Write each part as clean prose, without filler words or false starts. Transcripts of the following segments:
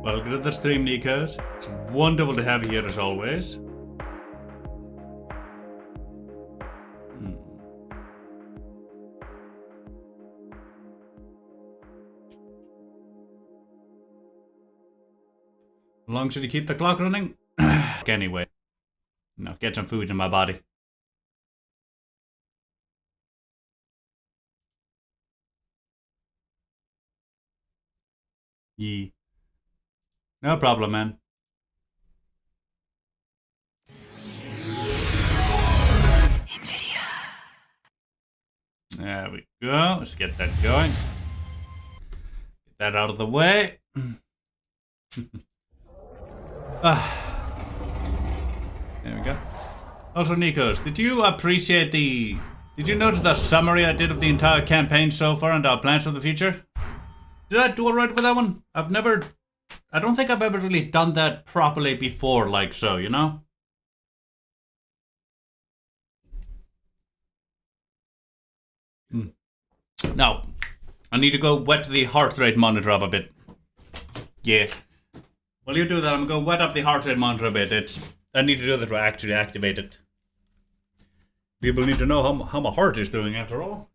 Welcome to the stream, Nikos. It's wonderful to have you here as always. How long should you keep the clock running? Anyway. No, get some food in my body. Yee. No problem, man. There we go. Let's get that going. Get that out of the way. There we go. Also, Nikos, did you appreciate the... Did you notice the summary I did of the entire campaign so far and our plans for the future? Did I do alright with that one? I don't think I've ever really done that properly before, like so, you know? Now, I need to go wet the heart rate monitor up a bit. Yeah. While you do that, I'm going to wet up the heart rate monitor a bit. I need to do that to actually activate it. People need to know how my heart is doing after all.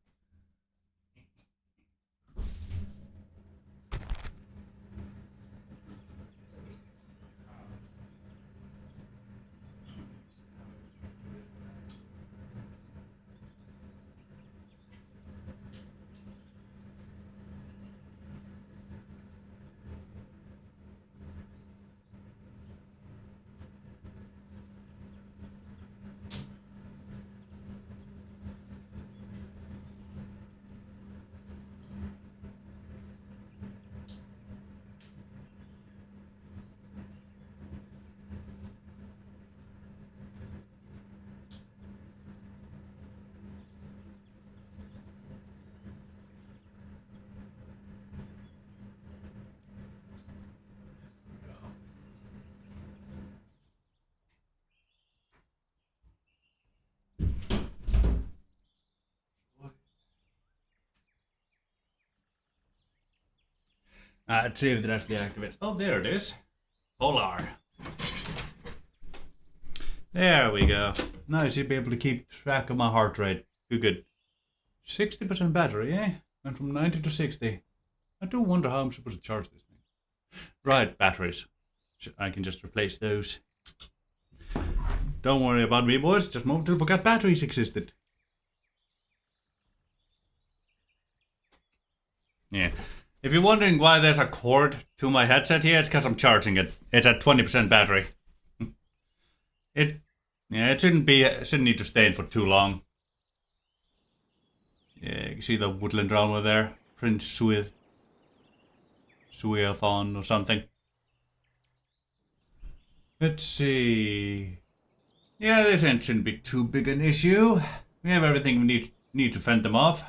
Let's see if it actually activates. Oh, there it is. Polar. There we go. Now I should be able to keep track of my heart rate. Good. 60% battery, eh? Went from 90 to 60. I do wonder how I'm supposed to charge this thing. Right, batteries. I can just replace those. Don't worry about me, boys. Just a moment till I forgot batteries existed. Yeah. If you're wondering why there's a cord to my headset here, it's because I'm charging it. It's at 20% battery. It shouldn't need to stay in for too long. Yeah, you can see the woodland drama there. Prince Sueathon or something. Let's see. Yeah, this end shouldn't be too big an issue. We have everything we need to fend them off.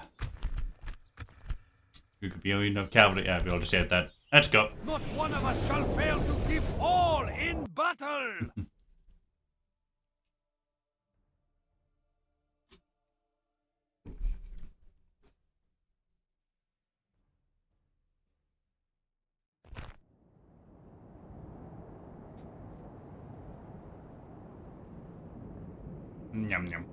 You could be enough cavalry. Yeah, we already said that. Let's go. Not one of us shall fail to keep all in battle. Yum yum.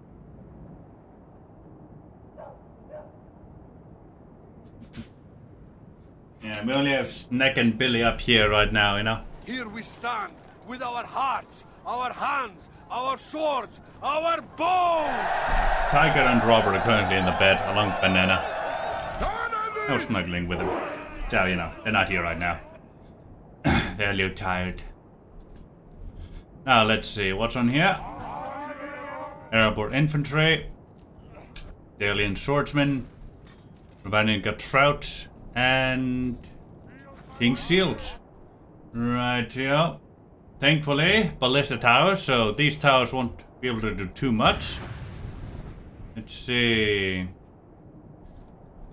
Yeah, we only have Snack and Billy up here right now, you know? Here we stand, with our hearts, our hands, our swords, our bows! Tiger and Robert are currently in the bed, along with Banana. I was snuggling with them. So, you know, they're not here right now. They're a little tired. Now, let's see, what's on here? Airborne Infantry. Alien Swordsman. Rebellion got Trout. And King Shield. Right here. Thankfully, ballista towers, so these towers won't be able to do too much. Let's see.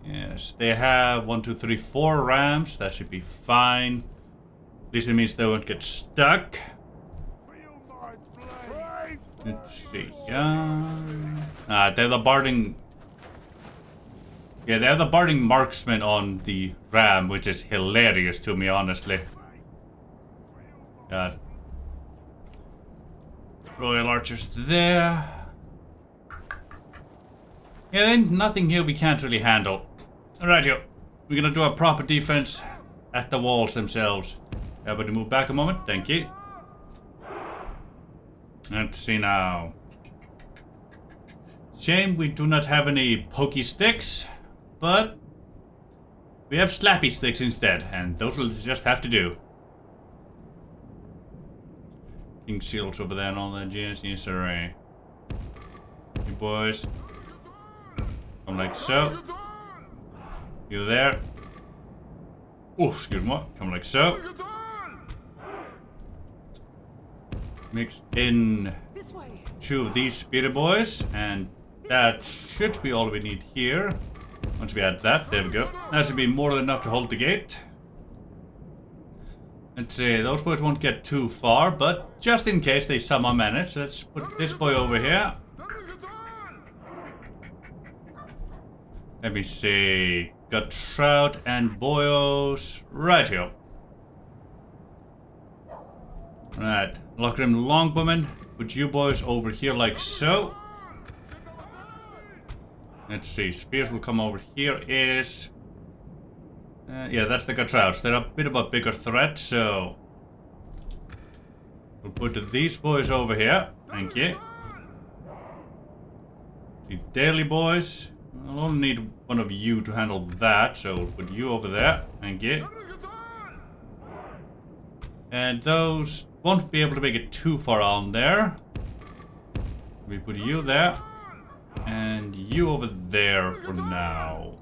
Yes, they have 1, 2, 3, 4 rams. That should be fine. At least it means they won't get stuck. Let's see. They're the barding. Yeah, they have the barding marksman on the ram, which is hilarious to me, honestly. Got Royal Archers there. Yeah, then nothing here we can't really handle. Alright, yo. We're gonna do a proper defense at the walls themselves. Everybody move back a moment, thank you. Let's see now. Shame we do not have any pokey sticks, but we have slappy sticks instead, and those will just have to do. King Shields over there and all that jazz. Yes, sir. You boys. Come like so. You there. Oh, excuse me. Come like so. Mix in 2 of these speeder boys, and that should be all we need here. Once we add that, there we go. That should be more than enough to hold the gate. Let's see, those boys won't get too far, but just in case they somehow manage, let's put this boy over here. Let me see. Got trout and boyos right here. Right, Lochrim Longbowmen. Put you boys over here like so. Let's see, spears will come over here is... yeah, that's the Gotrouts. They're a bit of a bigger threat, so... we'll put these boys over here. Thank you. The daily boys. I'll only need one of you to handle that, so we'll put you over there. Thank you. And those won't be able to make it too far on there. We put you there. And you over there for now.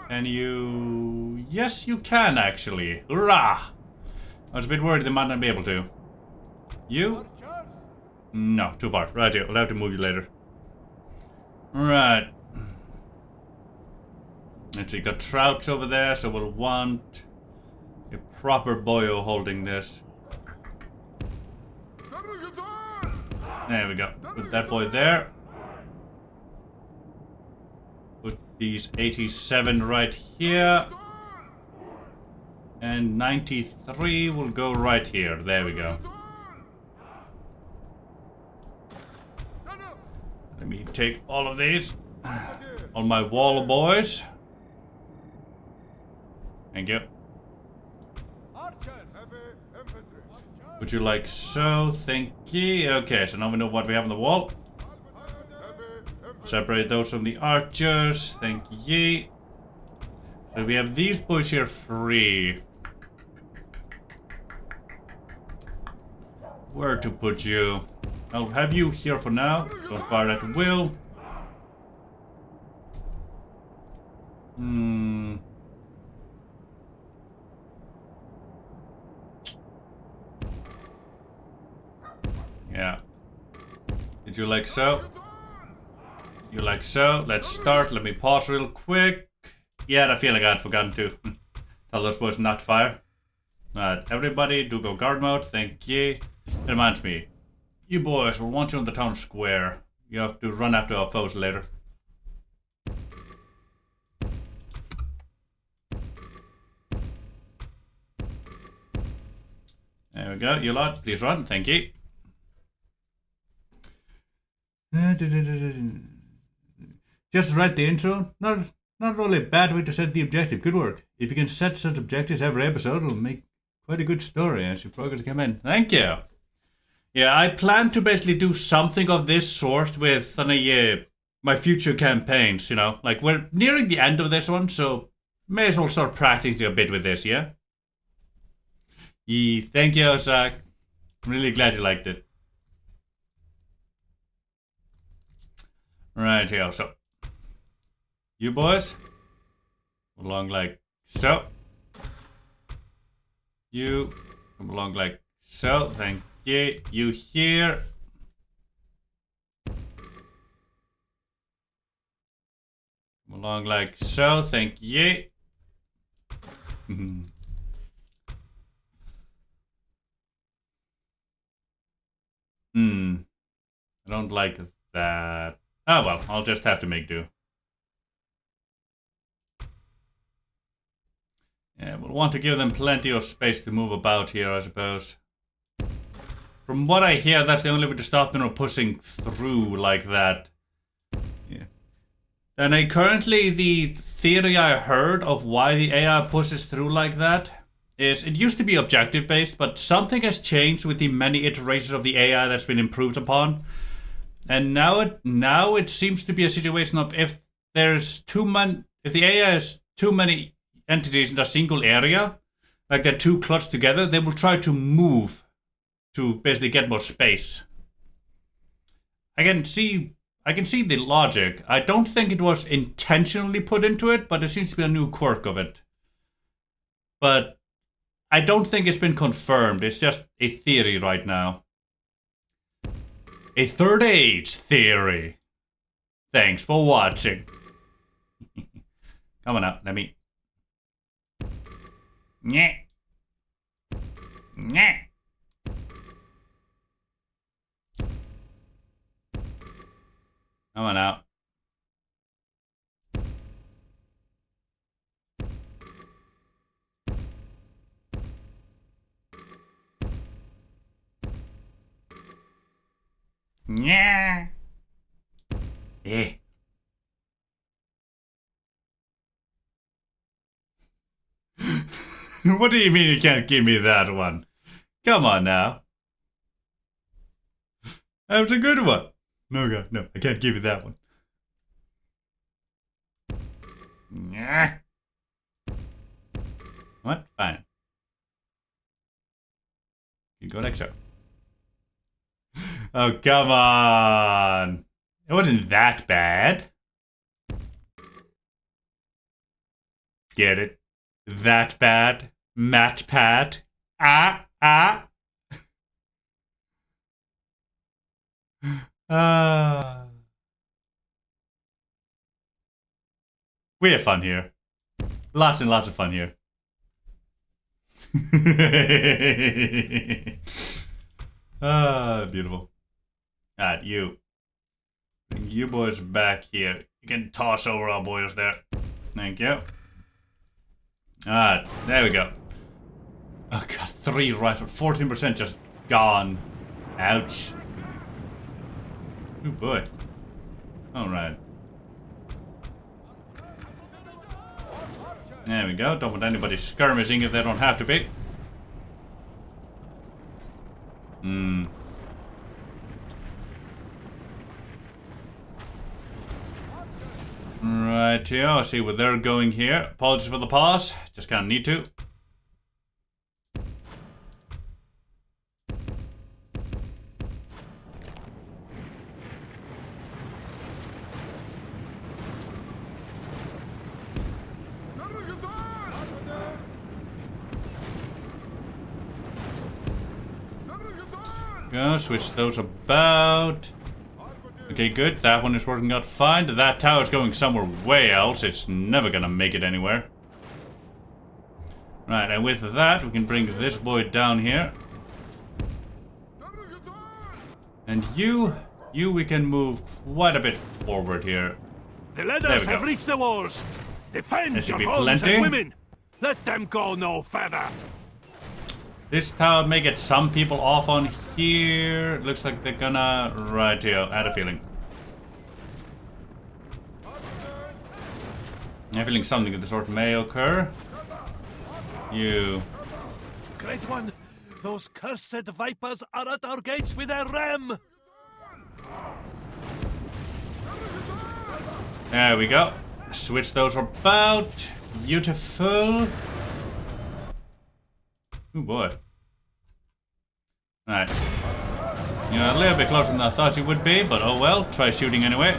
And you... yes, you can actually. Hurrah! I was a bit worried they might not be able to. You? No, too far. Right here. I'll have to move you later. Right. Let's see. Got trouts over there, so we'll want a proper boyo holding this. There we go. Put that boy there. Put these 87 right here. And 93 will go right here. There we go. Let me take all of these. All my wall boys. Thank you. Would you like so? Thank you. Okay, so now we know what we have on the wall. Separate those from the archers. Thank you. So we have these boys here free. Where to put you? I'll have you here for now. Don't fire at will. Yeah. Did you like so? You like so? Let's start. Let me pause real quick. Yeah, I feel like I'd forgotten to tell those boys not to fire. Alright, everybody do go guard mode. Thank you. It reminds me. You boys will want you on the town square. You have to run after our foes later. There we go. You lot, please run. Thank you. Just write the intro. Not really a bad way to set the objective. Good work. If you can set such objectives every episode, it'll make quite a good story as your progress come in. Thank you. Yeah, I plan to basically do something of this sort with my future campaigns, you know. Like, we're nearing the end of this one, so may as well start practicing a bit with this, yeah? Thank you, Zach. I'm really glad you liked it. Right here, so. You boys. Along like so. You come along like so. Thank you. You here. Come along like so. Thank you. I don't like that. Oh well, I'll just have to make do. Yeah, we'll want to give them plenty of space to move about here, I suppose. From what I hear, that's the only way to stop them from pushing through like that. Yeah. And currently, the theory I heard of why the AI pushes through like that is it used to be objective-based, but something has changed with the many iterations of the AI that's been improved upon. And now it seems to be a situation of if the AI has too many entities in a single area, like they're too clutched together, they will try to move to basically get more space. I can see the logic. I don't think it was intentionally put into it, but it seems to be a new quirk of it. But I don't think it's been confirmed. It's just a theory right now. A third age theory. Thanks for watching. Come on out, let me... Nyeh. Nyeh. Come on out. Yeah. Eh. What do you mean you can't give me that one? Come on now. That was a good one. No, I can't give you that one. Yeah. What? Fine. You go next up. Oh, come on. It wasn't that bad. Get it? That bad? Matt Pat? Ah. We have fun here. Lots and lots of fun here. Beautiful. Alright, you. Bring you boys back here. You can toss over our boys there. Thank you. Alright, there we go. Oh god, 3 rifles. 14% just gone. Ouch. Oh boy. Alright. There we go. Don't want anybody skirmishing if they don't have to be. Right here, I see where they're going here. Apologies for the pause. Just kind of need to. Go, switch those about. Okay, good. That one is working out fine. That tower's going somewhere way else. It's never gonna make it anywhere. Right, and with that, we can bring this boy down here. And you we can move quite a bit forward here. The ladders have reached the walls. Defend your homes and women. Let them go no further. This tower may get some people off on here. Looks like they're gonna... Right here, I had a feeling. I have a feeling something of the sort may occur. You... Great one! Those cursed vipers are at our gates with their ram! There we go. Switch those about. Beautiful. Oh boy. Right. You're a little bit closer than I thought you would be, but oh well. Try shooting anyway.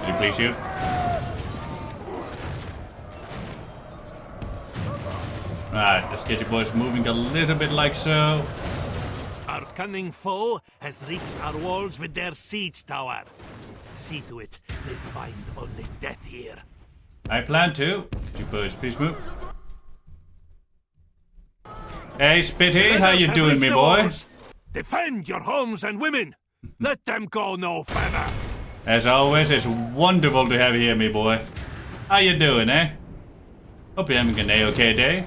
Did you please shoot? Right, let's get you boys moving a little bit like so. Our cunning foe has reached our walls with their siege tower. See to it, they find only death here. I plan to. Could you boys please move? Hey, Spitty, how you doing, me boy? Walls. Defend your homes and women. Let them go no further. As always, it's wonderful to have you here, me boy. How you doing, eh? Hope you're having an A-okay day.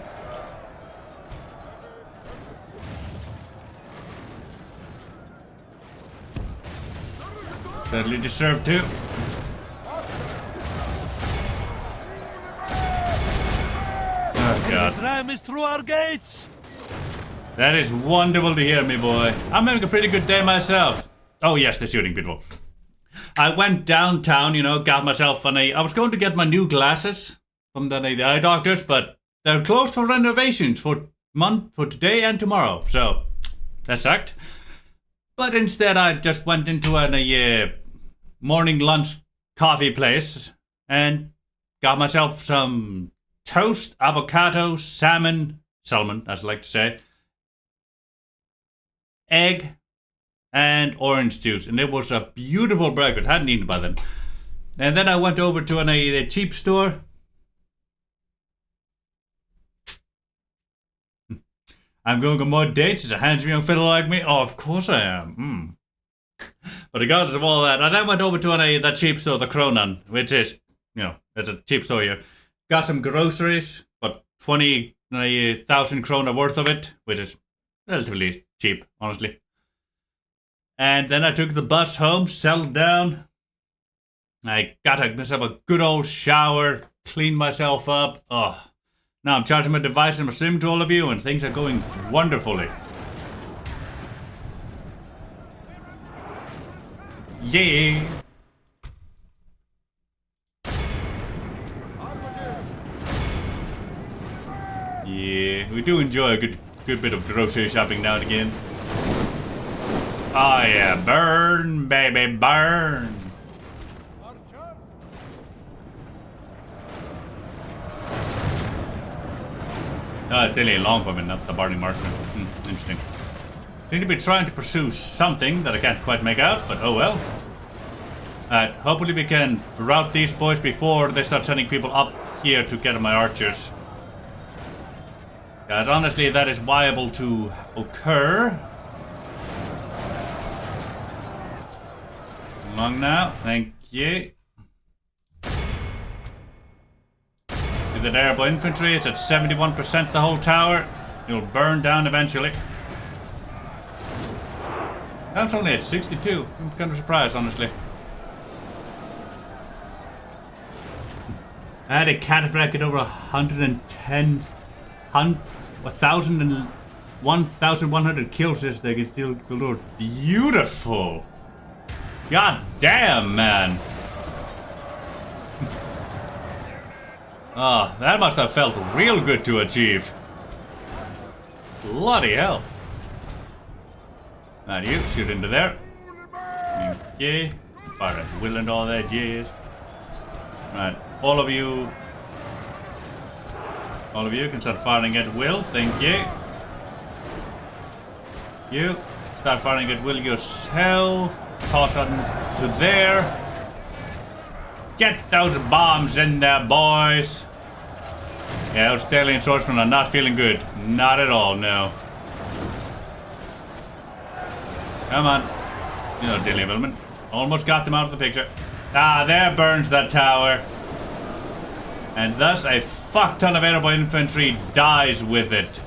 Certainly deserved to. Oh god. This ram is through our gates. That is wonderful to hear, me boy. I'm having a pretty good day myself. Oh yes, they're shooting people. I went downtown, you know, got myself I was going to get my new glasses from the eye doctors, but they're closed for renovations for today and tomorrow. So that sucked. But instead, I just went into a morning lunch coffee place and got myself some toast, avocado, salmon, as I like to say, egg, and orange juice. And it was a beautiful breakfast. Hadn't eaten by then. And then I went over to a cheap store. I'm going on more dates as a handsome young fiddle like me? Oh, of course I am. But regardless of all that, I then went over to that cheap store, the Kronan, which is, you know, it's a cheap store here. Got some groceries, but 20,000 krona worth of it, which is relatively cheap, honestly. And then I took the bus home, settled down. I got myself a good old shower, cleaned myself up. Oh. Now I'm charging my device and I'm streaming to all of you, and things are going wonderfully. Yeah. Yeah, we do enjoy a good bit of grocery shopping now and again. Oh yeah, burn, baby, burn. Oh, it's really a longbow, not the burning marksman. Interesting. Seem to be trying to pursue something that I can't quite make out, but oh well. Hopefully we can rout these boys before they start sending people up here to get my archers. Guys, honestly, that is viable to occur. Long now, thank you. That airborne infantry, it's at 71% the whole tower. It'll burn down eventually. That's only at 62. I'm kind of surprised, honestly. I had a cataphract at over 110, 1,100 kills this they can still go. Beautiful. God damn, man. Oh, that must have felt real good to achieve. Bloody hell. Now you shoot into there. Okay. Fire at will and all that jazz. Right. All of you can start firing at will. Thank you. You start firing at will yourself. Toss on to there. Get those bombs in there, boys. Yeah, those alien swordsmen are not feeling good. Not at all, no. Come on. You know, Dilly Billman. Almost got them out of the picture. Ah, there burns that tower. And thus a fuck ton of airborne infantry dies with it.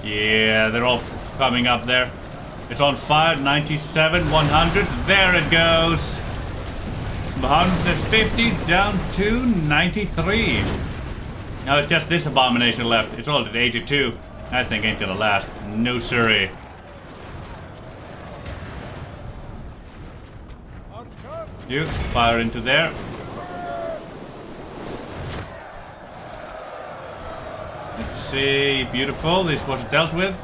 Yeah, they're all coming up there. It's on fire. 97, 100. There it goes. 150 down to 93. Now it's just this abomination left. It's all at 82. That thing ain't gonna last. No siree. You fire into there. Let's see. Beautiful. This was dealt with.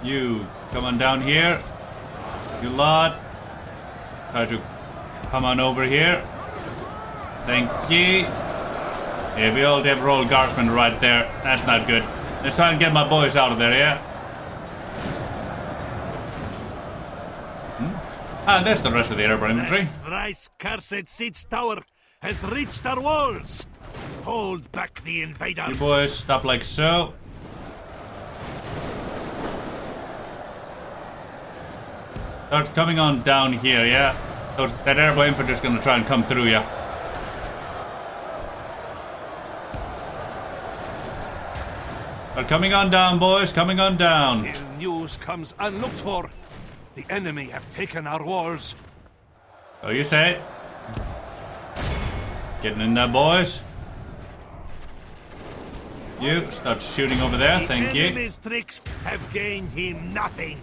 You come on down here. You lot. Try to come on over here. Thank you. Yeah, we all have rolled guardsmen right there. That's not good. Let's try and get my boys out of there, yeah? Ah, there's the rest of the airborne infantry. That thrice cursed siege tower has reached our walls. Hold back the invaders. You boys, stop like so. Start coming on down here, yeah? That airborne infantry is gonna try and come through, yeah? They're coming on down, boys. Coming on down. Ill news comes unlooked for. The enemy have taken our walls. Oh, you say? Getting in there, boys. You start shooting over there. Thank The you. enemy's tricks have gained him nothing.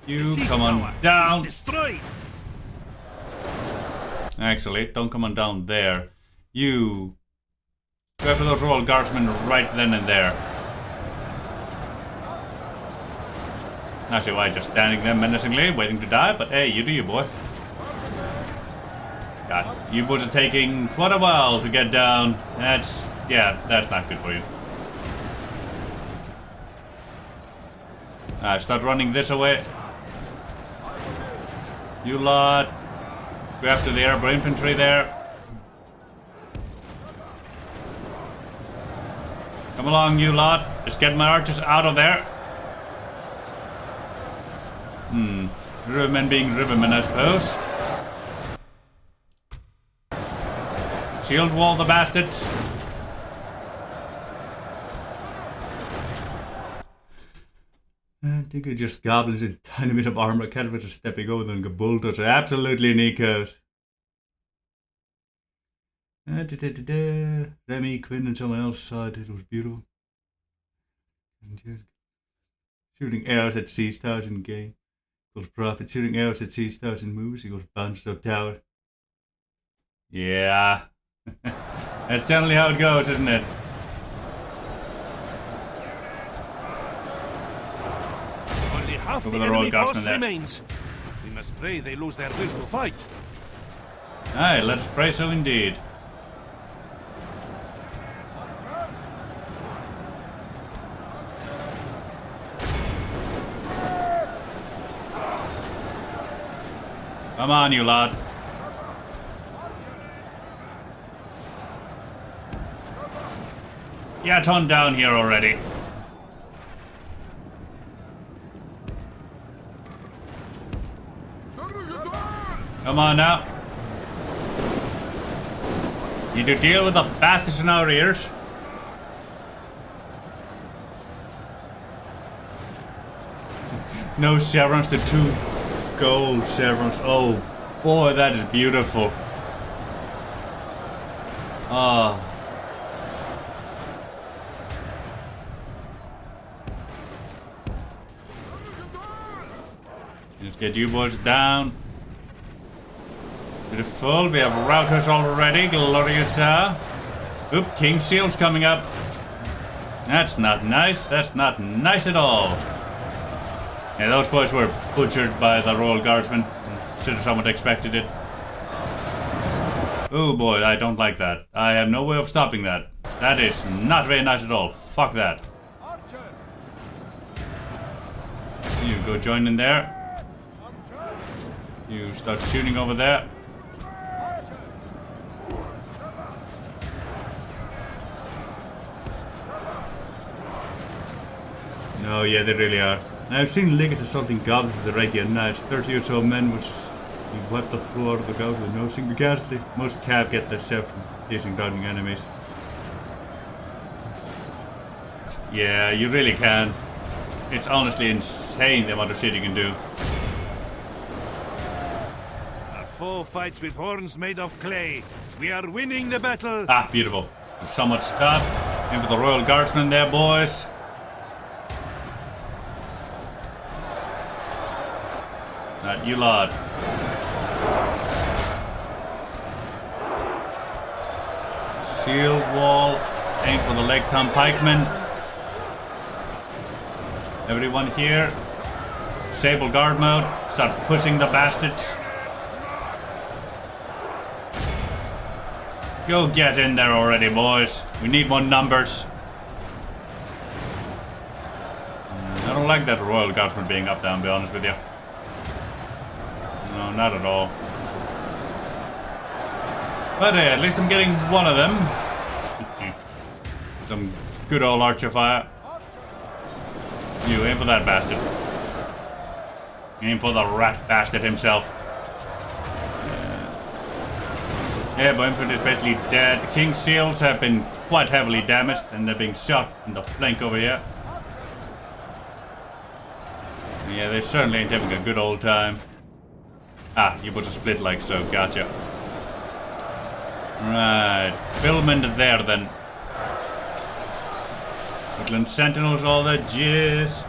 You The siege come tower on down. is destroyed. Actually, don't come on down there. You go after those royal guardsmen right then and there. Actually, why just standing there menacingly, waiting to die? But hey, you do you, boy. God, you boys are taking quite a while to get down. That's not good for you. Start running this away. You lot. Go after the airborne infantry there. Come along, you lot. Just get my archers out of there. Rivermen being rivermen, I suppose. Shield wall the bastards. I think it just goblins with a tiny bit of armor. Can't just stepping over them and bulldozer. Absolutely Nikos. Remy, Quinn, and someone else saw it. It was beautiful. Shooting arrows at sea stars in game. Equals profit. Shooting arrows at sea stars in movies equals bounce to tower. Yeah. That's generally how it goes, isn't it? Only half Over the the royal enemy force guardsmen there. remains. We must pray they lose their will to fight. Aye, let us pray so indeed. Come on, you lad. Get on down here already. Come on now. Need to deal with the bastards in our ears. No chevrons to 2 gold chevrons. Oh boy, that is beautiful. Ah. Let's get you boys down. Beautiful. We have routers already. Glorious. Oop, King Shield's coming up. That's not nice. That's not nice at all. Yeah, those boys were butchered by the Royal Guardsmen. Should have somewhat expected it. Oh boy, I don't like that. I have no way of stopping that. That is not very nice at all. Fuck that. You go join in there. You start shooting over there. No, yeah, they really are. Now, I've seen ligizd assaulting goblins with the regular knives. 30 or so men, which is, you wipe the floor of the goblins with no single casualty. Most cav get their shot from chasing dodging enemies. Yeah, you really can. It's honestly insane the amount of shit you can do. A foe fights with horns made of clay. We are winning the battle. Ah, beautiful. So much stuff. In for the Royal Guardsmen there, boys. Right, you lot. Shield wall. Aim for the Lake Town pikemen. Everyone here. Disable guard mode. Start pushing the bastards. Go get in there already, boys. We need more numbers. I don't like that Royal Guardsman being up there, I'll be honest with you. No, not at all. But hey, at least I'm getting one of them. Some good old archer fire. You aim for that bastard. Aim for the rat bastard himself. Yeah, but infantry is basically dead. The King's shields have been quite heavily damaged and they're being shot in the flank over here. Yeah, they certainly ain't having a good old time. Ah, you put a split like so, gotcha. Right, Filmend there then. Woodland Sentinels, all that jizz.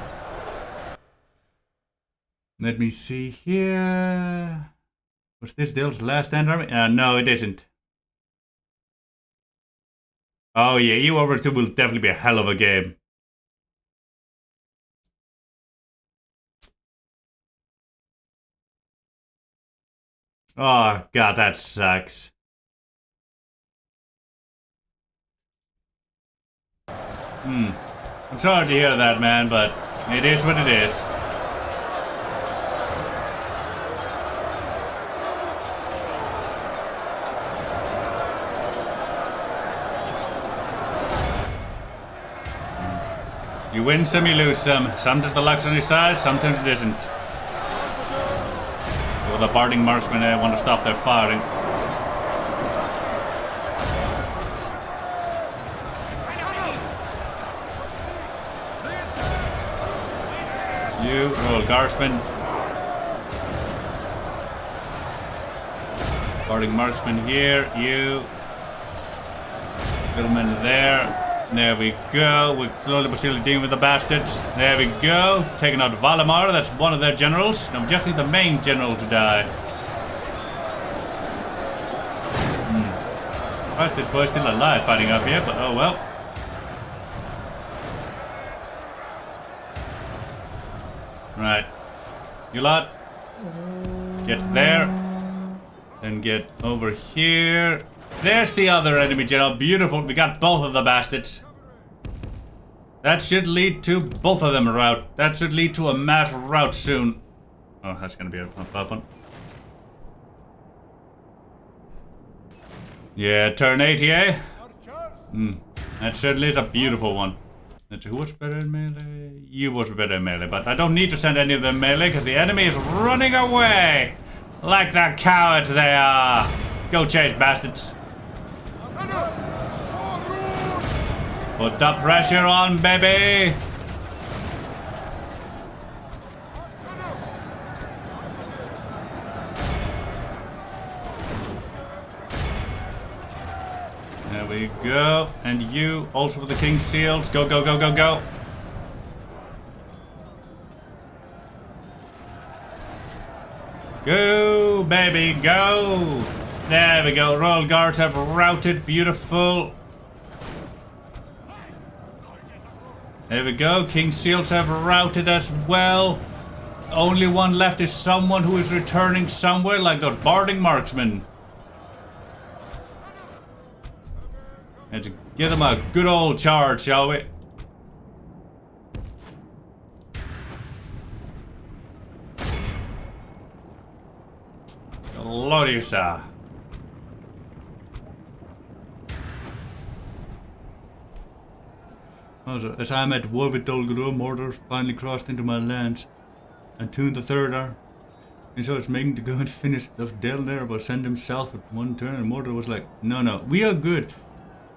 Let me see here. Was this Dale's last stand army? No, it isn't. Oh yeah, EU over 2 will definitely be a hell of a game. Oh god, that sucks. I'm sorry to hear that, man, but it is what it is. You win some, you lose some. Sometimes the luck's on your side, sometimes it isn't. Well, the parting marksmen want to stop their firing. You, roll guardsman. Parting marksman here, you. Middleman there. There we go. We're slowly but surely dealing with the bastards. There we go. Taking out Valimar. That's one of their generals. Now just need the main general to die. Right, this boy's still alive fighting up here, but oh well. Right. You lot. Get there. Then get over here. There's the other enemy general. Beautiful. We got both of the bastards. That should lead to both of them rout. That should lead to a mass rout soon. Oh, that's gonna be a tough one. Yeah, turn 80, eh? That certainly is a beautiful one. Who was better in melee? You was better in melee, but I don't need to send any of them melee because the enemy is running away! Like the cowards they are! Go chase, bastards! Put the pressure on, baby! There we go. And you, also with the King's Seals. Go, go, go, go, go. Go, baby, go! There we go. Royal Guards have routed. Beautiful. There we go. King's Seals have routed as well. Only one left is someone who is returning somewhere, like those barding marksmen. Let's give them a good old charge, shall we? Gloriosa. As I'm at war with Dolgaro, Mordor finally crossed into my lands. And Toon the Third are. And so it's making to go and finish the Del there, but send him south with one turn. And Mordor was like, no, we are good.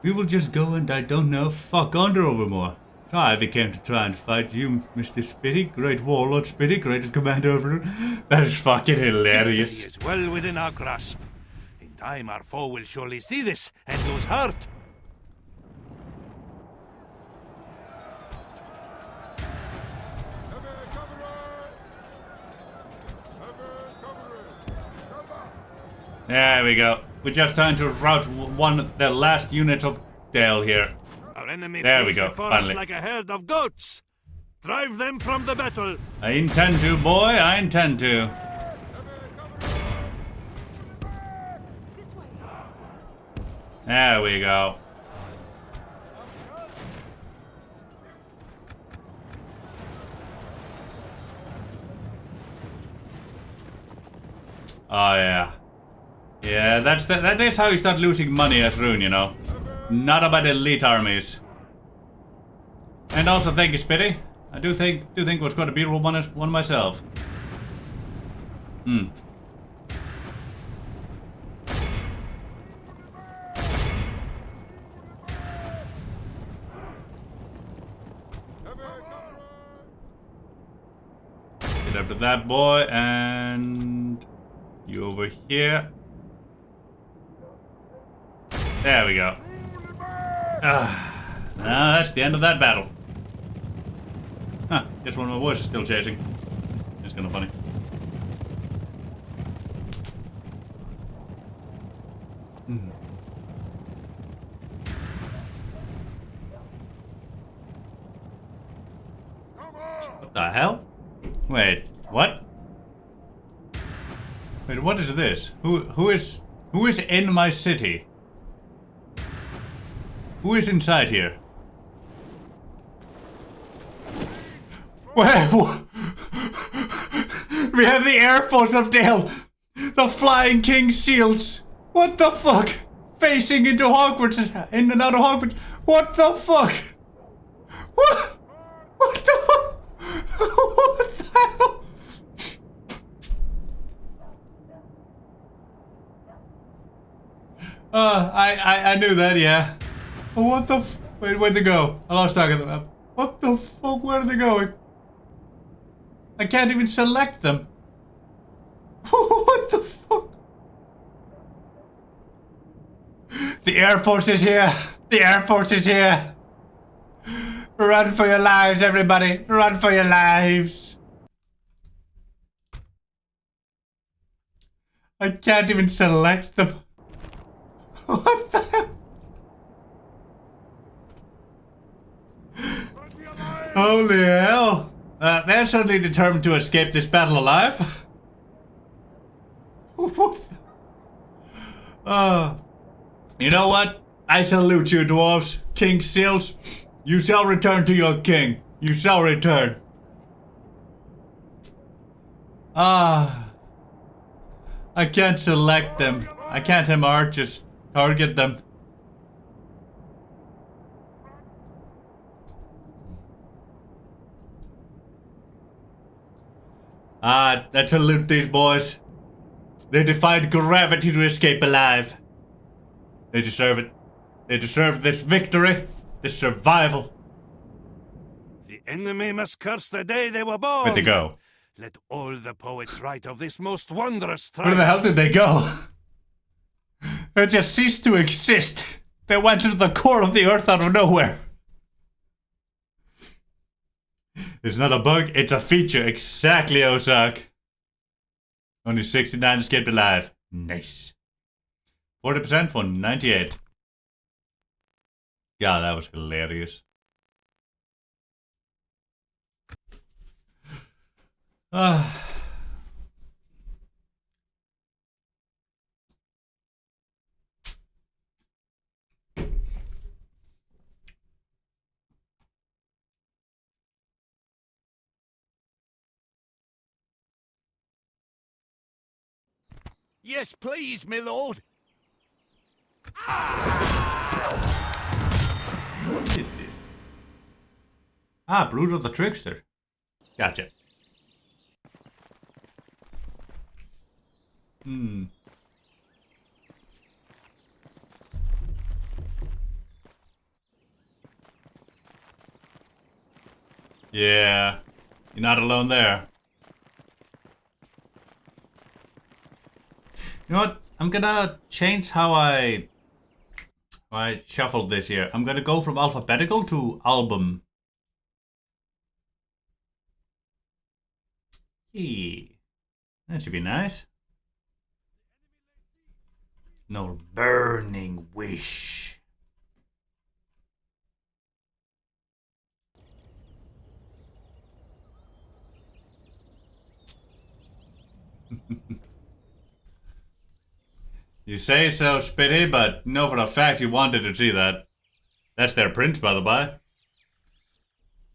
We will just go and I don't know, fuck under Overmore. So I came to try and fight you, Mr. Spitty, great warlord Spitty, greatest commander over. That is fucking hilarious. Victory is well within our grasp. In time, our foe will surely see this and lose heart. There we go. We're just trying to rout the last unit of Dale here. Our enemy there we go, before finally. us like a herd of goats. Drive them from the battle. I intend to, boy. I intend to. There we go. Oh yeah. Yeah, that is how you start losing money as Rhûn, you know. Not about elite armies. And also thank you, Spitty. I do think it was quite a beautiful one myself. Get after that boy, and you over here. There we go. Now that's the end of that battle. Huh, guess one of my boys is still chasing. It's kind of funny. What the hell? Wait, what? Wait, what is this? Who is in my city? Who is inside here? Where? We have the Air Force of Dale, the Flying King shields. What the fuck? Facing into Hogwarts, in and out of Hogwarts. What the fuck? What? What the fuck? What the hell? I knew that, yeah. What the wait, where'd they go? I lost track of the map. What the fuck? Where are they going? I can't even select them. What the fuck? The Air Force is here. The Air Force is here. Run for your lives, everybody. Run for your lives. I can't even select them. What the hell? Holy hell. They're certainly determined to escape this battle alive. What the? You know what? I salute you, dwarves. King Seals. You shall return to your king. You shall return. I can't select them. I can't MR, just target them. Let's salute these boys. They defied gravity to escape alive. They deserve it. They deserve this victory, this survival. The enemy must curse the day they were born. Where'd they go? Let all the poets write of this most wondrous triumph. Where the hell did they go? They just ceased to exist. They went into the core of the earth out of nowhere. It's not a bug, it's a feature. Exactly, Ozark. Only 69 escaped alive. Nice. 40% for 98. God, that was hilarious. Yes, please, my lord. What is this? Brutal the Trickster. Gotcha. Yeah. You're not alone there. You know what? I'm gonna change how I shuffled this here. I'm gonna go from alphabetical to album. Gee, that should be nice. No burning wish. You say so, Spitty, but know for a fact you wanted to see that. That's their prince, by the by.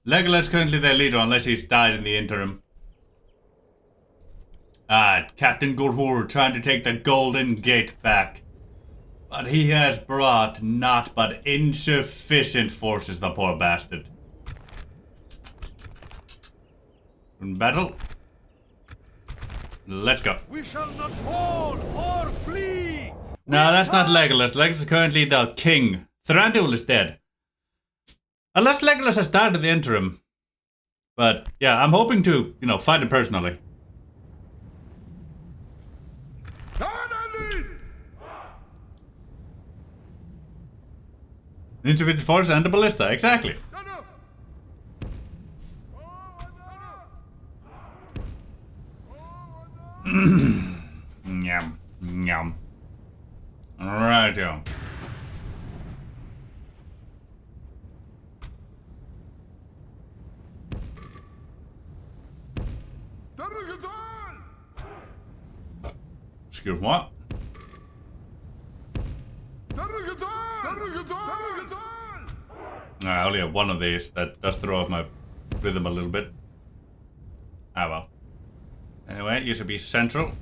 Legolas currently their leader, unless he's died in the interim. Captain Gurhur trying to take the Golden Gate back. But he has brought not but insufficient forces, the poor bastard. In battle. Let's go. We shall not fall or flee. No, that's not Legolas. Legolas is currently the king. Thranduil is dead. Unless Legolas has died in the interim. But yeah, I'm hoping to, you know, fight him personally. Intermittent force and the ballista, exactly. Yum, yum. Alright, yo. Excuse what? I only have one of these. That does throw off my rhythm a little bit. Ah well. Anyway, you should be central.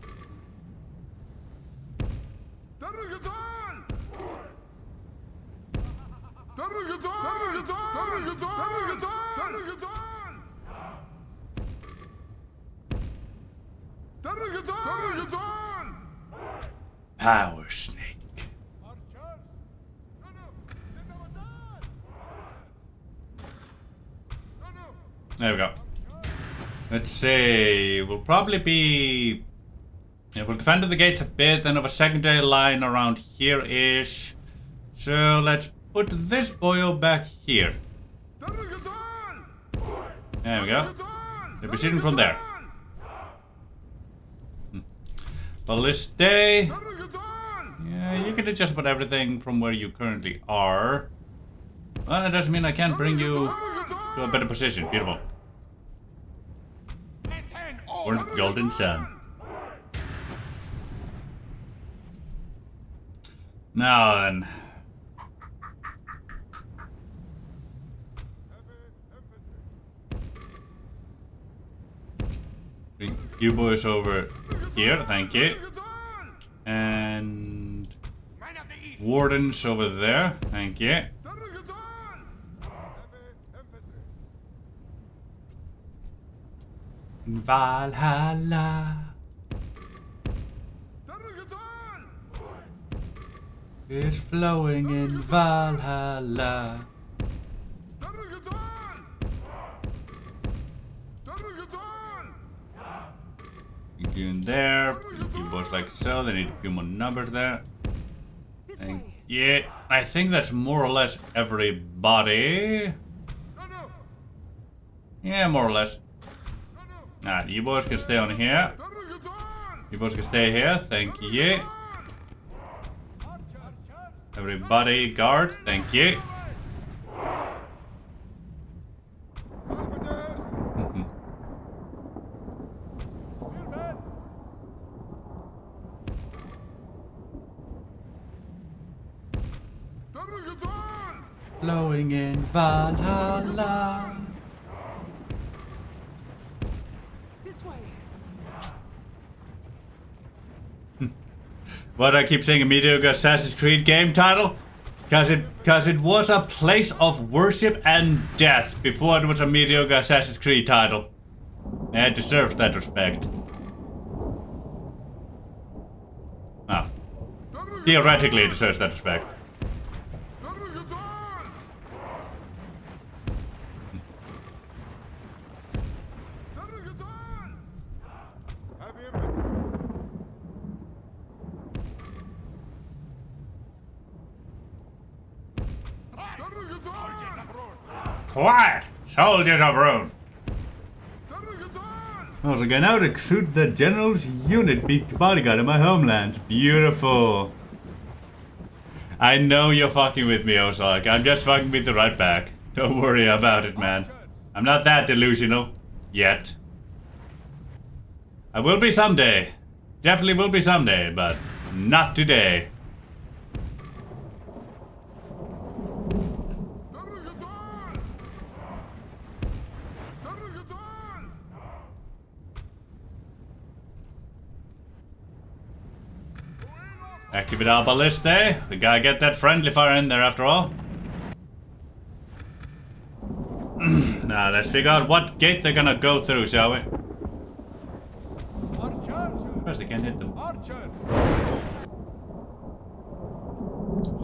Power snake. There we go. Let's see. We'll probably be... Yeah, we'll defend the gates a bit, then have a secondary line around here-ish. So let's put this boyo back here. There we go. They'll be shooting from there. Ballista. Yeah, you can adjust about everything from where you currently are. Well, that doesn't mean I can't bring you to a better position. Beautiful. Where's the golden sun? Now then. Bring you boys over here, thank you. And wardens over there, thank you. Valhalla is flowing in Valhalla. You in there, you boys like so. They need a few more numbers there. And yeah, I think that's more or less everybody. Yeah, more or less. Alright, you boys can stay on here. You boys can stay here, thank you. Everybody guard, thank you. Flowing in Valhalla. Why do I keep saying a mediocre Assassin's Creed game title? Cause it was a place of worship and death before it was a mediocre Assassin's Creed title. And it deserves that respect. Ah. Theoretically it deserves that respect. Quiet! Soldiers of Rhûn! Also, can now recruit the general's unit bodyguard in my homeland. Beautiful. I know you're fucking with me, Ozark. I'm just fucking with you right back. Don't worry about it, man. I'm not that delusional. Yet. I will be someday. Definitely will be someday, but not today. Activate our ballista. We gotta get that friendly fire in there after all. Now let's figure out what gate they're gonna go through, shall we? First, they can't hit them.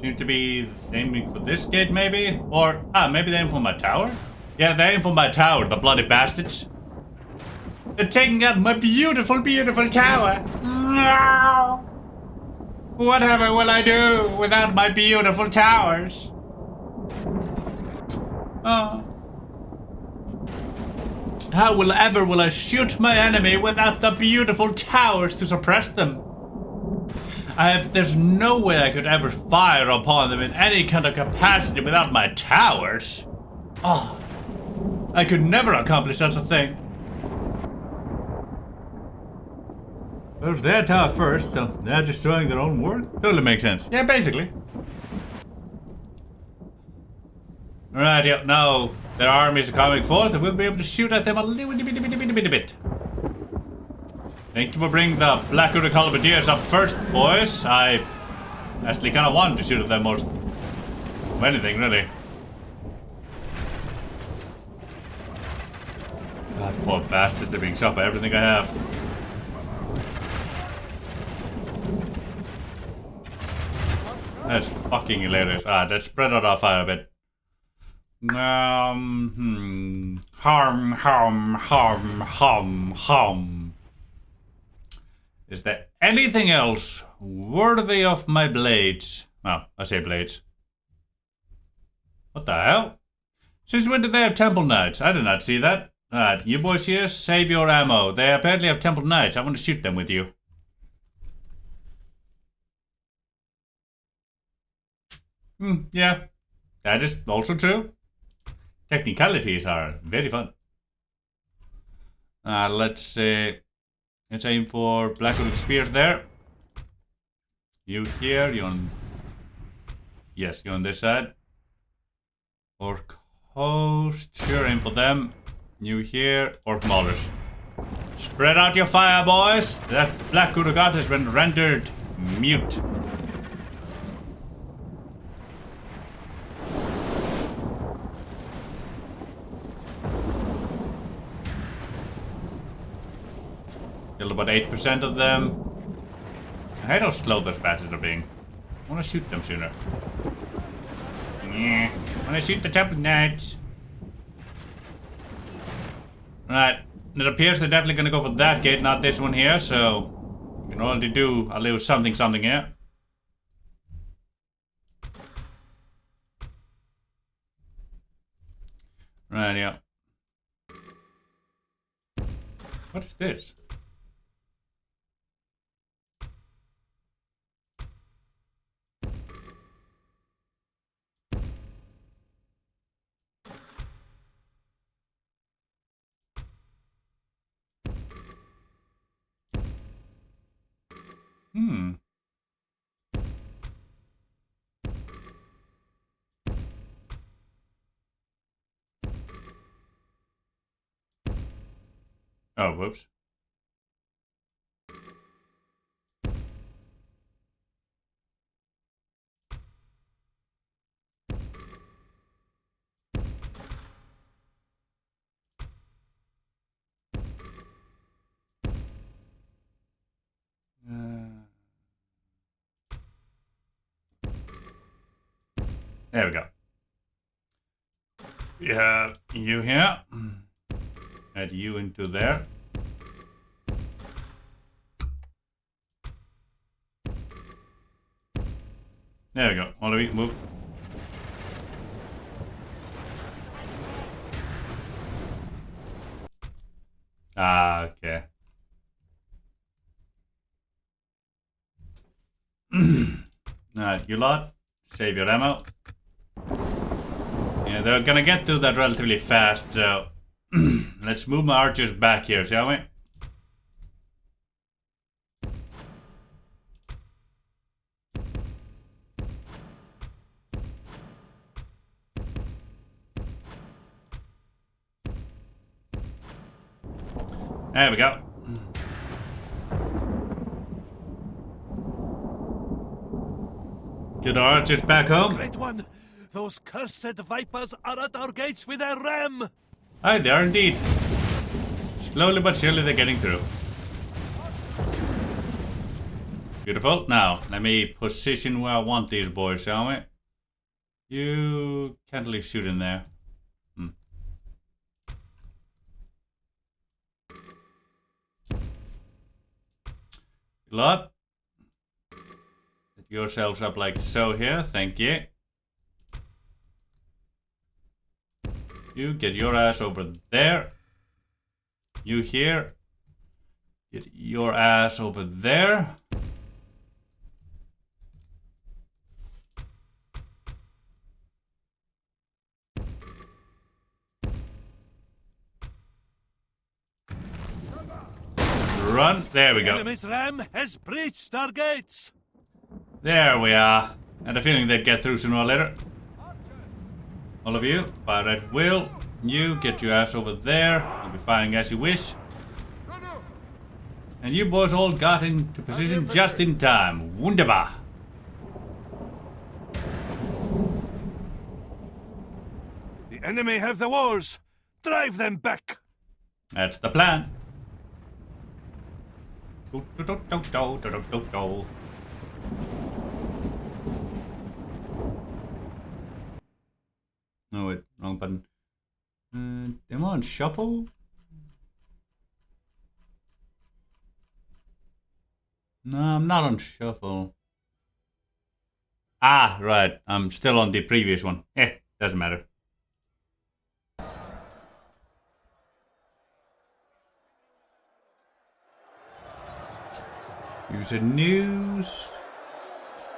Seem to be aiming for this gate, maybe? Or, maybe they aim for my tower? Yeah, they're aiming for my tower, the bloody bastards. They're taking out my beautiful, beautiful tower. No! Whatever will I do without my beautiful towers? Oh. How will I shoot my enemy without the beautiful towers to suppress them? There's no way I could ever fire upon them in any kind of capacity without my towers. Oh, I could never accomplish such a thing. Well, it's their tower first, so they're destroying their own world? Totally makes sense. Yeah, basically. Right, yeah, now their armies are coming forth and we'll be able to shoot at them a little bit. Thank you for bringing the Black Rhûn Halberdiers up first, boys. I actually kind of wanted to shoot at them most of anything, really. God, poor bastards, they're being shot by everything I have. That's fucking hilarious. Let's spread out our fire a bit. Hum. Is there anything else worthy of my blades? Oh, I say blades. What the hell? Since when did they have temple knights? I did not see that. Alright, you boys here, save your ammo. They apparently have temple knights. I want to shoot them with you. Yeah. That is also true. Technicalities are very fun. Let's aim for Black Rhûn spears there. You here, you on... Yes, you on this side. Orc host, sure, aim for them. You here, Orc maulers. Spread out your fire, boys. That Black Rhûn god has been rendered mute. Killed about 8% of them. I hate how slow those bastards are being. I want to shoot them sooner. Yeah, I want to shoot the temple knights. Right, it appears they're definitely going to go for that gate, not this one here, so you can already do a little something here. Right, yeah. What is this? Oh, whoops. There we go. Yeah, you here. Add you into there. There we go. Olive, move. Okay. Alright, you lot. Save your ammo. Yeah, they're gonna get to that relatively fast, so let's move my archers back here, shall we? There we go. Get our archers back home. Great one! Those cursed vipers are at our gates with their ram! Aye, they are indeed. Slowly but surely they're getting through. Beautiful. Now, let me position where I want these boys, shall we? You can't really shoot in there. lot. Get yourselves up like so here. Thank you. You get your ass over there. You here. Get your ass over there. Run. There we go. Enemy's ram has breached our gates. There we are. I had a feeling they'd get through sooner or later. All of you, fire at will. You get your ass over there. You'll be firing as you wish. And you boys all got into position just in time. Wunderbar. The enemy have the walls. Drive them back. That's the plan. No, wait, wrong button. Am I on shuffle? No, I'm not on shuffle. Ah, right. I'm still on the previous one. Doesn't matter. User news.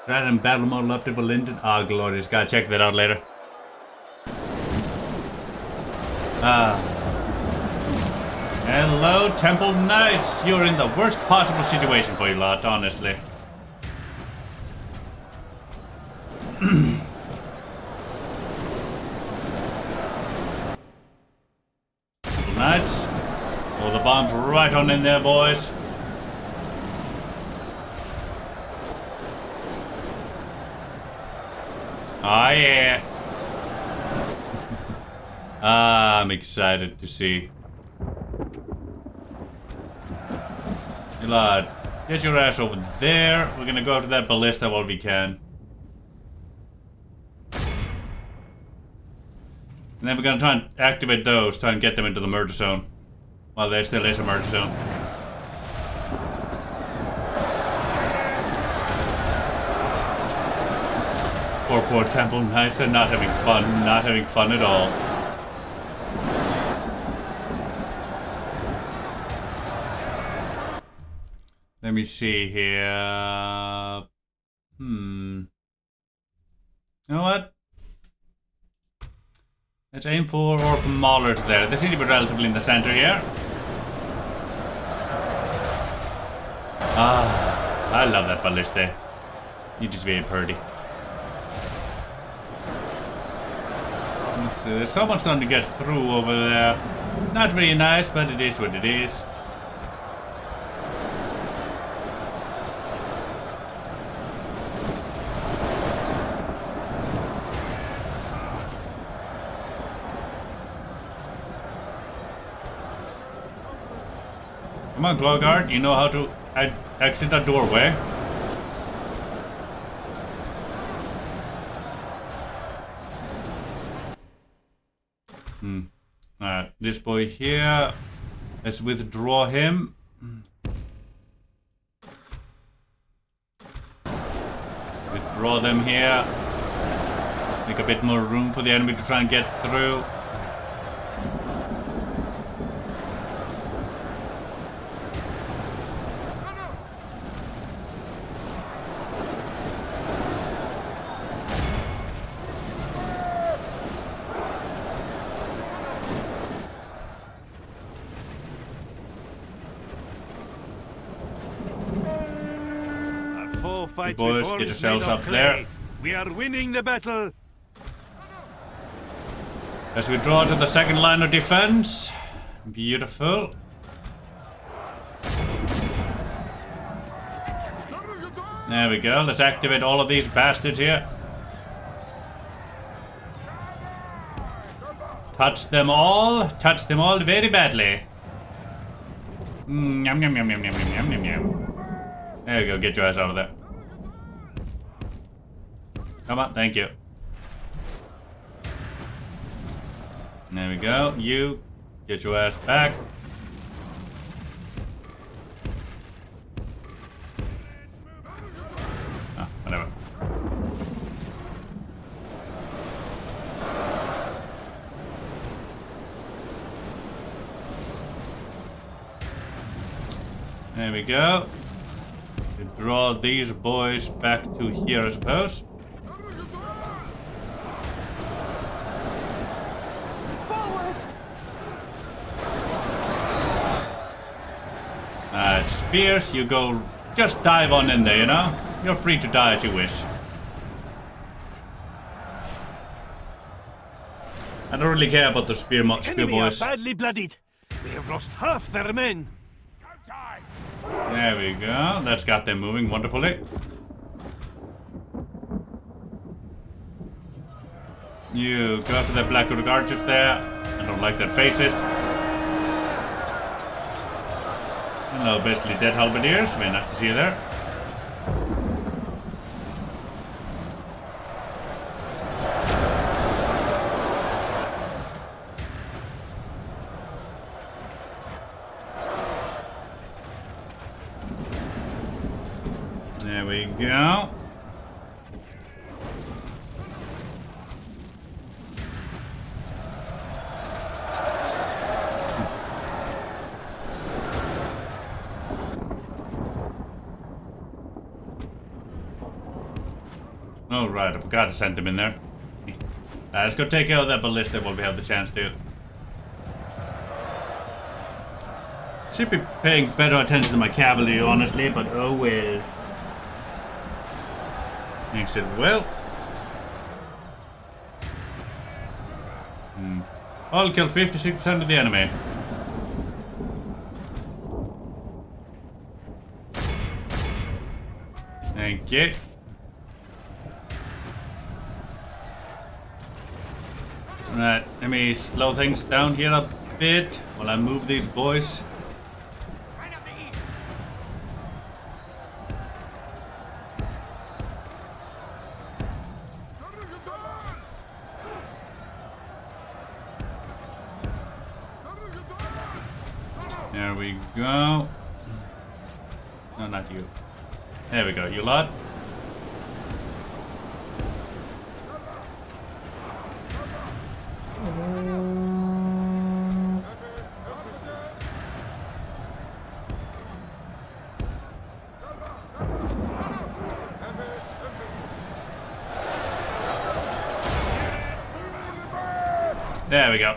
Random battle mode update Linden. Ah, glorious. Gotta check that out later. Hello, Temple Knights. You're in the worst possible situation for you lot, honestly. Temple Knights. All the bombs right on in there, boys. Oh yeah. I'm excited to see. Hey lad, get your ass over there. We're gonna go to that ballista while we can. And then we're gonna try and activate those, try and get them into the murder zone. While there still is a murder zone. Poor Temple Knights, they're not having fun at all. Let me see here. You know what? Let's aim for Orc Maulers there. They seem to be relatively in the center here. Ah, I love that ballista. You just very pretty. There's someone starting to get through over there. Not very nice, but it is what it is. Come on, Glowguard, you know how to exit that doorway. Alright, this boy here. Let's withdraw him. Withdraw them here. Make a bit more room for the enemy to try and get through. Fight boys, get yourselves up there. We are winning the battle. As we draw to the second line of defense. Beautiful. There we go. Let's activate all of these bastards here. Touch them all. Touch them all very badly. Yum, yum, yum, yum, yum, yum, yum, yum. There you go. Get your ass out of there. Come on, thank you. There we go. You get your ass back. There we go. We draw these boys back to here, I suppose. Spears, you go, just dive on in there, you know? You're free to die as you wish. I don't really care about the spear boys. Are badly bloodied. They have lost half their men. There we go. That's got them moving wonderfully. You go after the black hooded archers there. I don't like their faces. Hello, basically dead halberdiers. Very nice to see you there. There we go. Oh, right, I forgot to send him in there. Let's go take out that ballista while we have the chance to. Should be paying better attention to my cavalry, honestly, but oh well. Thanks, it will. I'll kill 56% of the enemy. Thank you. Right, let me slow things down here a bit while I move these boys. There we go. No, not you. There we go, you lot. There we go.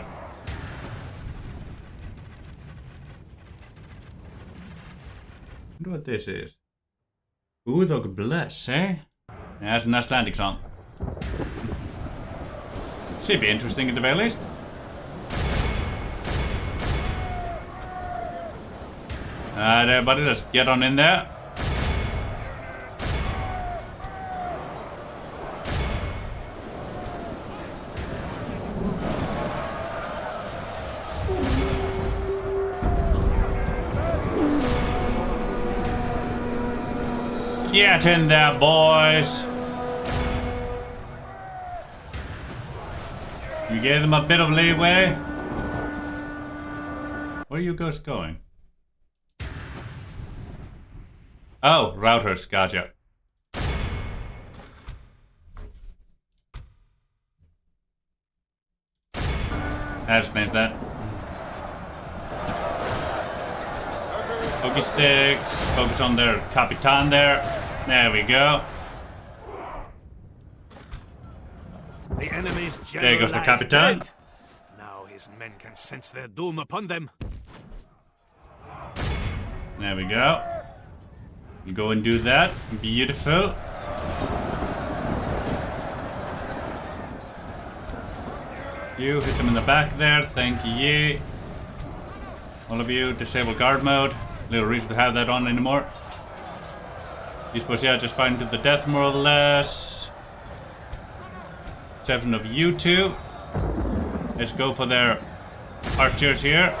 Wonder what this is. Udog bless, eh? Yeah, that's an Icelandic song. Should be interesting at the very least. Alright, everybody, let's get on in there. Get in there, boys. You gave them a bit of leeway. Where are you guys going? Oh, routers, gotcha. That explains that. Pokey sticks, focus on their Capitan there. There we go. The enemy's there goes the Capitan. Dead. Now his men can sense their doom upon them. There we go. You go and do that. Beautiful. You hit them in the back there. Thank you. All of you, disable guard mode. Little reason to have that on anymore. These boys, yeah, just fighting to the death more or less. Exception of you two. Let's go for their archers here.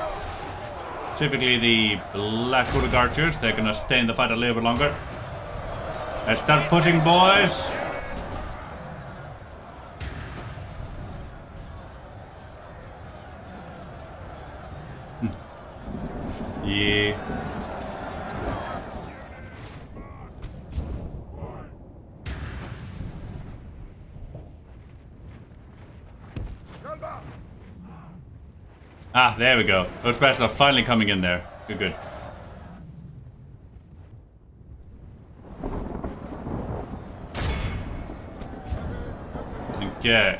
Typically the black hooded archers. They're gonna stay in the fight a little bit longer. Let's start pushing, boys. Yeah. Ah, there we go. Those bats are finally coming in there. Good, good. Okay.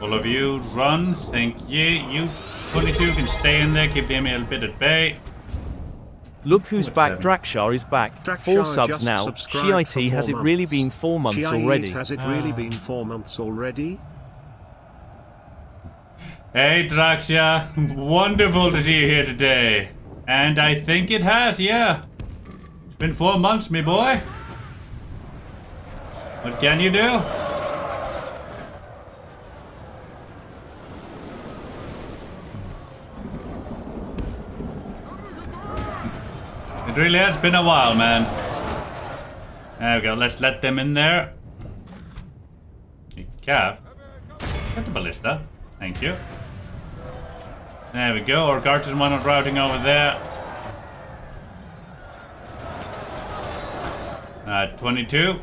All of you, run. Thank you. You 22 can stay in there, keep the enemy a bit at bay. Look who's back, happened? Drakshar is back. Drakshar 4 subs just now. subscribed for Shit, 4 has it really months. been 4 months Shit, already? has it really been 4 months already? Hey, Draxia. Wonderful to see you here today. And I think it has, yeah. It's been 4 months, me boy. What can you do? It really has been a while, man. There we go, let's let them in there. Cav. Get the ballista. Thank you. There we go, our guards is one on routing over there. 22.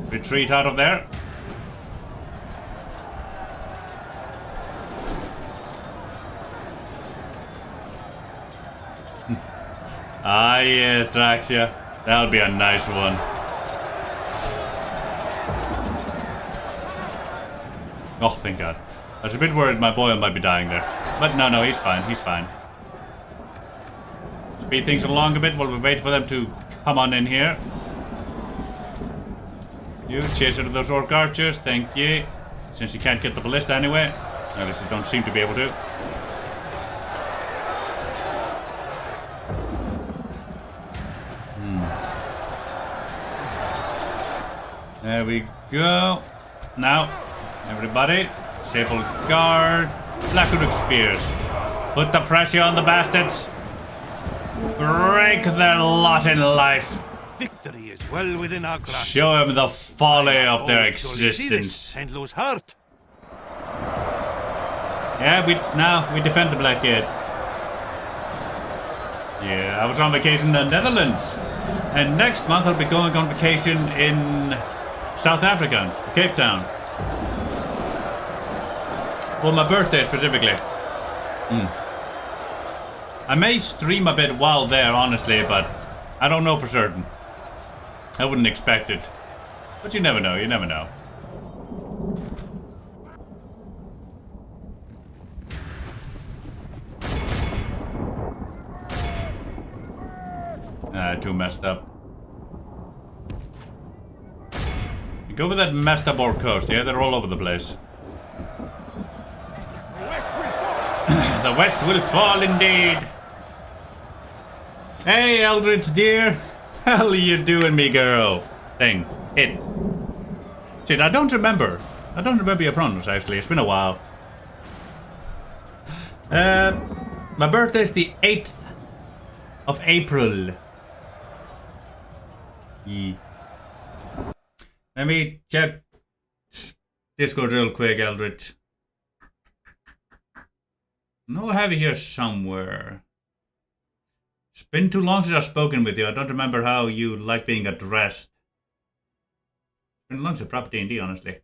Retreat out of there. Ah, yeah, Draxia. That'll be a nice one. Oh, thank God. I was a bit worried my boy might be dying there. But no, he's fine, he's fine. Speed things along a bit while we wait for them to come on in here. You chase out of those orc archers, thank you. Since you can't get the ballista anyway. At least you don't seem to be able to. There we go. Now, everybody, disable guard, Blackwood spears. Put the pressure on the bastards. Break their lot in life. Victory is well within our grasp. Show them the folly of their Oh, surely see this existence. and lose heart. Yeah, we defend the Black Gate. Yeah, I was on vacation in the Netherlands. And next month I'll be going on vacation in South Africa, Cape Town. For my birthday specifically. I may stream a bit while there, honestly, but I don't know for certain. I wouldn't expect it. But you never know, you never know. Too messed up. Go with that messed up orc coast, yeah? They're all over the place. The west will fall indeed. Hey, Eldritch dear. How you doing, me girl? Thing. It. Shit, I don't remember your pronouns, actually. It's been a while. My birthday's the 8th of April. Yeah. Let me check Discord real quick, Eldritch. No, I have it here somewhere. It's been too long since I've spoken with you. I don't remember how you like being addressed. It's been long since property D&D, honestly.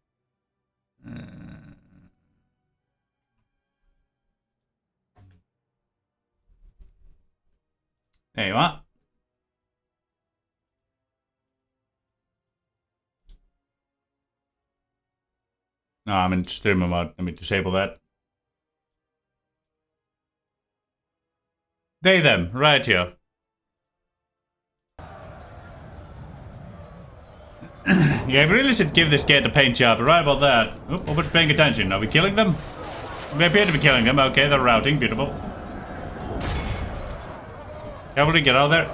There you are. No, I'm in streamer mode. Let me disable that. They, them, right here. Yeah, we really should give this gate a paint job. Right about that. Oh, what's paying attention? Are we killing them? We appear to be killing them. Okay, they're routing. Beautiful. Cavalry, get out of there.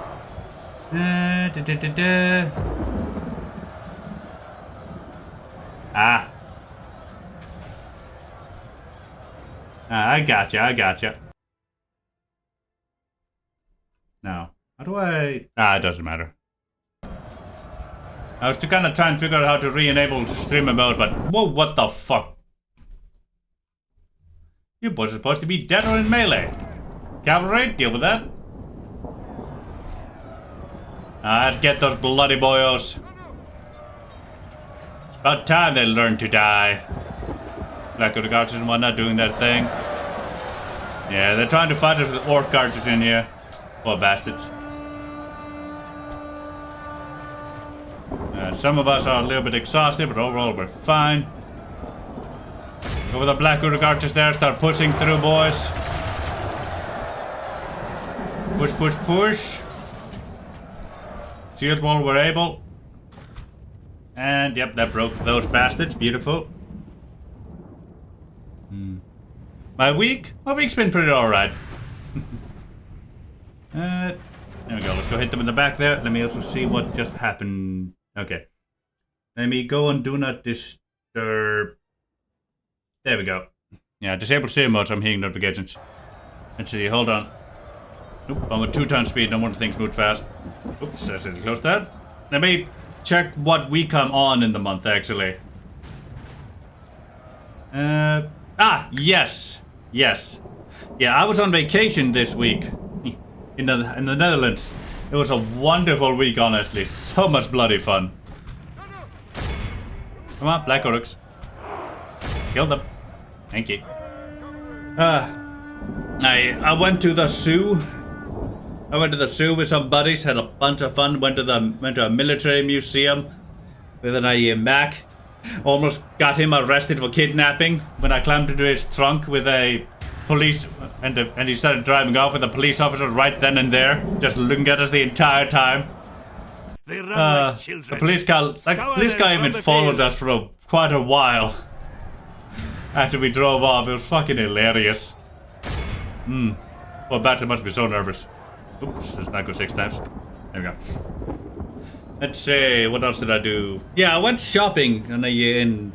I gotcha. Now, how do I... it doesn't matter. I was kind of trying to figure out how to re-enable streamer mode, but... Whoa, what the fuck? You boys are supposed to be dead or in melee. Cavalry, deal with that. Let's get those bloody boyos. It's about time they learn to die. Black Order guards and whatnot doing their thing. Yeah, they're trying to fight us with orc guards in here. Poor bastards. Some of us are a little bit exhausted, but overall we're fine. Go with the Black Order archers there, start pushing through, boys. Push, push, push. Shield wall we're able. And yep, that broke those bastards. Beautiful. My week's been pretty alright. There we go, let's go hit them in the back there. Let me also see what just happened. Okay. Let me go on do not disturb. There we go. Yeah, disable serial mode so I'm hearing notifications. Let's see, hold on. Oop, I'm at 2 times speed, no wonder things move fast. Oops, I said close that. Let me check what week I'm on in the month, actually. Yes. Yes. Yeah, I was on vacation this week. In the Netherlands. It was a wonderful week, honestly. So much bloody fun. Come on, Black Orcs. Kill them. Thank you. I went to the zoo. I went to the zoo with some buddies, had a bunch of fun. Went to a military museum with an Mac. Almost got him arrested for kidnapping when I climbed into his trunk with a police, and he started driving off with a police officer right then and there, just looking at us the entire time. They run like children. The police guy even followed us for quite a while after we drove off. It was fucking hilarious. Well, Batson must be so nervous. Oops, let's not go 6 times. There we go. Let's see, what else did I do? Yeah, I went shopping in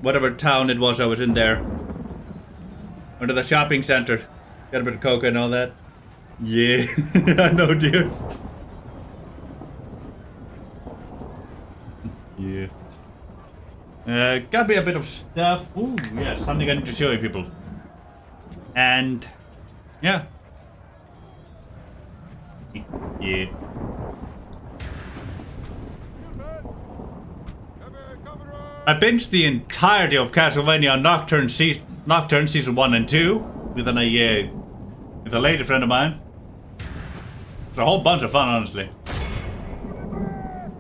whatever town it was I was in there. Went to the shopping center. Got a bit of coca and all that. Yeah, I know, dear. Yeah. Got me a bit of stuff. Ooh, yeah, something I need to show you people. And, yeah. Yeah. I binged the entirety of Castlevania Nocturne Season 1 and 2 with a lady friend of mine. It's a whole bunch of fun, honestly.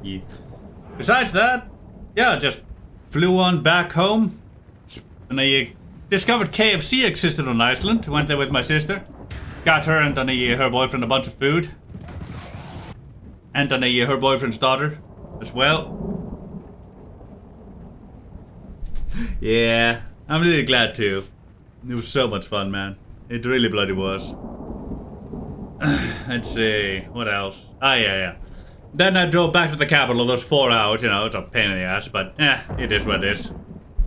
Yeah. Besides that, yeah, just flew on back home. And I discovered KFC existed on Iceland. Went there with my sister. Got her and her boyfriend a bunch of food. And her boyfriend's daughter as well. Yeah, I'm really glad too. It was so much fun, man. It really bloody was. Let's see, what else? Yeah. Then I drove back to the capital those 4 hours, it's a pain in the ass, but it is what it is.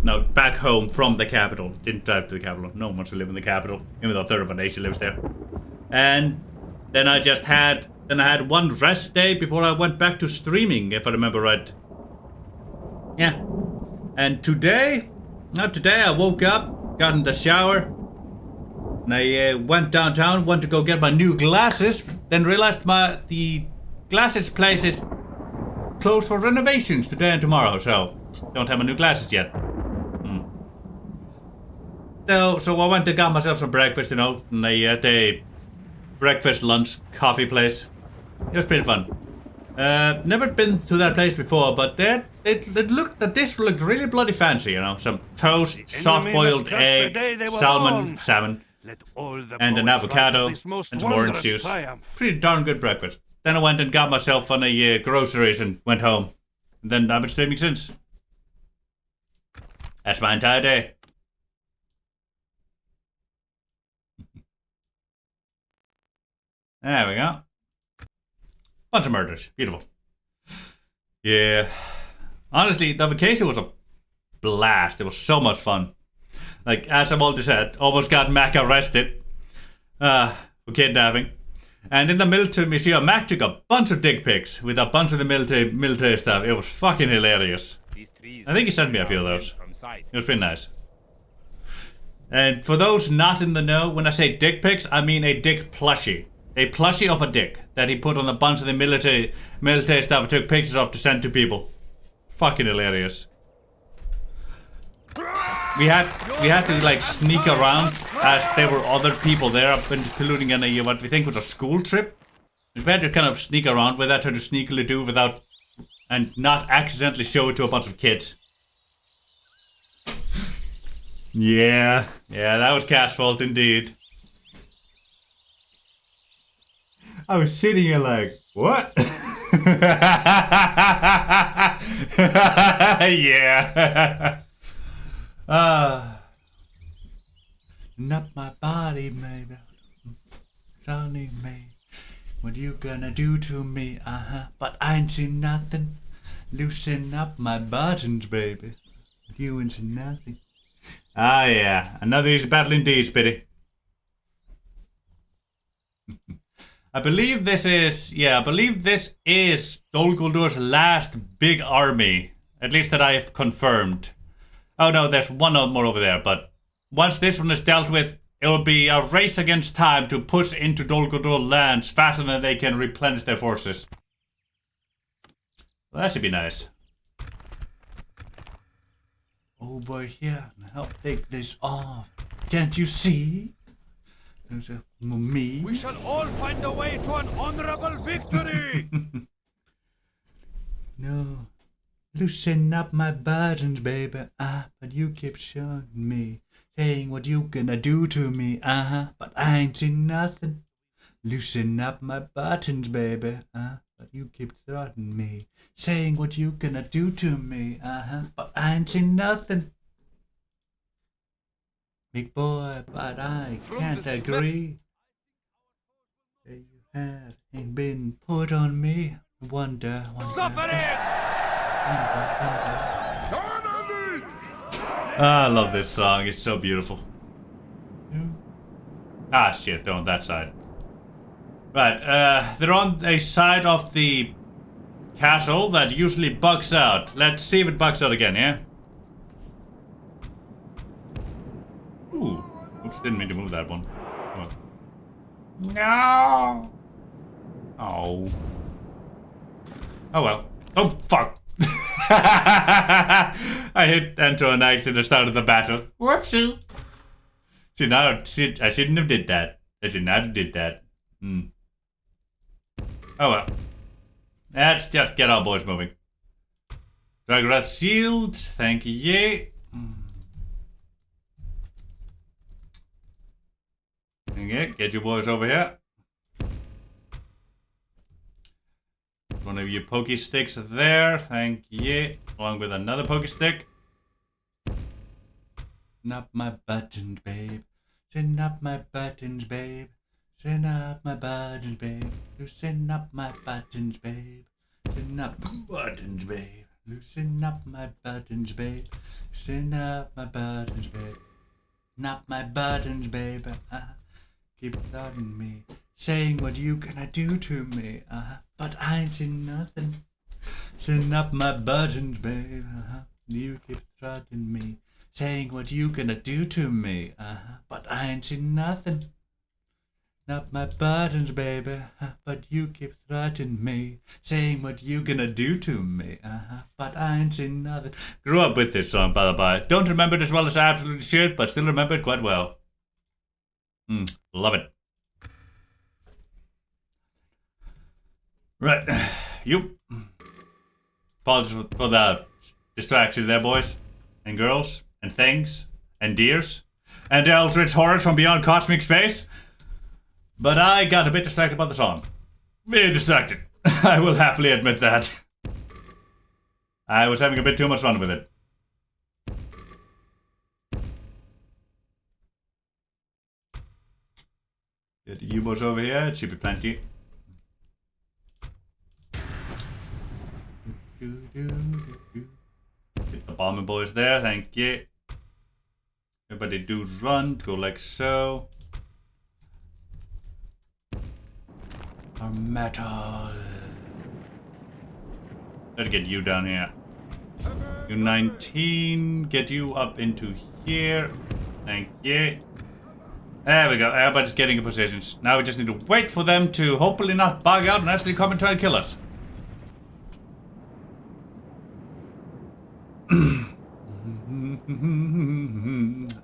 No, back home from the capital. Didn't drive to the capital. No one wants to live in the capital, even though a third of our nation lives there. And then I had one rest day before I went back to streaming, if I remember right. Yeah. And today I woke up, got in the shower, and I went downtown, went to go get my new glasses, then realized the glasses place is closed for renovations today and tomorrow, so don't have my new glasses yet. So I went and got myself some breakfast, and I had a breakfast, lunch, coffee place. It was pretty fun. Never been to that place before, but the dish looked really bloody fancy, Some toast, soft-boiled egg, salmon, and an avocado, and some orange juice. Pretty darn good breakfast. Then I went and got myself on groceries and went home. And then I've been streaming since. That's my entire day. There we go. Bunch of murders. Beautiful. Yeah. Honestly, the vacation was a blast. It was so much fun. Like, as I've already said, almost got Mac arrested for kidnapping. And in the military museum, Mac took a bunch of dick pics with a bunch of the military stuff. It was fucking hilarious. I think he sent me a few of those. It was pretty nice. And for those not in the know, when I say dick pics, I mean a dick plushie. A plushie of a dick that he put on a bunch of the military stuff and took pictures of to send to people. Fucking hilarious. We had to like sneak around as there were other people there, including in a what we think was a school trip. We had to kind of sneak around with that, try to sneakily do without and not accidentally show it to a bunch of kids. Yeah, that was Cat's fault indeed. I was sitting here like, what? Yeah. Not my body, maybe. Sonny, me. What you gonna do to me? But I ain't seen nothing. Loosen up my buttons, baby. You ain't seen nothing. Ah, yeah. Another easy battle indeed, Spitty. I believe this is Dol Guldur's last big army. At least that I have confirmed. Oh no, there's one more over there, but once this one is dealt with, it will be a race against time to push into Dol Guldur lands faster than they can replenish their forces. Well, that should be nice. Over here, help take this off. Can't you see? There's a me. We shall all find a way to an honorable victory! No. Loosen up my buttons, baby. But you keep showing me. Saying what you gonna do to me. But I ain't seen nothing. Loosen up my buttons, baby. But you keep threatening me. Saying what you gonna do to me. But I ain't seen nothing. Big boy, but I can't agree. That you have ain't been put on me. Wonder. I love this song. It's so beautiful. Ah, shit. They're on that side. Right. They're on a side of the castle that usually bugs out. Let's see if it bugs out again, yeah? Ooh. Oops, didn't mean to move that one. Oh. No! Oh. Oh well. Oh, fuck! I hit enter on X at the start of the battle. Whoopsie! See, now, I shouldn't have did that. I should not have did that. Oh well. Let's just get our boys moving. Dragwrath shield, thank you. Okay, get your boys over here. One of your pokey sticks there, thank you. Along with another pokey stick. Loosen up my buttons, babe. Loosen up my buttons, babe. Loosen up my buttons, babe. Loosen up my buttons, babe. Loosen up my buttons, babe. Loosen up my buttons, babe. Loosen up my buttons, babe. Not my buttons, babe. Keep threatening me, saying what you gonna do to me. But I ain't seen nothing. Loosen up my buttons, babe. You keep threatening me, saying what you gonna do to me. But I ain't seen nothing. Not my buttons, baby. But you keep threatening me, saying what you gonna do to me. But I ain't seen nothing. Grew up with this song, by the by. Don't remember it as well as I absolutely should, but still remember it quite well. Love it. Right. You. Apologies for the distraction there, boys. And girls. And things. And deers. And eldritch horrors from beyond cosmic space. But I got a bit distracted by the song. Very distracted. I will happily admit that. I was having a bit too much fun with it. Get the U-boats over here, it should be plenty. Get the bombing boys there, thank you. Everybody do run, go like so. Our metal. Let's get you down here. You 19, get you up into here. Thank you. There we go. Everybody's getting in positions. Now we just need to wait for them to hopefully not bug out and actually come and try and kill us.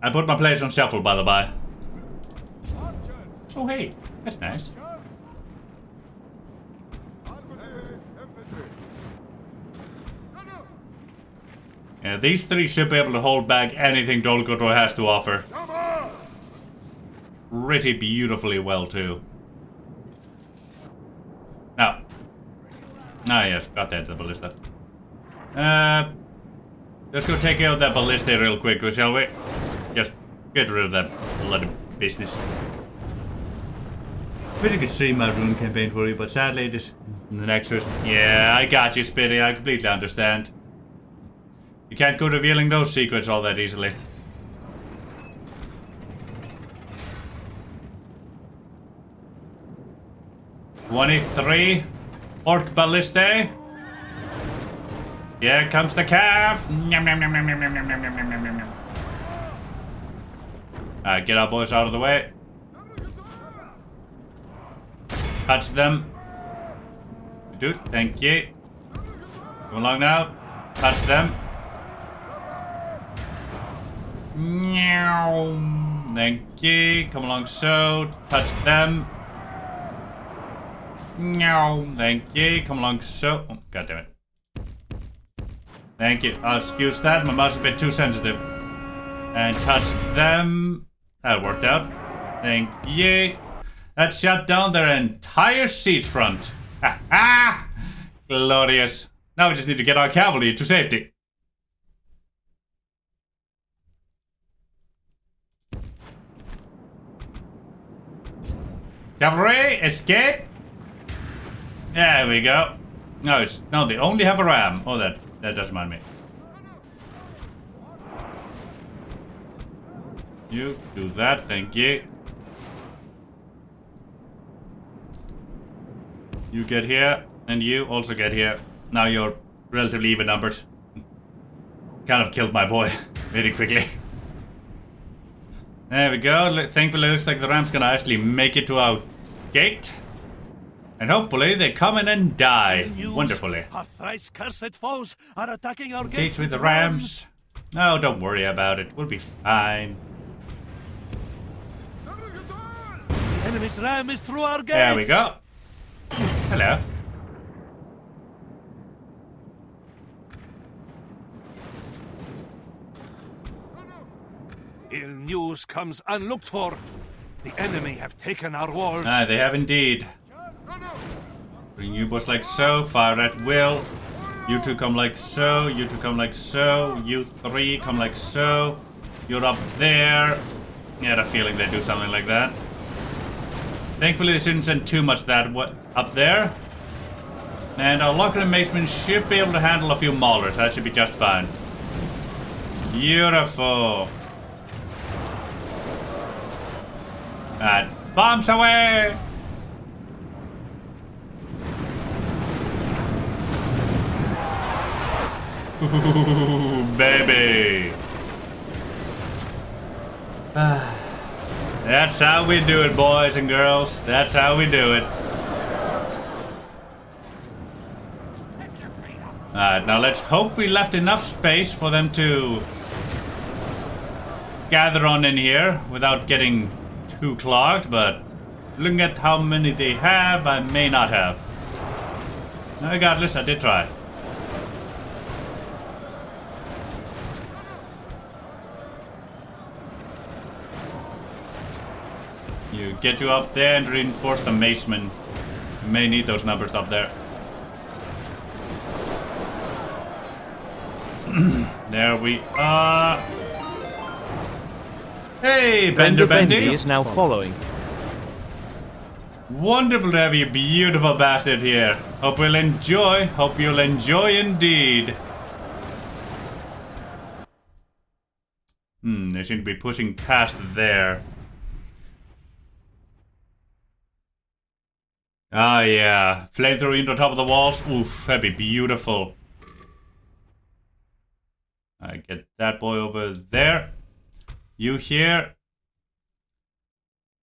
I put my place on shuffle, by the by. Oh, hey. That's nice. Yeah, these three should be able to hold back anything Dol Guldur has to offer. Pretty beautifully well, too. Now. Ah, yes, got that, the ballista. Let's go take care of that ballista real quick, shall we? Just get rid of that bloody business. Wish I could stream my Rhûn campaign for you, but sadly it is the next version. Yeah, I got you, Spitty. I completely understand. You can't go revealing those secrets all that easily. "23 orc ballistae. Here comes the calf. Alright, get our boys out of the way. Touch them. Dude, thank you. Come along now. Touch them. Thank you. Come along so. Touch them. Thank you. Come along so. Oh, God damn it. Thank you. Excuse that. My mouse is a bit too sensitive. And touch them. That worked out. Thank you. That shut down their entire siege front. Ha ha! Glorious. Now we just need to get our cavalry to safety. Cavalry, escape! There we go. No, they only have a ram. Oh, that doesn't mind me. You do that, thank you. You get here, and you also get here. Now you're relatively even numbers. Kind of killed my boy very quickly. There we go. Thankfully, it looks like the ram's gonna actually make it to our gate. And hopefully they come in and die. Wonderfully. Our thrice cursed foes are attacking our Gates with the rams. No, don't worry about it. We'll be fine. The enemy's ram is through our gates. There we go. Hello. Ill news comes unlooked for. The enemy have taken our walls. Ah, they have indeed. Bring you boys like so, fire at will. You two come like so, you two come like so, you three come like so. You're up there. I had a feeling they'd do something like that. Thankfully they shouldn't send too much that up there. And our locker and macemen should be able to handle a few maulers. That should be just fine. Beautiful. Alright, bombs away! Ooh, baby. That's how we do it, boys and girls. That's how we do it. Alright, now let's hope we left enough space for them to gather on in here without getting too clogged, but looking at how many they have, I may not have. Regardless, I did try. You get you up there and reinforce the macemen. You may need those numbers up there. There we are. Hey, Bender Bendy is now following. Wonderful to have you, beautiful bastard here. Hope you'll enjoy. Hope you'll enjoy indeed. They seem to be pushing past there. Ah, yeah. Flamethrower into the top of the walls. Oof, that'd be beautiful. I get that boy over there. You here.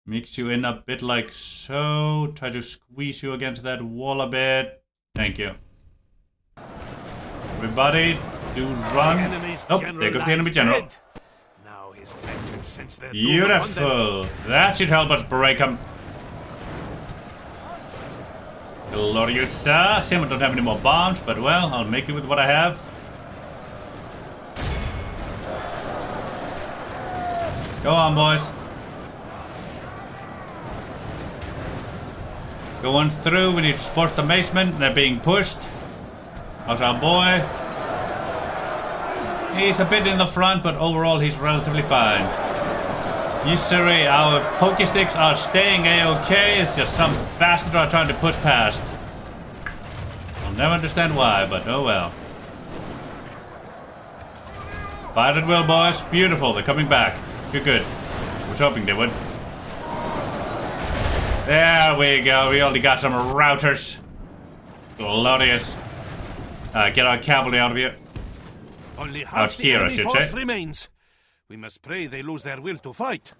Mix you in a bit like so. Try to squeeze you against that wall a bit. Thank you. Everybody, do run. Oh, there goes the enemy general. Now his men can sense their Beautiful. That should help us break him. Glorious, sir. Shame I don't have any more bombs, but well, I'll make do with what I have. Go on, boys. Going through, we need to support the basement. They're being pushed. How's our boy? He's a bit in the front, but overall he's relatively fine. Yes, sirree, our pokey sticks are staying a-okay. It's just some bastard are trying to push past. I'll never understand why, but oh well. Fight at will, boys. Beautiful, they're coming back. Good. I was hoping they would. There we go. We only got some routers. Glorious. Get our cavalry out of here. Only half Out here, I the should force say. remains. We must pray they lose their will to fight.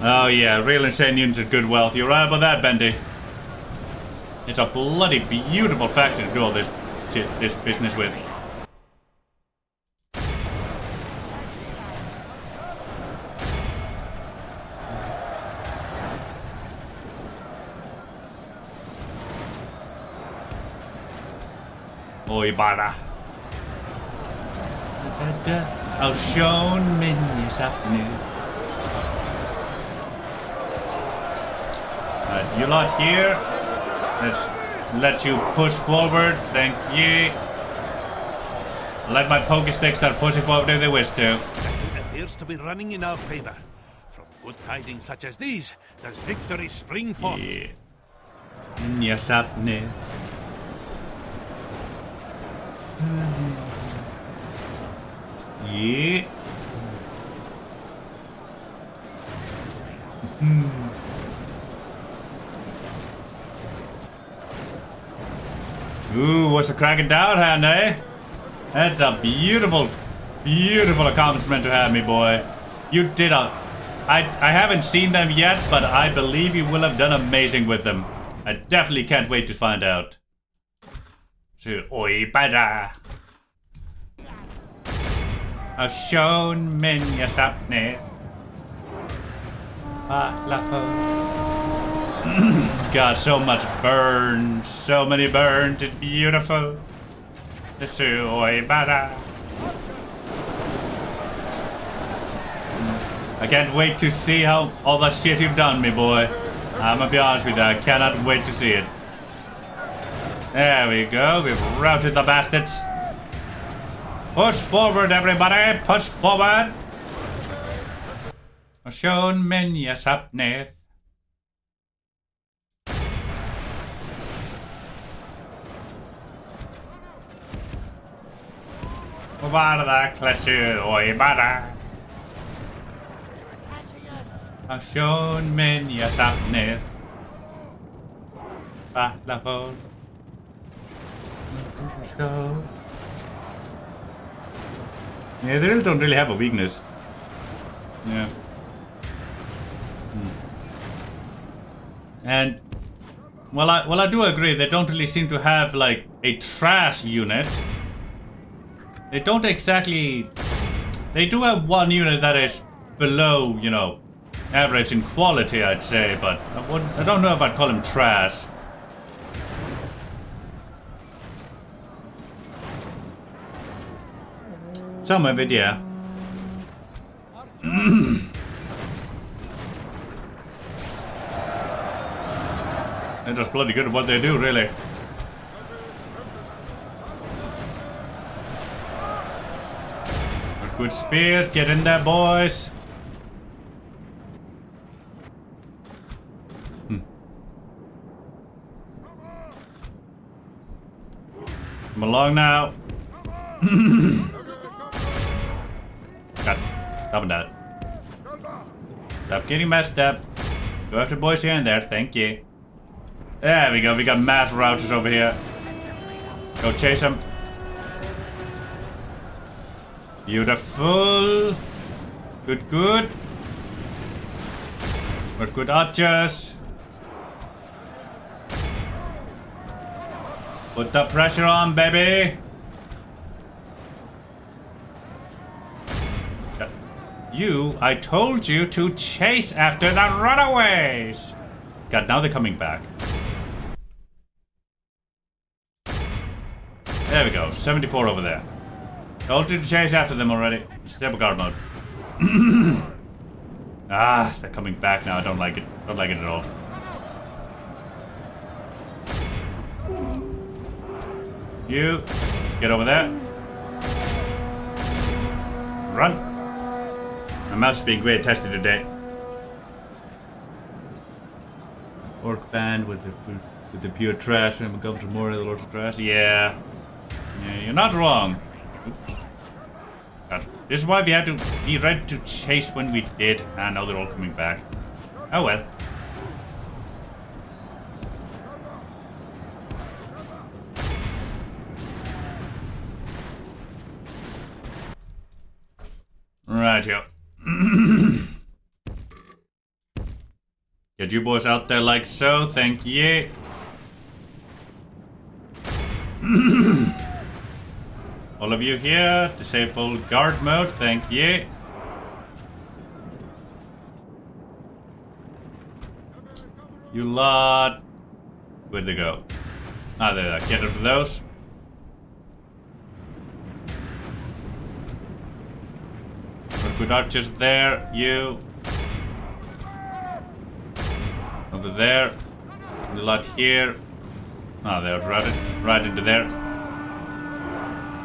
Oh yeah, real insane units of good wealth. You're right about that, Bendy. It's a bloody beautiful faction to do all this shit, this business with. Oi, bara. I'll show mini sapnu. Right, you lot here. Let's let you push forward. Thank you. Let my pokey sticks start pushing forward if they wish to. It appears to be running in our favor. From good tidings such as these, does victory spring forth. Yeah. Mini sapnu. Yeah. Ooh, what's a cracking down hand, eh? That's a beautiful, beautiful accomplishment to have, me boy. You did a... I haven't seen them yet, but I believe you will have done amazing with them. I definitely can't wait to find out. So, oi, bada. I've shown men yes apne. God, so much burn. So many burns. It's beautiful. So, oi, bada. I can't wait to see how all the shit you've done, me boy. I'm gonna be honest with you, I cannot wait to see it. There we go, we've routed the bastards. Push forward, everybody, push forward. Shown men yes apneth. Varda klassu oi bara. Shown men yes apneth. Balafon. Yeah, they don't really have a weakness. Yeah. And well, I do agree. They don't really seem to have like a trash unit. They don't exactly. They do have one unit that is below, you know, average in quality, I'd say, but I don't know if I'd call him trash. Some of it, yeah. They're just bloody good at what they do, really. Good spears, get in there, boys. Come along now. God, stop that. Stop getting messed up. Go after boys here and there, thank you. There we go, we got mass routers over here. Go chase them. Beautiful. Good, good. We're good archers. Put the pressure on, baby. I told you to chase after the runaways. God, now they're coming back. There we go, 74 over there. Told you to chase after them already. Stable guard mode. They're coming back now. I don't like it. Don't like it at all. You get over there. Run. My mouse is being great tested today. Orc band with the pure trash and become to more of the Lords of Trash. Yeah, you're not wrong. Oops. God. This is why we had to be ready to chase when we did. And now they're all coming back. Oh well. Right, yo. Get you boys out there like so, thank you. All of you here, disable guard mode, thank you. You lot. Where'd they go? Ah, there they are. Get rid of those. Good archers there, you. Over there. And a lot here. Ah, they're right into there.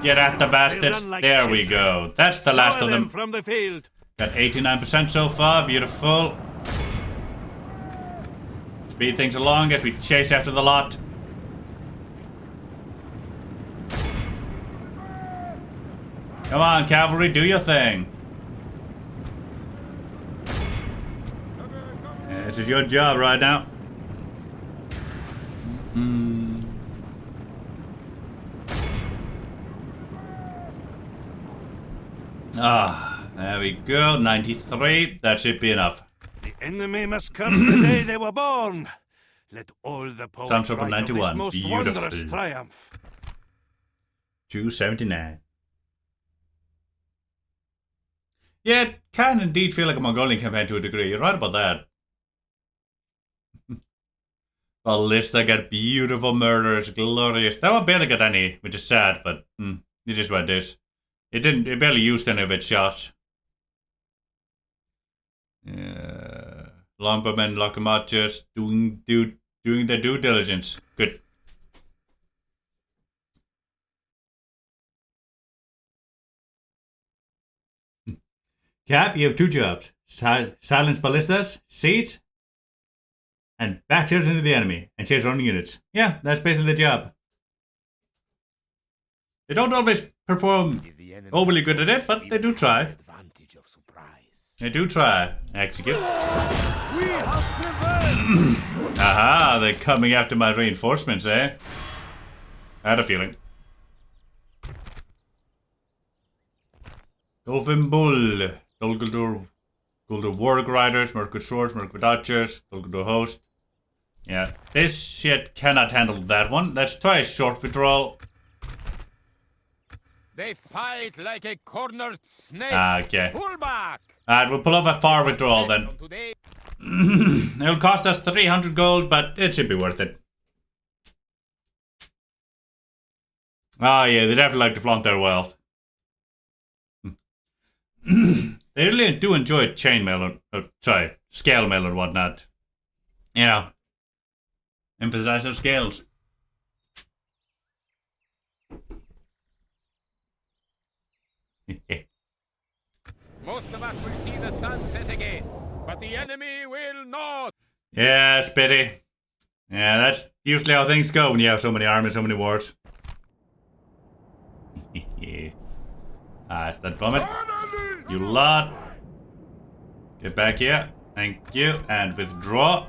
Get at the bastards. Like there we go. That's the last of them. From the field. Got 89% so far. Beautiful. Speed things along as we chase after the lot. Come on, cavalry, do your thing. This is your job right now. There we go. 93. That should be enough. The enemy must curse the day they were born. Let all the poets Sounds from write of this 91. most Beautiful. wondrous triumph. 279. Yeah, it can indeed feel like a Mongolian campaign to a degree. You're right about that. Ballista got beautiful murders, glorious. That one barely got any, which is sad, but it is what it is. It barely used any of its shots. Longbowmen, locomotives, doing their due diligence. Good. Cap, you have two jobs. Silence ballistas, siege, and backchairs into the enemy, and chase running units. Yeah, that's basically the job. They don't always perform overly good at it, but they do try. They do try. Execute. Aha, they're coming after my reinforcements, eh? I had a feeling. Dolphin Bull. Dolguldur Warg Riders, Mirkwood Swords, Mirkwood Archers, Dolguldur Host. Yeah, this shit cannot handle that one. Let's try a short withdrawal. They fight like a cornered snake. Okay. Pull back. Alright, we'll pull off a far withdrawal then. It'll cost us 300 gold, but it should be worth it. Oh yeah, they definitely like to flaunt their wealth. They really do enjoy chainmail or scale mail and whatnot. You know, emphasize their scales. Most of us will see the sun set again, but the enemy will not. Yeah, Spitty. Yeah, that's usually how things go when you have so many armies, so many wars. That's that vomit. You lot. Get back here. Thank you. And withdraw.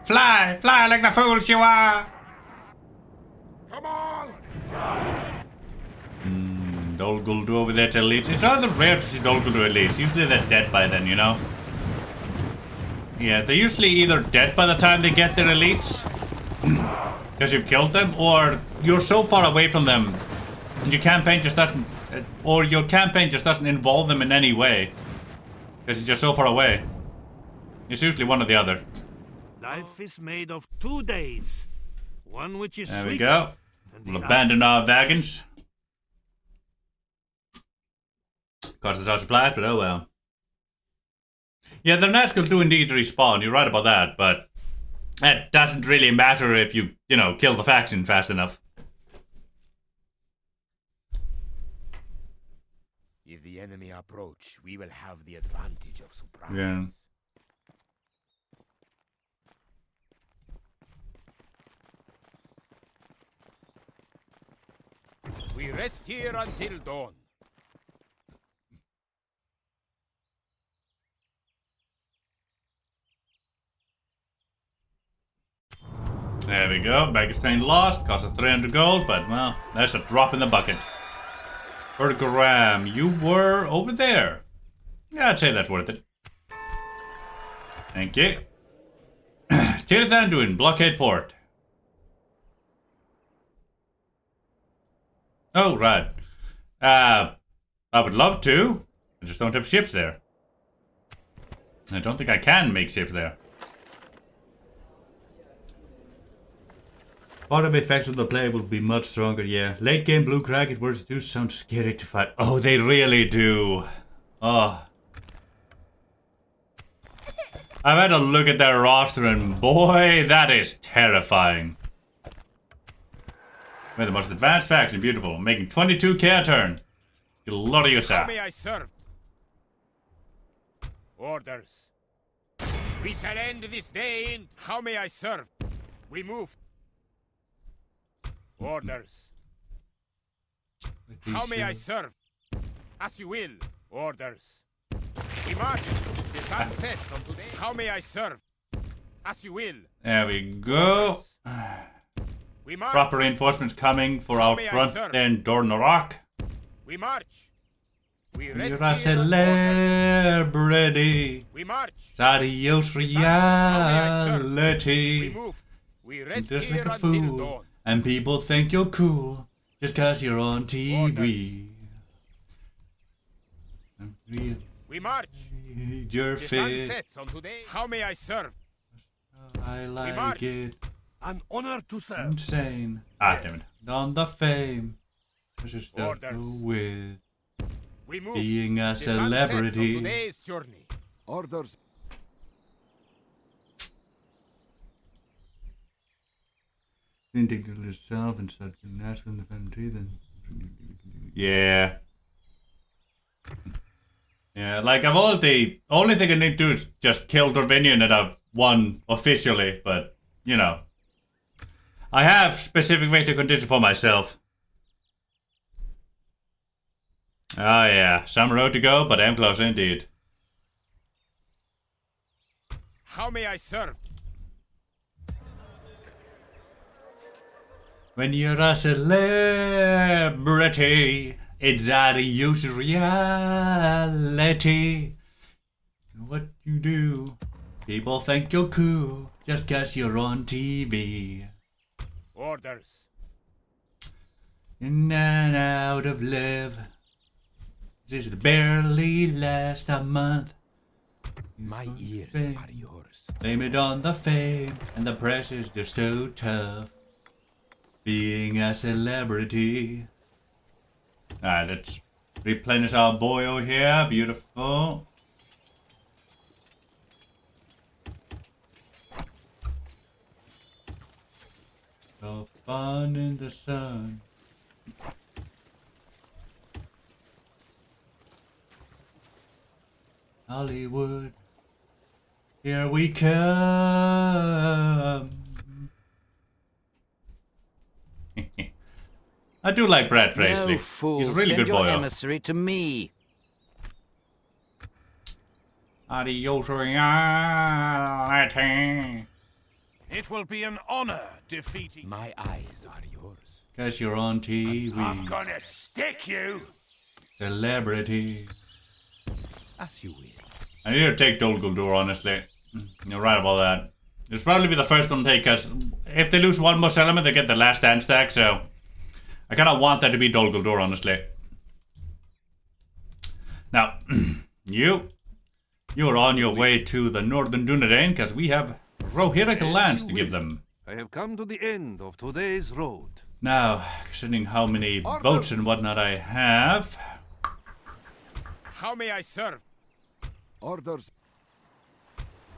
Fly! Fly like the fools you are! Come on! Dol Guldur over there to elites. It's rather rare to see Dol Guldur elites. Usually they're dead by then, you know? Yeah, they're usually either dead by the time they get their elites, because you've killed them, or you're so far away from them, and your campaign just doesn't, involve them in any way, because it's just so far away. It's usually one or the other. Life is made of 2 days. One which is There sweet. we go. And We'll the abandon our wagons. Costs us our supplies, but oh well. Yeah, the Nazgûl do indeed respawn. You're right about that, but that doesn't really matter if you kill the faction fast enough. If the enemy approach, we will have the advantage of surprise. Yeah. We rest here until dawn. There we go. Baggage lost. Cost us 300 gold, but well, that's a drop in the bucket. Graham, you were over there. Yeah, I'd say that's worth it. Thank you. Tir Anduin, Blockade Port. Oh, right. I would love to. I just don't have ships there. I don't think I can make ships there. Bottom effects of the play will be much stronger, yeah. Late game blue cracket words do sound scary to fight. Oh, they really do. Oh. I've had a look at their roster and boy, that is terrifying. We're the most advanced faction, beautiful. Making 22k a turn. Get a lot of your How stuff. may I serve? Orders. We shall end this day in... How may I serve? We move. Orders. How may I serve? As you will. Orders. We march. The sun sets on today. How may I serve? As you will. There we go. We march. Proper reinforcements coming for our may I front serve? then Dornorak. We march. We rest You're a here. Orders. celebrity. We march. Adios We reality. move. We rest Just here like a until fool. dawn. And people think you're cool just cause you're on TV. I'm really We march. your The sun fit. sets on today. How may I serve? I like march. it. An honor to serve. Insane. Ah, damn it. On the fame. This is the Orders. with We move. being a The sun sets on celebrity. today's journey. Orders. Indignant yourself and start asking the family then. Yeah. Yeah, like I've already only thing I need to do is just kill Dorvinian and I've won officially, but I have specific victory condition for myself. Oh yeah, some road to go, but I'm close indeed. How may I serve? When you're a celebrity, it's out of use reality. What you do, people think you're cool just cause you're on TV. Orders. In and out of love. This barely lasts a month. My ears are yours. Blame it on the fame and the press is just so tough. Being a celebrity. Alright, let's replenish our boy over here. Beautiful. So fun in the sun. Hollywood, here we come. I do like Brad Tracy. No, fool. He's a really Send good your boy. emissary to me. Adios reality. It will be an honor defeating. My eyes are yours. Guess you're on TV. gonna stick you. Celebrity. As you will. I need to take Dol Guldur, honestly. You're right about that. It's probably be the first one to take, because if they lose one more element, they get the last stand stack, so I kind of want that to be Dol Guldur, honestly. Now, you're on your way to the northern Dunedain, because we have Rohirric lands to give them. I have come to the end of today's road. Now, considering how many boats and whatnot I have... How may I serve? Orders.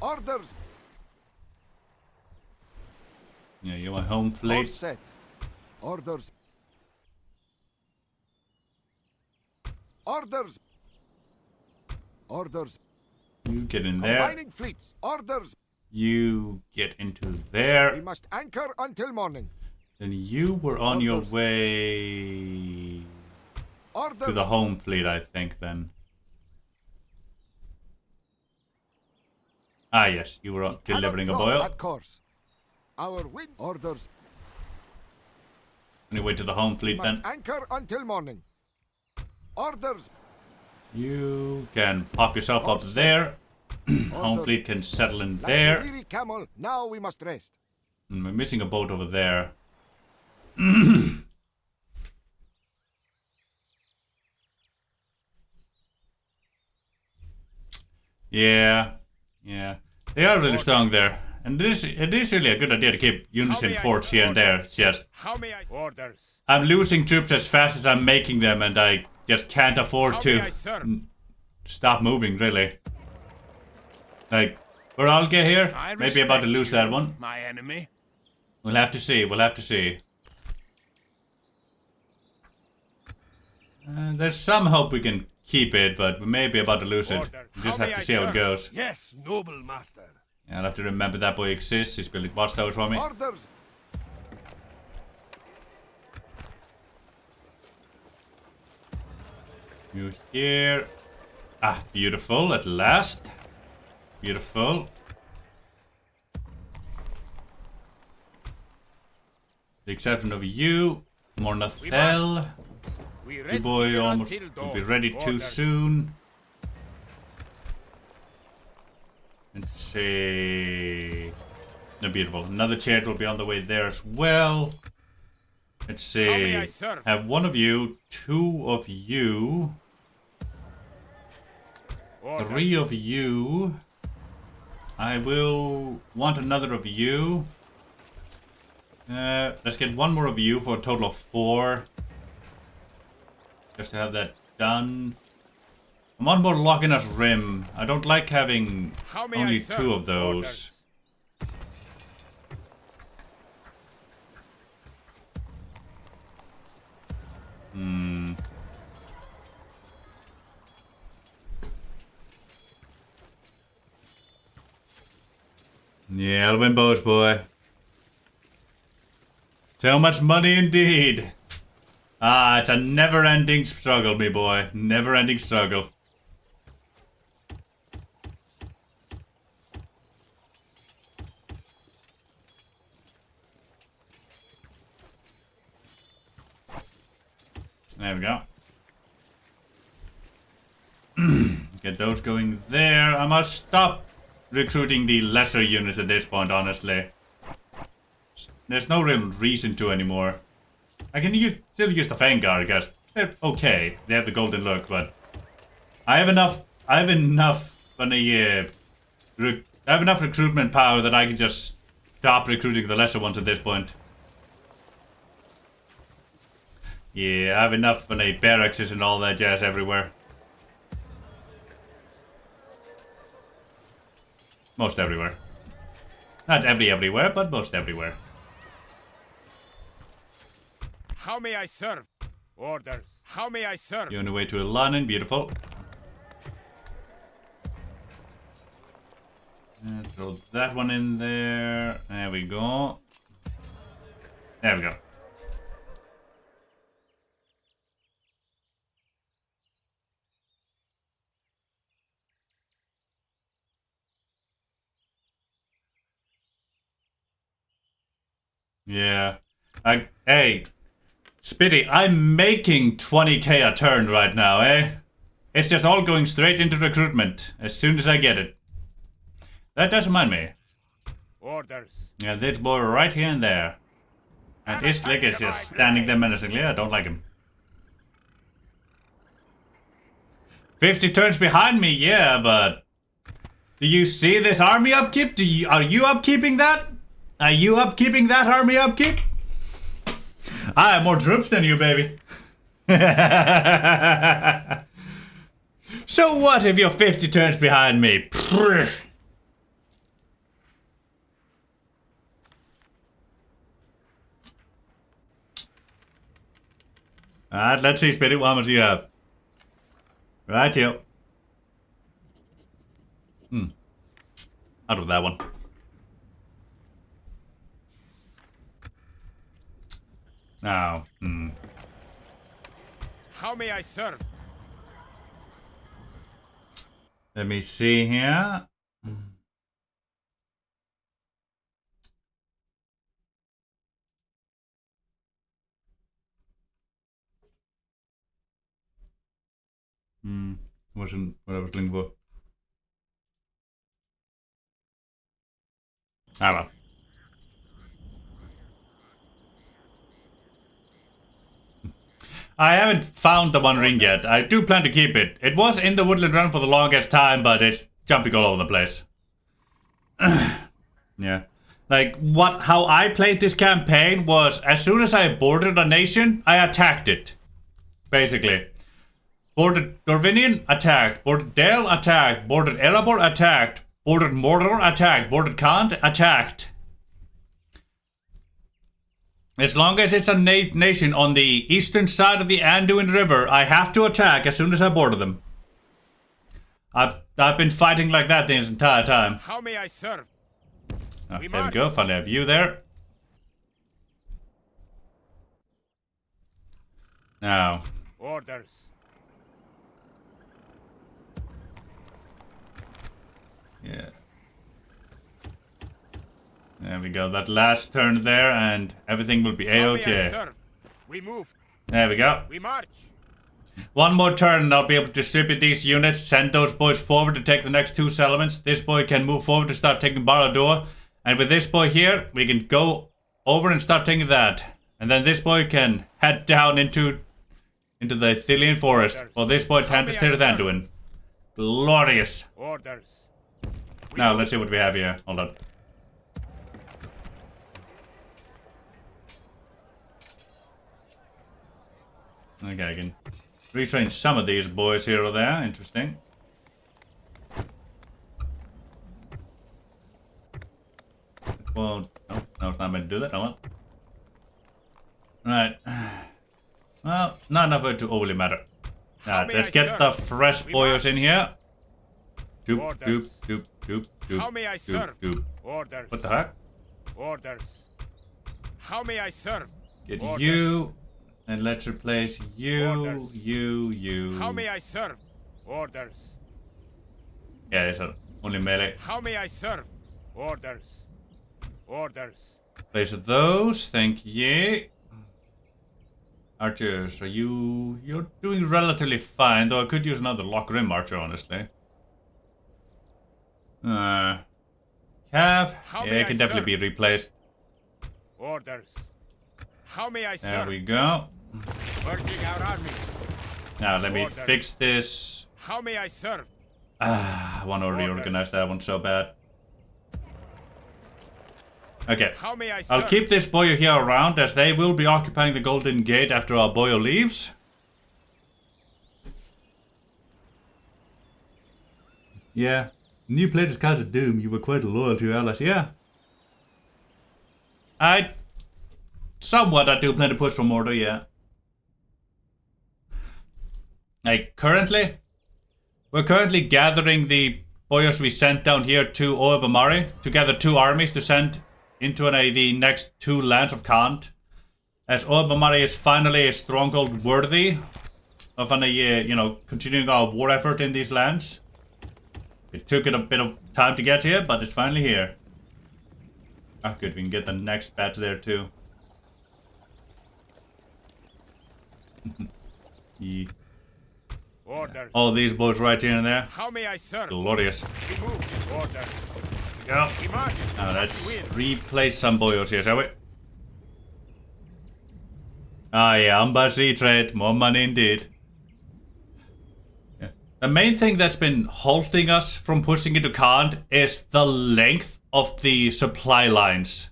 Orders. Yeah, you want home All fleet? set. Orders. Orders. Orders. You get in there. Combining fleets. Orders. You get into We there. must anchor until morning. Then you were on your Orders. way Orders. to the home fleet, I think, then. Ah, yes, you were on delivering a Cannot boil. drop that course. Our wind. Orders. On your way to the home We fleet, must then. anchor until morning. Orders. You can pop yourself up there. Home fleet can settle in Like a there. weary camel, now we must rest. And we're missing a boat over there. Yeah. They are really strong there. And it is really a good idea to keep units in forts here and there. It's just, How may I orders? I'm losing troops as fast as I'm making them, and I just can't afford How to may I serve? stop moving, really. Like, we're all get here. I Maybe about to respect lose you, that one. my enemy. We'll have to see. We'll have to see. There's some hope we can keep it, but we may be about to lose it. Order. We just How have may to I see how it serve? goes. Yes, noble master. I'll have to remember that boy exists. He's building watchtowers for me. Orders. You here. Ah, beautiful, at last. Beautiful. The exception of you, Mornathel. We You rest boy here almost until will be dawn. ready too Orders. soon. And say, no, beautiful. Another chariot will be on the way there as well. Let's How may I see. serve? Have one of you, two of you, Orders. three of you. I will want another of you. Let's get one more of you for a total of 4. Just to have that done. I want more Lochinus Rim. I don't like having How may only I serve? 2 of those. Orders. Yeah, I'll win boats, boy. So much money indeed. Ah, it's a never-ending struggle, me boy. Never-ending struggle. There we go. Get those going there. I must stop recruiting the lesser units at this point, honestly. There's no real reason to anymore. I can still use the Vanguard, because they're okay. They have the golden look, but I have enough recruitment power that I can just stop recruiting the lesser ones at this point. Yeah, I have enough barracks and all that jazz everywhere. Most everywhere. Not everywhere, but most everywhere. How may I serve? Orders. How may I serve? You're on your way to London, beautiful. And throw that one in there. There we go. There we go. Yeah. Hey, Spitty, I'm making 20k a turn right now, eh? It's just all going straight into recruitment as soon as I get it. That does remind me. Orders. Yeah, this boy right here and there. And Islik is just standing there menacingly. I don't like him. 50 turns behind me, yeah, but... Do you see this army upkeep? Are you upkeeping that? Are you upkeeping that army upkeep? I have more troops than you, baby. So what if you're 50 turns behind me? Alright, let's see, Spitty, how much do you have? Right here. Out of that one. Now, How may I serve? let me see here. Wasn't what I was looking for. Ah well. I haven't found the One Ring yet. I do plan to keep it. It was in the Woodland Run for the longest time, but it's jumping all over the place. Yeah. Like, how I played this campaign was, as soon as I boarded a nation, I attacked it. Basically. Boarded Dorvinian, attacked. Boarded Dale, attacked. Boarded Erebor, attacked. Boarded Mordor, attacked. Boarded Kant, attacked. As long as it's a nation on the eastern side of the Anduin River, I have to attack as soon as I board them. I've been fighting like that the entire time. How may I serve? Oh, there we go, finally have you there. Now. Orders. Yeah. There we go, that last turn there, and everything will be A-okay. We move. There we go. We march. One more turn and I'll be able to distribute these units, send those boys forward to take the next 2 settlements. This boy can move forward to start taking Barad-dûr. And with this boy here, we can go over and start taking that. And then this boy can head down into the Ithilien forest. While this boy tends to steer Anduin. Glorious. Orders. Now let's see what we have here. Hold on. Okay, I can retrain some of these boys here or there. Interesting. Well, no, it's not meant to do that. I want. Right. Well, not enough for it to overly matter. Alright, let's get the fresh boys in here. Doop, doop, doop, doop, doop. How may I serve? Doop. Orders. What the heck? Orders. How may I serve? Get Orders. you. And let's replace you, Orders. you. How may I serve? Orders. Yeah, it's only melee. How may I serve? Orders. Orders. Place those, thank ye. Archers, you're doing relatively fine, though I could use another Lockrim archer, honestly. Cav, yeah, it can definitely be replaced. Orders. How may I serve? There we go. Merging our armies. Now let me Orders. fix this. How may I serve? I want to reorganize that one so bad. Okay, How may I serve? I'll keep this boyo here around as they will be occupying the Golden Gate after our boyo leaves. Yeah, new played as Kaiser Doom, you were quite loyal to your allies, yeah. I do plan to push for Mordor, yeah. Like, we're currently gathering the boyos we sent down here to Oebamari to gather 2 armies to send into the next 2 lands of Kant. As Oebamari is finally a stronghold worthy of continuing our war effort in these lands. It took it a bit of time to get here, but it's finally here. Ah, good, we can get the next batch there too. Yeah. Orders. All these boys right here and there. How may I serve? Glorious. Remove. Orders. Go. We march. Now As let's you will. replace some boyos here, shall we? Ah, yeah, embassy trade. More money indeed. Yeah. The main thing that's been halting us from pushing into Kant is the length of the supply lines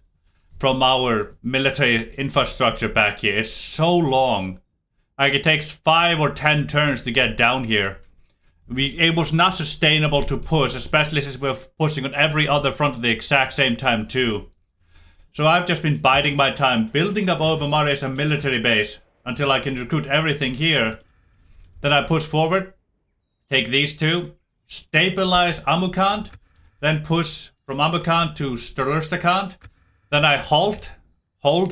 from our military infrastructure back here. It's so long. Like, it takes 5 or 10 turns to get down here. It was not sustainable to push, especially since we're pushing on every other front at the exact same time too. So I've just been biding my time, building up Obamare as a military base until I can recruit everything here. Then I push forward, take these two, stabilize Amukhand, then push from Amukhand to Sturlustakand. Then I hold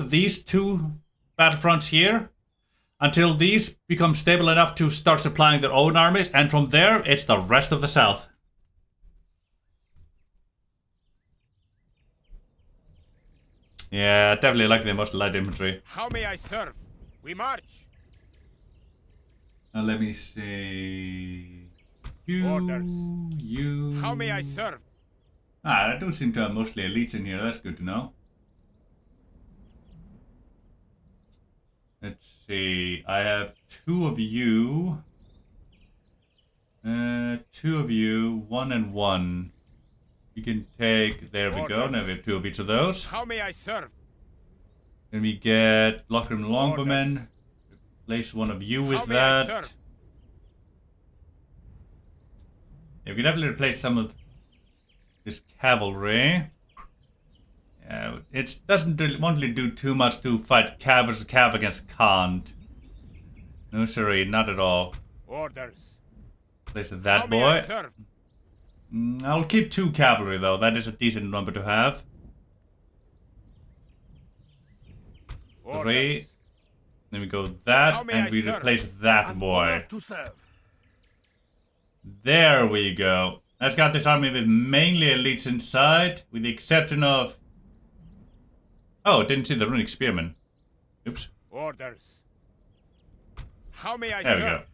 these two battlefronts here until these become stable enough to start supplying their own armies, and from there, it's the rest of the south. Yeah, definitely like the most light infantry. How may I serve? We march. Now let me see... You... Orders. You... How may I serve? I do seem to have mostly elites in here, that's good to know. Let's see, I have 2 of you. 2 of you, 1 and 1. You can take, there we go, now we have 2 of each of those. How may I serve? Then we get Lockram Longbowmen. Orders. Replace 1 of you with How may I that. serve? Yeah, we can definitely replace some of this cavalry. Yeah, it doesn't really do too much to fight cav versus cav against Kant. No siree, not at all. Orders. Place How that may I boy. serve? I'll keep 2 cavalry though, that is a decent number to have. 3. Orders. Then we go How that, may and I we serve? replace that An boy. honor to serve. There we go. That's got this army with mainly elites inside, with the exception of... Oh, didn't see the runic spearmen. Oops. Orders. How may I There we serve? go.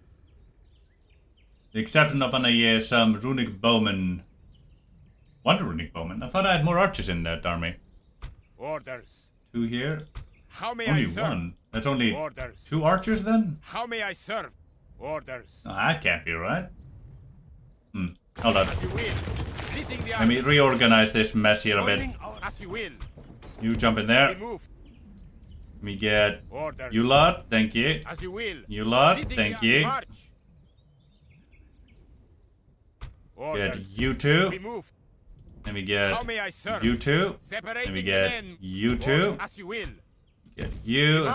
The exception of some runic bowmen. 1 runic bowman? I thought I had more archers in that army. Orders. 2 here. How may Only I serve? 1. That's only Orders. 2 archers then? How may I serve? Orders. Oh, that can't be right. Hold on. As you will. Splitting the Let me army. reorganize this mess here a bit. Joining our As you will. You jump in there. Remove. Let me get Orders. you lot. Thank you. As you will. You lot. Splitting Thank the you. March. Get Orders. you 2. Remove. Let me get How may I serve? you 2. Separating Let me the get men. you 2. As you will. Get you.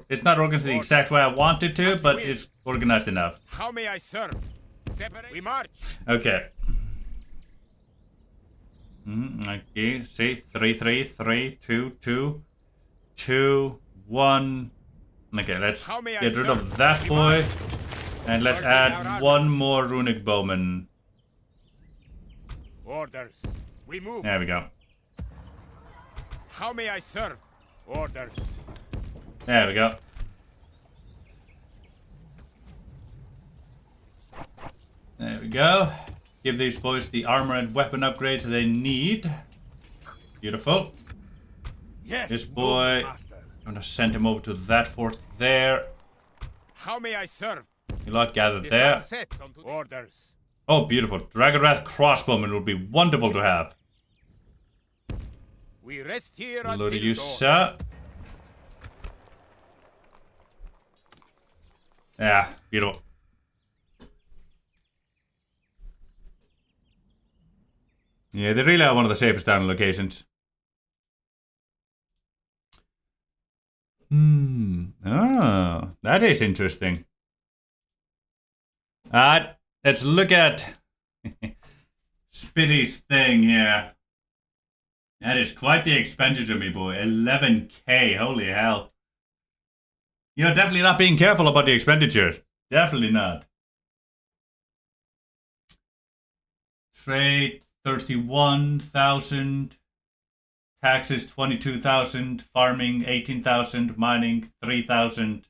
It's not organized the exact way I want it to, but it's organized enough. How may I serve? Separate. We march. Okay. Okay. See, 3, 3, 3, 2, 2, 2, 1. Okay, let's How may I get rid serve? of that boy, and let's Working out add others. 1 more runic bowman. Orders. We move. There we go. How may I serve? Orders. There we go. There we go. Give these boys the armor and weapon upgrades they need. Beautiful. Yes, This move, boy, master. I'm gonna send him over to that fort there. How may I serve? You lot gathered The there. sun sets on today. Orders. Oh, beautiful. Dragon Wrath crossbowmen would be wonderful to have. We rest here Hello until to you, dawn. sir. Yeah, beautiful. Yeah, they really are one of the safest down locations. Oh, that is interesting. Let's look at Spitty's thing here. That is quite the expenditure, me boy. 11k, holy hell. You're definitely not being careful about the expenditure. Definitely not. Trade, 31,000. Taxes, 22,000. Farming, 18,000. Mining, 3,000.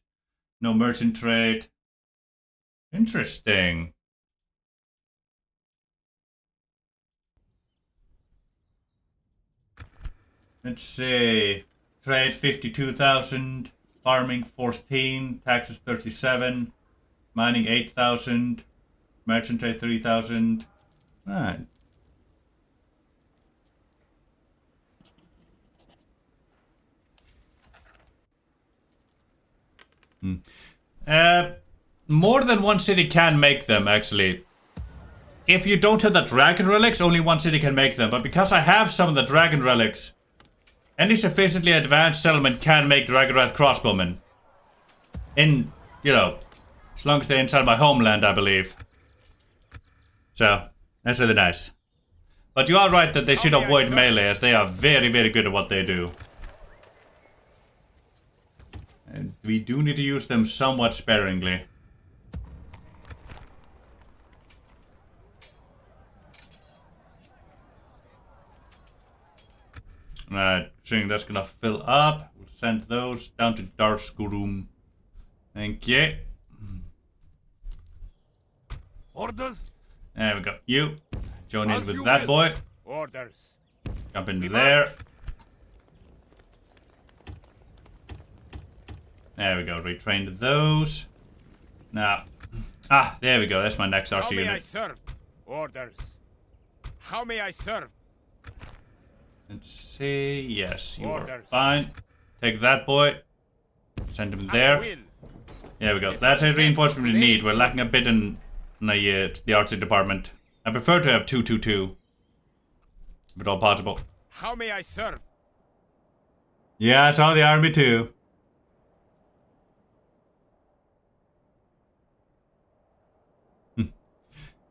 No merchant trade. Interesting. Let's see. Trade 52,000. Farming 14. Taxes 37. Mining 8,000. Merchant trade 3,000. Right. More than one city can make them, actually. If you don't have the dragon relics, only one city can make them. But because I have some of the dragon relics, any sufficiently advanced settlement can make Dragonwrath crossbowmen. In, you know, as long as they're inside my homeland, I believe. So, that's really nice. But you are right that they should avoid melee, as they are very, very good at what they do. And we do need to use them somewhat sparingly. Right, assuming that's gonna fill up. We'll send those down to Darskurum. Thank you. Orders? There we go. You join in As with you that will. boy. Orders. Jump into there. There we go. Retrained those. Now, there we go. That's my next How archer may I unit. serve? Orders. How may I serve? Let's see. Yes, you are Orders. fine. Take that boy. Send him As there. you will. There we go. That's a reinforcement we need. We're lacking a bit in the archer department. I prefer to have 2-2-2. If at all possible. How may I serve? Yeah, I saw the army too.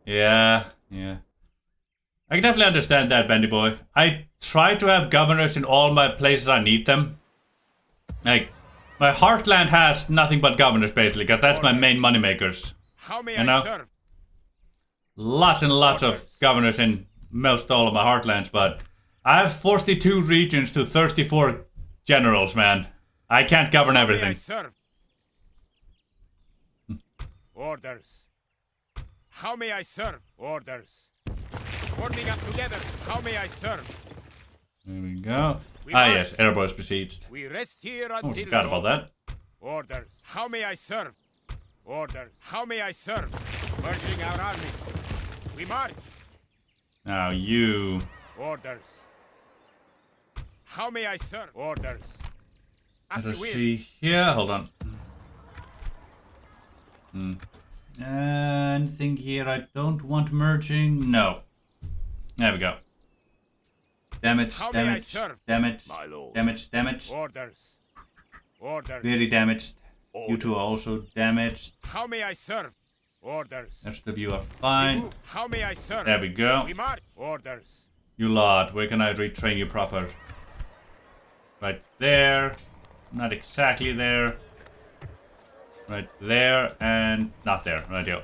Yeah. I can definitely understand that, Bendy boy. I try to have governors in all my places I need them. Like, my heartland has nothing but governors, basically, because that's my main moneymakers. How may You know? I serve? Lots and lots of governors in most all of my heartlands, but I have 42 regions to 34 generals, man. I can't govern How may I everything. serve? Orders. How may I serve? Orders. Forming up together. How may I serve? There we go. We Ah, march. yes, Erebor is besieged. We rest here Oh, until forgot about that. Orders. How may I serve? Orders. How may I serve? Merging our armies. We march. Now you. Orders. How may I serve? Orders. As Let us you will. see here. Hold on. Anything here I don't want merging? No. There we go. Damage, How may I damage, serve? damage, My lord. damage, damage. Orders. Orders. Very damaged. You two are also damaged. How may I serve? Orders. Rest of you are fine. Move. How may I serve? There we go. We march. Orders. You lot, where can I retrain you proper? Right there. Not exactly there. Right there and not there. Right here.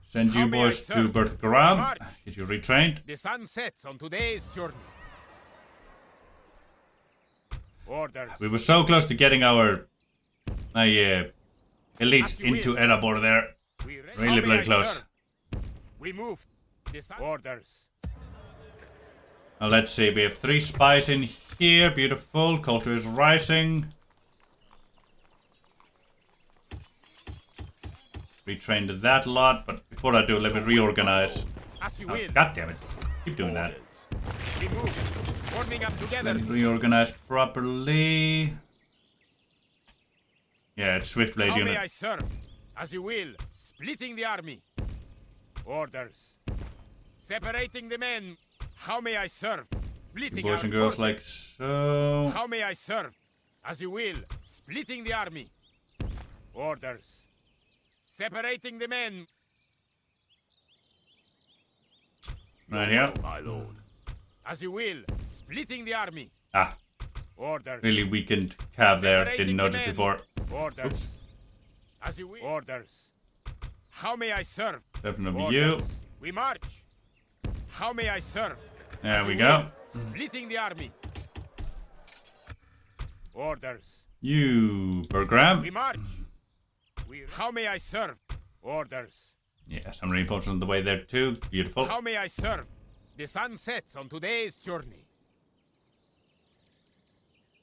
Send How you may I boys to serve? Berthgram. March. Get you retrained. The sun sets on today's journey. Orders. We were so close to getting our elites As you into will. Erebor there. We rest. Really How may bloody I close. serve? We move. The sun. Orders. Now let's see, we have 3 spies in here. Beautiful. Culture is rising. Retrained that lot, but before I do, let me reorganize. As you Oh, will. God damn it. Keep doing that. We move. Forming up together. Let me reorganize properly. Yeah, it's Swiftblade How may unit. I serve? As you will. Splitting the army. Orders. Separating the men. How may I serve? You Splitting boys our and girls forces. like so. How may I serve? As you will. Splitting the army. Orders. Separating the men. Right here. My lord. As you will. Splitting the army. Ah, Orders. really weakened cav there. Didn't Separating the notice men. before. Orders. Oops. As you will. Orders. How may I serve? Definitely you. Orders. We march. How may I serve? There As we you go. will. Splitting the army. Orders. You, Bergram. We march. How may I serve? Orders. Yeah, some reinforcements on the way there too. Beautiful. How may I serve? The sun sets on today's journey.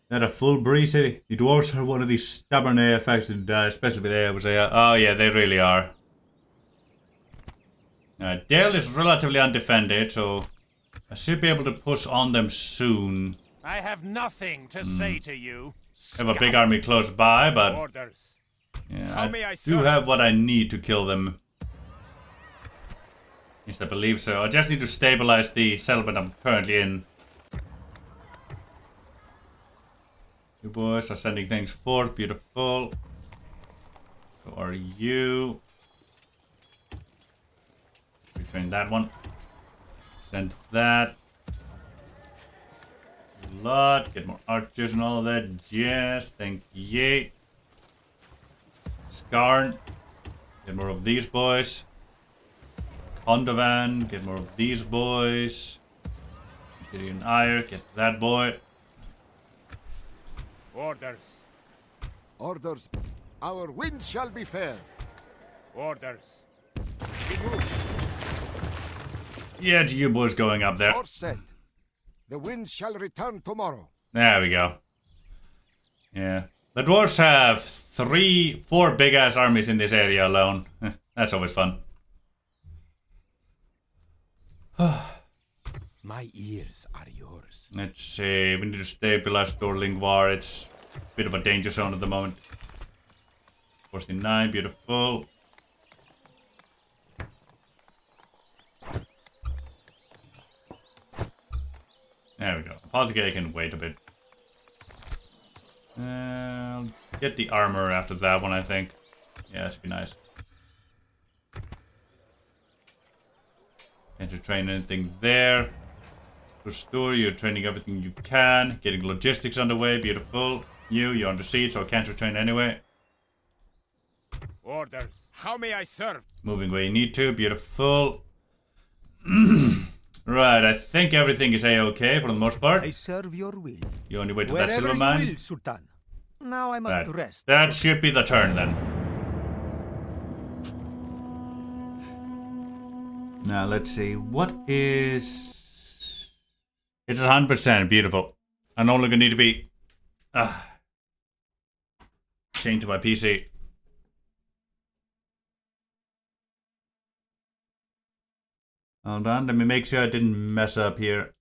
That a full breeze city. The dwarves are one of these stubborn AFX, and especially with AFX. Oh yeah, they really are. Dale is relatively undefended, so I should be able to push on them soon. I have nothing to say to you. I have a big army close by, but Orders. yeah, How may I do serve? have what I need to kill them. Yes, I believe so. I just need to stabilize the settlement I'm currently in. You boys are sending things forth. Beautiful. So are you. Retrain that one. Send that. Lot. Get more archers and all that jazz. Thank ye. Skarn. Get more of these boys. Hondovan. Get more of these boys. Gideon Ire. Get that boy. Orders. Orders. Our wind shall be fair. Orders. We move. Yeah, it's you boys going up there. Or set. The wind shall return tomorrow. There we go. Yeah. The dwarves have 4 big ass armies in this area alone. That's always fun. My ears are yours. Let's see. We need to stabilize Dorlingvar. It's a bit of a danger zone at the moment. 49, beautiful. There we go. Apothecary can wait a bit. Get the armor after that one, I think. Yeah, that should be nice. Can't you train anything there? Restore, you're training everything you can. Getting logistics underway, beautiful. You're on the siege, so I can't retrain anyway. Orders. How may I serve? Moving where you need to, beautiful. Right, I think everything is a-okay for the most part. I serve your will. You only wait to that Wherever silver you mine. will, Sultan. Now I must Right. rest. That should be the turn then. Now let's see, what is... It's 100%, beautiful. I'm only gonna need to be... Change to my PC. Hold on, let me make sure I didn't mess up here.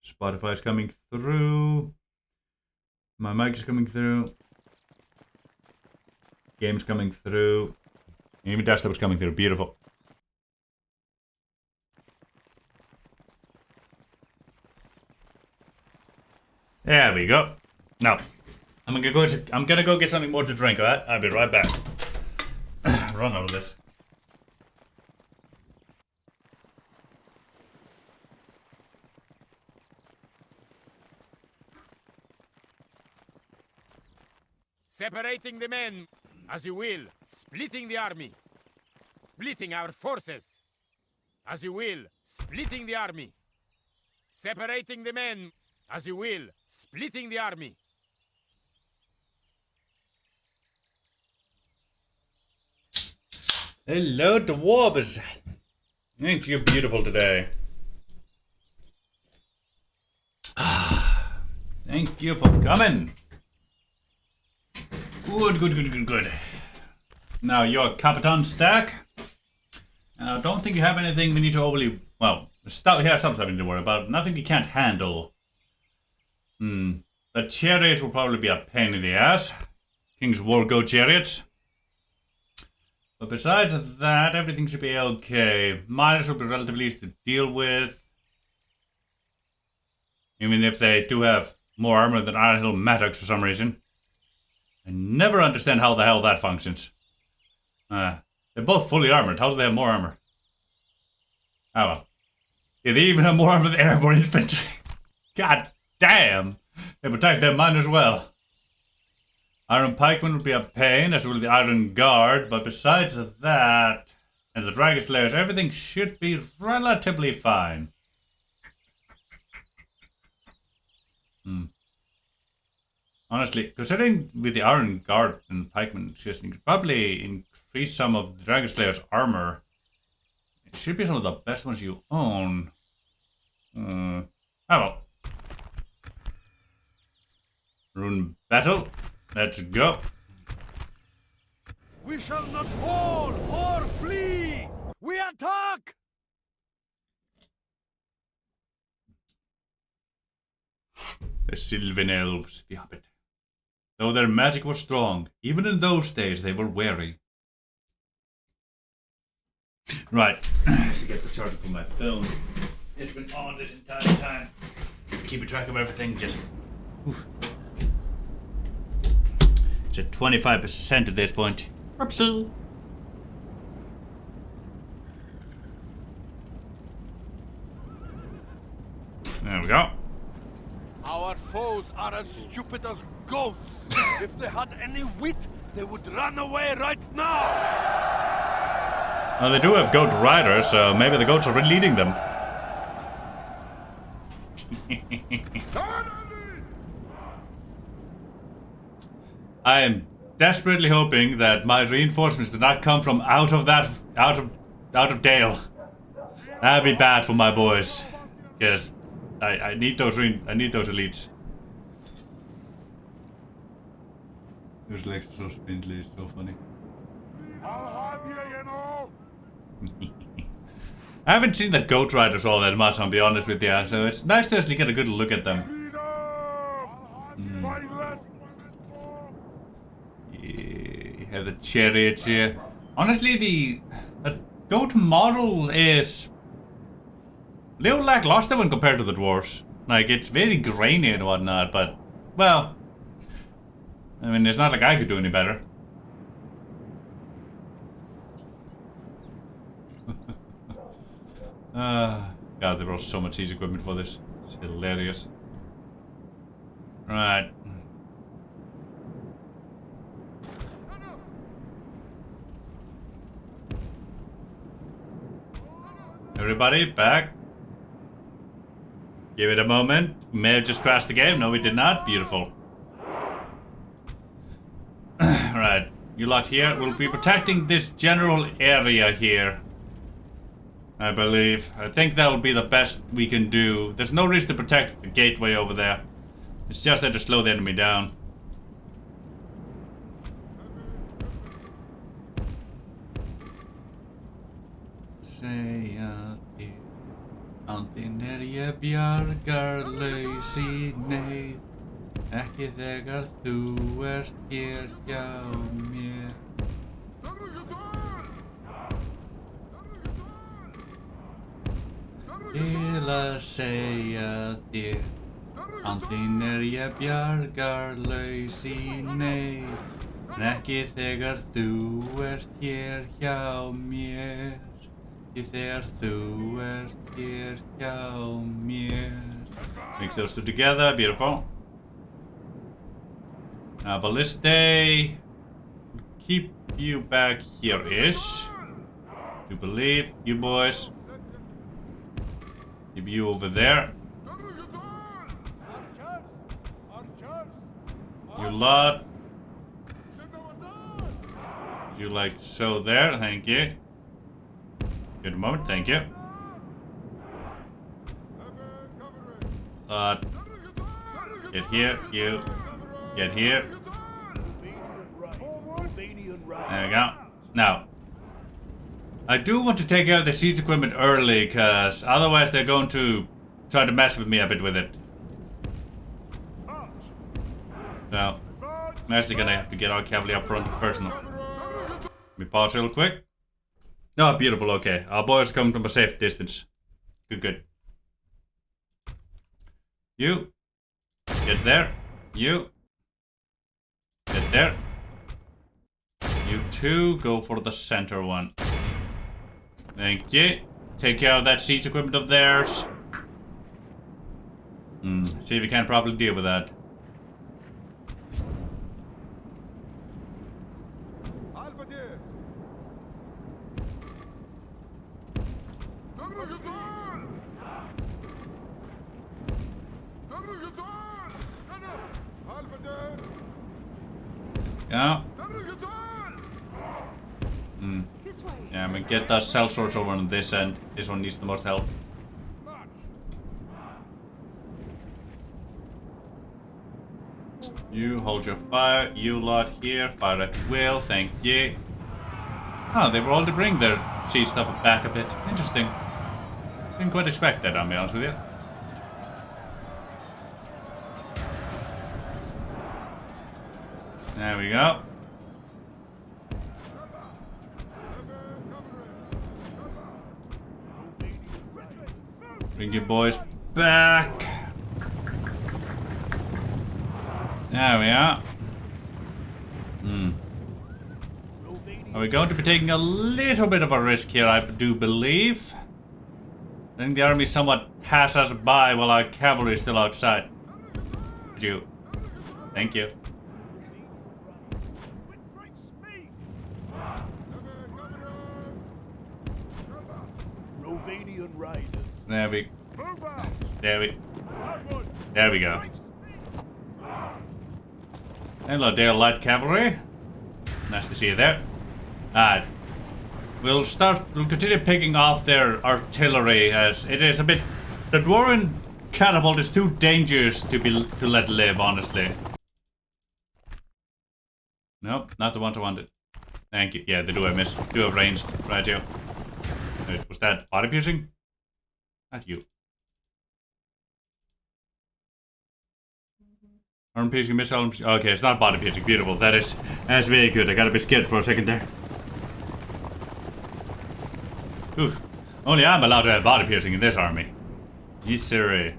Spotify's coming through. My mic is coming through. Game's coming through. Even desktop is coming through. Beautiful. There we go. Now, I'm gonna go get something more to drink, alright? I'll be right back. Run out of this. Separating the men, as you will. Splitting the army. Splitting our forces. As you will. Splitting the army. Separating the men, as you will. Splitting the army. Hello, dwarves. Ain't you beautiful today? Thank you for coming. Good. Now, your Capitan stack. I don't think you have anything we need to overly... Well, here's some stuff we need to worry about. Nothing you can't handle. The chariots will probably be a pain in the ass. King's War Go chariots. But besides that, everything should be okay. Miners will be relatively easy to deal with. Even if they do have more armor than Iron Hill Mattocks for some reason. I never understand how the hell that functions. They're both fully armored. How do they have more armor? Oh well. Yeah, they even have more armor than airborne infantry. God damn! They protect their miners well. Iron Pikemen would be a pain, as will the Iron Guard, but besides that, and the Dragon Slayers, everything should be relatively fine. Honestly, considering with the Iron Guard and Pikeman system, you could probably increase some of the Dragon Slayer's armor. It should be some of the best ones you own. Oh well. Rhûn battle. Let's go. We shall not fall or flee! We attack! The Sylvan Elves, the Hobbit. Though their magic was strong, even in those days they were wary. Right, let's get the charger for my phone. It's been on this entire time. Keeping track of everything, just... Oof. It's at 25% at this point. Oopsie. There we go. Our foes are as stupid as goats. If they had any wit, they would run away right now. Well, they do have goat riders, so maybe the goats are leading them. I am desperately hoping that my reinforcements do not come from out of Dale. That'd be bad for my boys. Yes, I need those elites. His legs are so spindly, it's so funny. I'll have you, you know. I haven't seen the goat riders all that much, I'll be honest with you, so it's nice to actually get a good look at them. Yeah, have the chariots here. Honestly, the goat model is a little lackluster when compared to the dwarves. Like, it's very grainy and whatnot, but, well, I mean, it's not like I could do any better. God, there was so much easy equipment for this. It's hilarious. Right. Everybody, back. Give it a moment. We may have just crashed the game. No, we did not. Beautiful. Alright. You lot here. We'll be protecting this general area here. I believe. I think that will be the best we can do. There's no reason to protect the gateway over there. It's just there to slow the enemy down. Segja þér andinn ég bjargar laus í neyð, ekki þegar þú ert hér hjá mér. Til að segja þér andinn ég bjargar laus í neyð, ekki þegar þú ert hér hjá mér. Þegar þú ert hér hjá mér. Mix those two together, beautiful. Now, Balliste, keep you back here-ish. You believe, you boys. Keep you over there. You lot. You like so there, thank you. Good moment, thank you. Get here, you. Get here. There we go. Now, I do want to take out the siege equipment early, because otherwise they're going to try to mess with me a bit with it. So, I'm actually gonna have to get our cavalry up front personal. Let me pause real quick. Oh, beautiful, okay. Our boys come from a safe distance. Good, good. You. Get there. You. Get there. You two, go for the center one. Thank you. Take care of that siege equipment of theirs. See if we can properly deal with that. Yeah. Yeah, I'm gonna get that cell source over on this end. This one needs the most help. You hold your fire. You lot here. Fire at will. Thank you. Oh, they were all to bring their siege stuff back a bit. Interesting. Didn't quite expect that, I'll be honest with you. There we go. Bring your boys back. There we are. Are we going to be taking a little bit of a risk here, I do believe. Letting the army somewhat pass us by while our cavalry is still outside. Would you? Thank you. There we go. Hello there, light cavalry. Nice to see you there. We'll continue picking off their artillery as it is a bit. The dwarven catapult is too dangerous to let live, honestly. Nope, not the one I wanted. Thank you. Yeah, they do have ranged. Right here. Wait, was that body piercing? Not you. Arm piercing missile. Okay, it's not body piercing. Beautiful. That's very good. I got a bit scared for a second there. Oof. Only I'm allowed to have body piercing in this army. Yes, sir.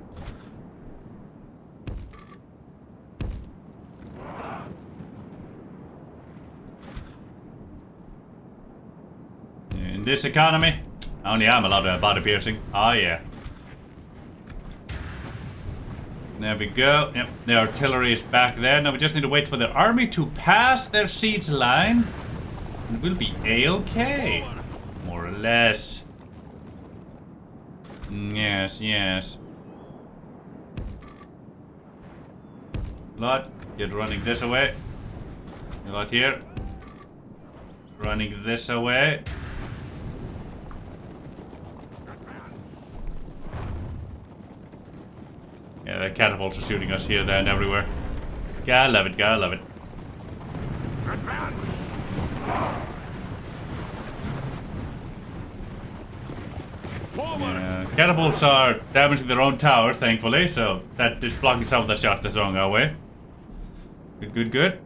In this economy, only I'm allowed to have body piercing. Oh yeah. There we go. Yep, the artillery is back there. Now we just need to wait for the army to pass their siege line. And we'll be A-okay. More or less. Yes, yes. Lot, get running this away. You lot here. Running this away. Yeah, the catapults are shooting us here, there, and everywhere. Gotta love it, gotta love it. Yeah, catapults are damaging their own tower, thankfully, so that is blocking some of the shots that's throwing our way. Good, good, good.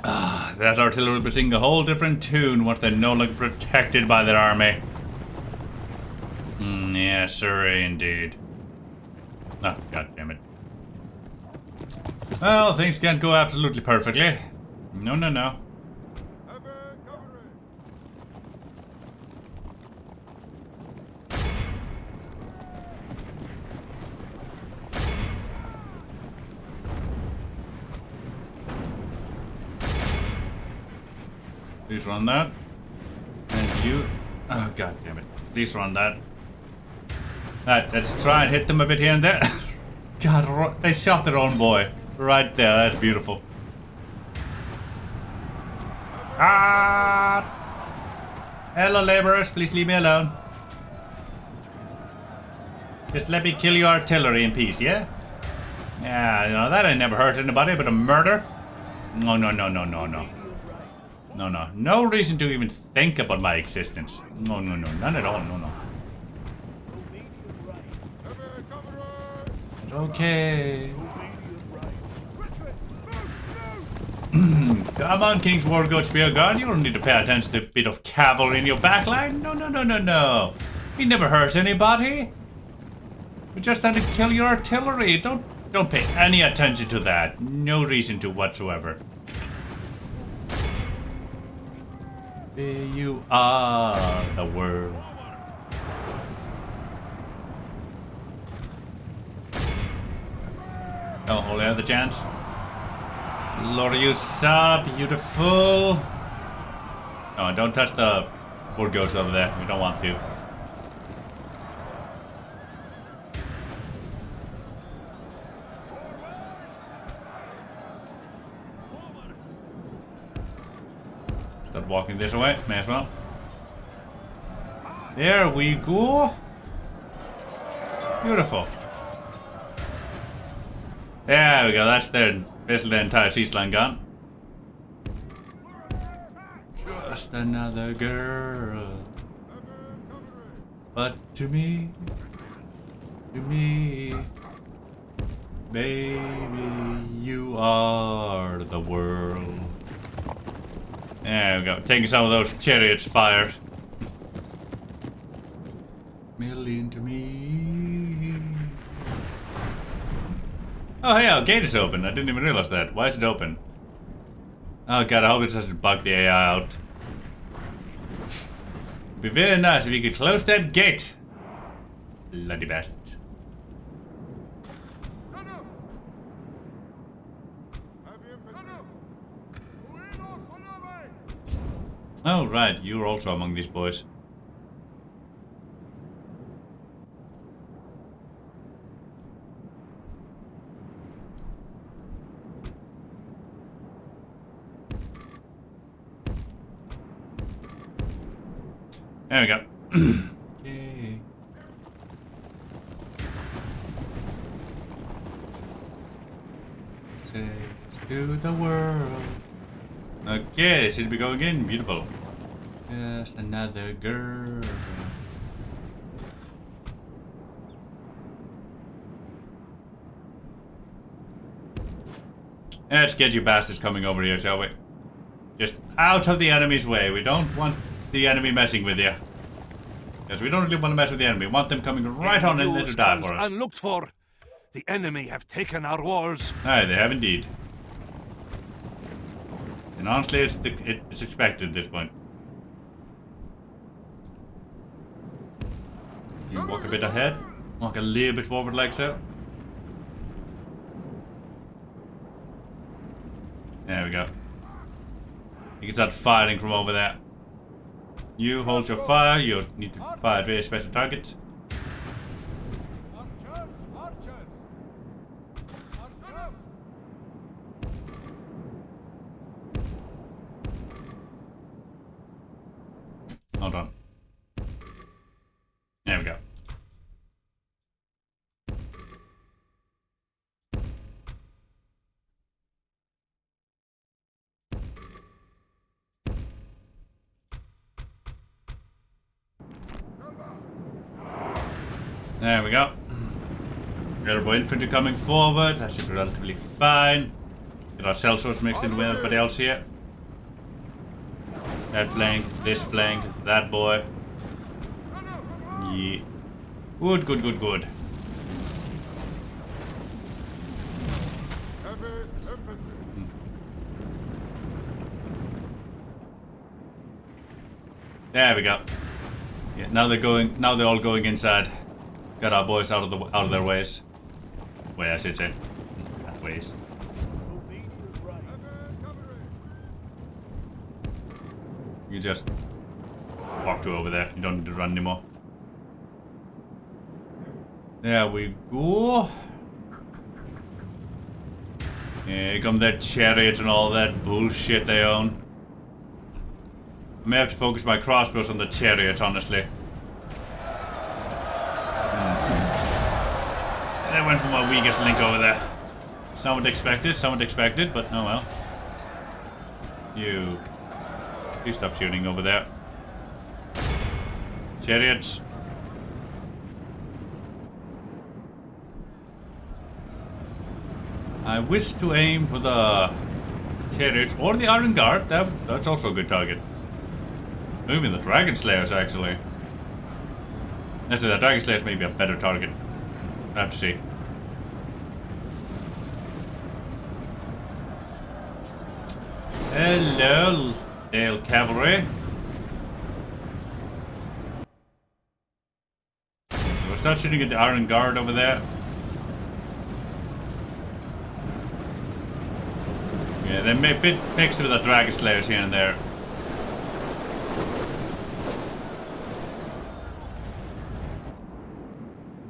That artillery will be singing a whole different tune once they're no longer protected by their army. Yes, sir, indeed. Oh, god damn it. Well, things can't go absolutely perfectly. No, no, no. Please run that. And you. Oh, god damn it. Please run that. Let's try and hit them a bit here and there. God, they shot their own boy. Right there, that's beautiful. Ah! Hello, laborers, please leave me alone. Just let me kill your artillery in peace, yeah? Yeah, you know, that ain't never hurt anybody, but a murder? No, no, no, no, no, no. No, no. No reason to even think about my existence. No, no, no. None at all. No, no. Okay. Come on, King's War Goat Spear Guard. You don't need to pay attention to a bit of cavalry in your backline. No, no, no, no, no. We never hurt anybody. We just had to kill your artillery. Don't pay any attention to that. No reason to whatsoever. You are the world. Oh, holy other chance. Lord, you so beautiful. Oh, don't touch the poor ghost over there. We don't want to. walking this way. May as well. There we go. Beautiful. There we go. That's basically the entire siege line gone. Just another girl. But to me, baby, you are the world. There we go. Taking some of those chariots fired. Million to me. Oh, hey, our gate is open. I didn't even realize that. Why is it open? Oh god, I hope it doesn't bug the AI out. It'd be very nice if you could close that gate. Bloody bastard. Oh, right, you're also among these boys. There we go. Yay. Says to the world. Okay, should be going in. Beautiful. Just another girl. Let's get you bastards coming over here, shall we? Just out of the enemy's way. We don't want the enemy messing with you. Because we don't really want to mess with the enemy. We want them coming right on in there to die for us. Unlooked for. The enemy have taken our walls. Aye, they have indeed. And honestly, it's expected at this point. You walk a bit ahead. Walk a little bit forward like so. There we go. You can start firing from over there. You hold your fire. You need to fire at very special targets. Hold on. There we go. There we go. Elbow infantry coming forward. That should be relatively fine. Get our sellswords mixed in with everybody else here. That flank, this flank, that boy. Yeah. Good, good, good, good. There we go. Yeah, now they're all going inside. Got our boys out of their ways. Way, I should say. Not ways. You just walk to over there. You don't need to run anymore. There we go. Yeah, here come their chariots and all that bullshit they own. I may have to focus my crossbows on the chariots, honestly. That went for my weakest link over there. Somewhat expected, but oh well. You stop shooting over there. Chariots. I wish to aim for the chariots or the Iron Guard. That's also a good target. Maybe the Dragon Slayers, actually. Actually, the Dragon Slayers may be a better target. I have to see. Hello, Dale Cavalry. We'll start shooting at the Iron Guard over there. Yeah, they may be mixed with the Dragon Slayers here and there.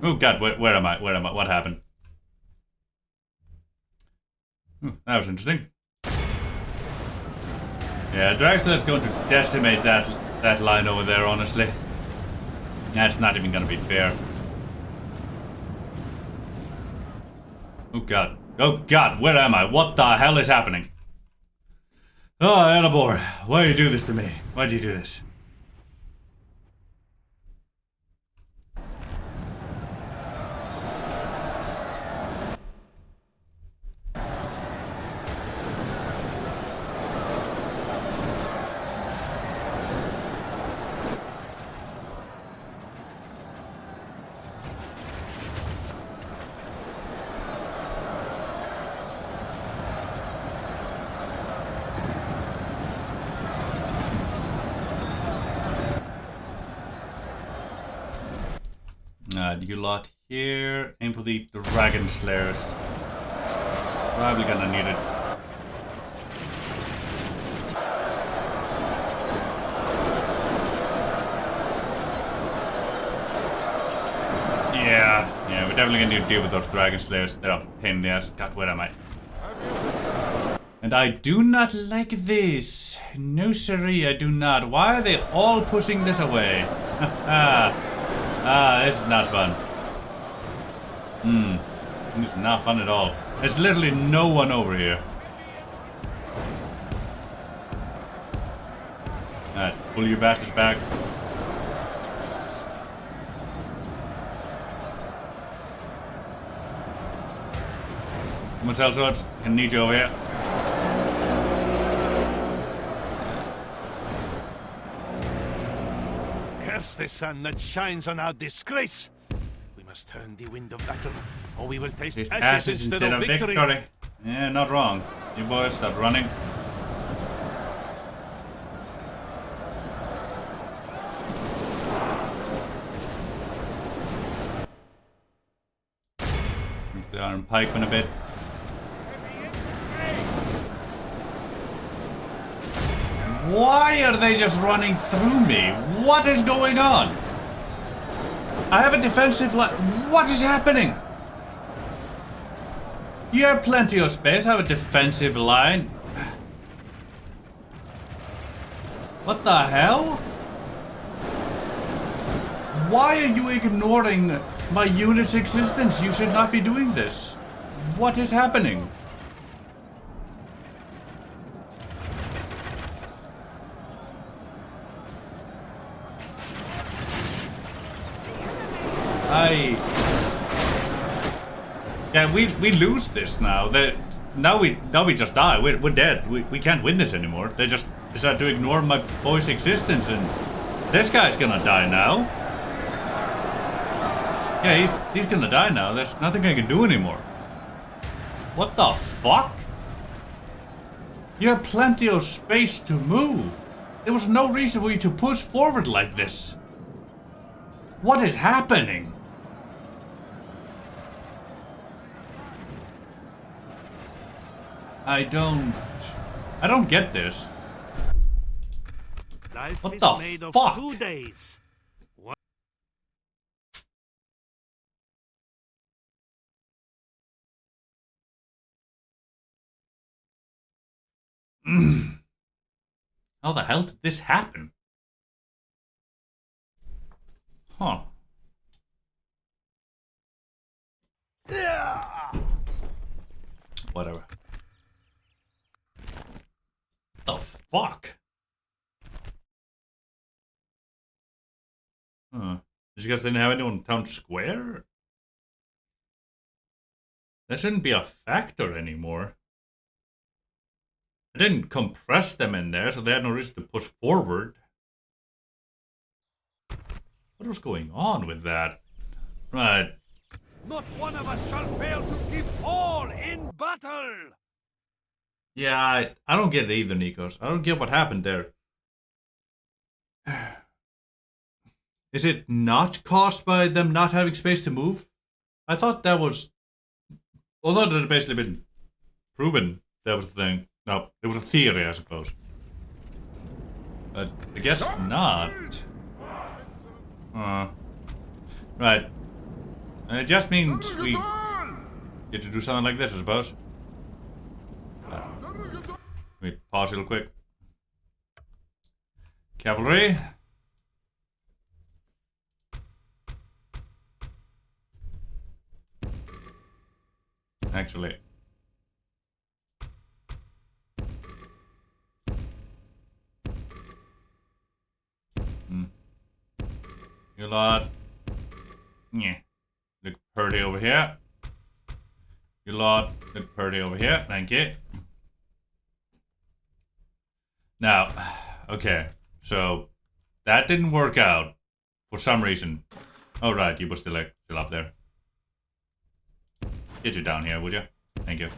Oh god, where am I? Where am I? What happened? That was interesting. Yeah, Dragslayer's going to decimate that line over there, honestly. That's not even gonna be fair. Oh god. Oh god, where am I? What the hell is happening? Oh, Elabor, why do you do this to me? Why do you do this? You lot here. Aim for the Dragon Slayers. Probably gonna need it. Yeah, we're definitely gonna need to deal with those Dragon Slayers. They're a pain in the ass. God, where am I? And I do not like this. No siree, I do not. Why are they all pushing this away? This is not fun. This is not fun at all. There's literally no one over here. Alright, pull you bastards back. Come on, Sellswords. I need you over here. Curse the sun that shines on our disgrace. We must turn the wind of battle, or we will taste ashes instead of victory. Yeah, not wrong. You boys, stop running. Move the Iron Pikeman a bit. Why are they just running through me? What is going on? I have a defensive line. What is happening? You have plenty of space. I have a defensive line. What the hell? Why are you ignoring my unit's existence? You should not be doing this. What is happening? Yeah, we lose this now. Now we just die. We're dead. We can't win this anymore. They just decide to ignore my boy's existence, and this guy's gonna die now. Yeah, he's gonna die now. There's nothing I can do anymore. What the fuck? You have plenty of space to move. There was no reason for you to push forward like this. What is happening? I don't get this. Life What is the made of fuck? 2 days. How the hell did this happen? Huh. Whatever. The fuck? Huh. Just because they didn't have anyone in town square? That shouldn't be a factor anymore. I didn't compress them in there, so they had no reason to push forward. What was going on with that? Right. Not one of us shall fail to give all in battle! Yeah, I don't get it either, Nikos. I don't get what happened there. Is it not caused by them not having space to move? I thought that was... Although it had basically been proven that was the thing. No, it was a theory, I suppose. But I guess not. Right. It just means we get to do something like this, I suppose. Let me pause real quick. Cavalry. Actually. You lot. Yeah. Look pretty over here. You lot look pretty over here. Thank you. Now, okay. So, that didn't work out. For some reason. Oh, right. You were still up there. Get you down here, would you? Thank you.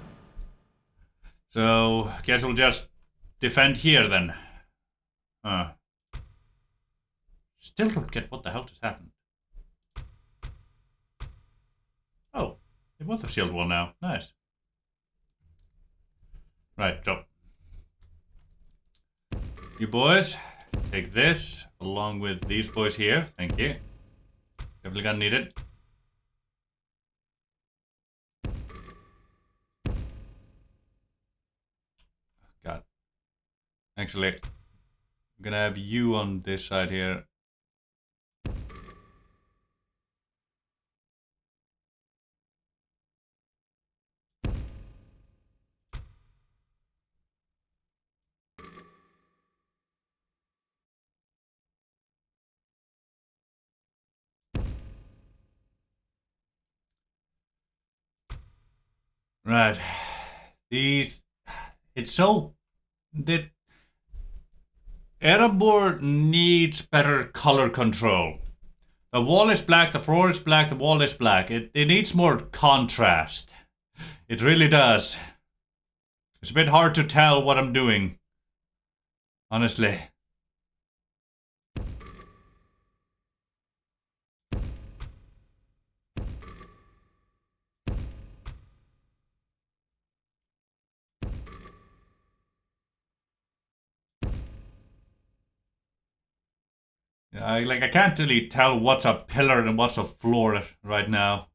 So, guess we'll just defend here then. Still don't get what the hell just happened. Oh, it was a shield wall now. Nice. Right, drop. You boys, take this along with these boys here. Thank you. Definitely gonna need it. God. Actually, I'm gonna have you on this side here. Right. These... It's so... that Erebor needs better color control. The wall is black, the floor is black, the wall is black. It needs more contrast. It really does. It's a bit hard to tell what I'm doing. Honestly. I can't really tell what's a pillar and what's a floor right now.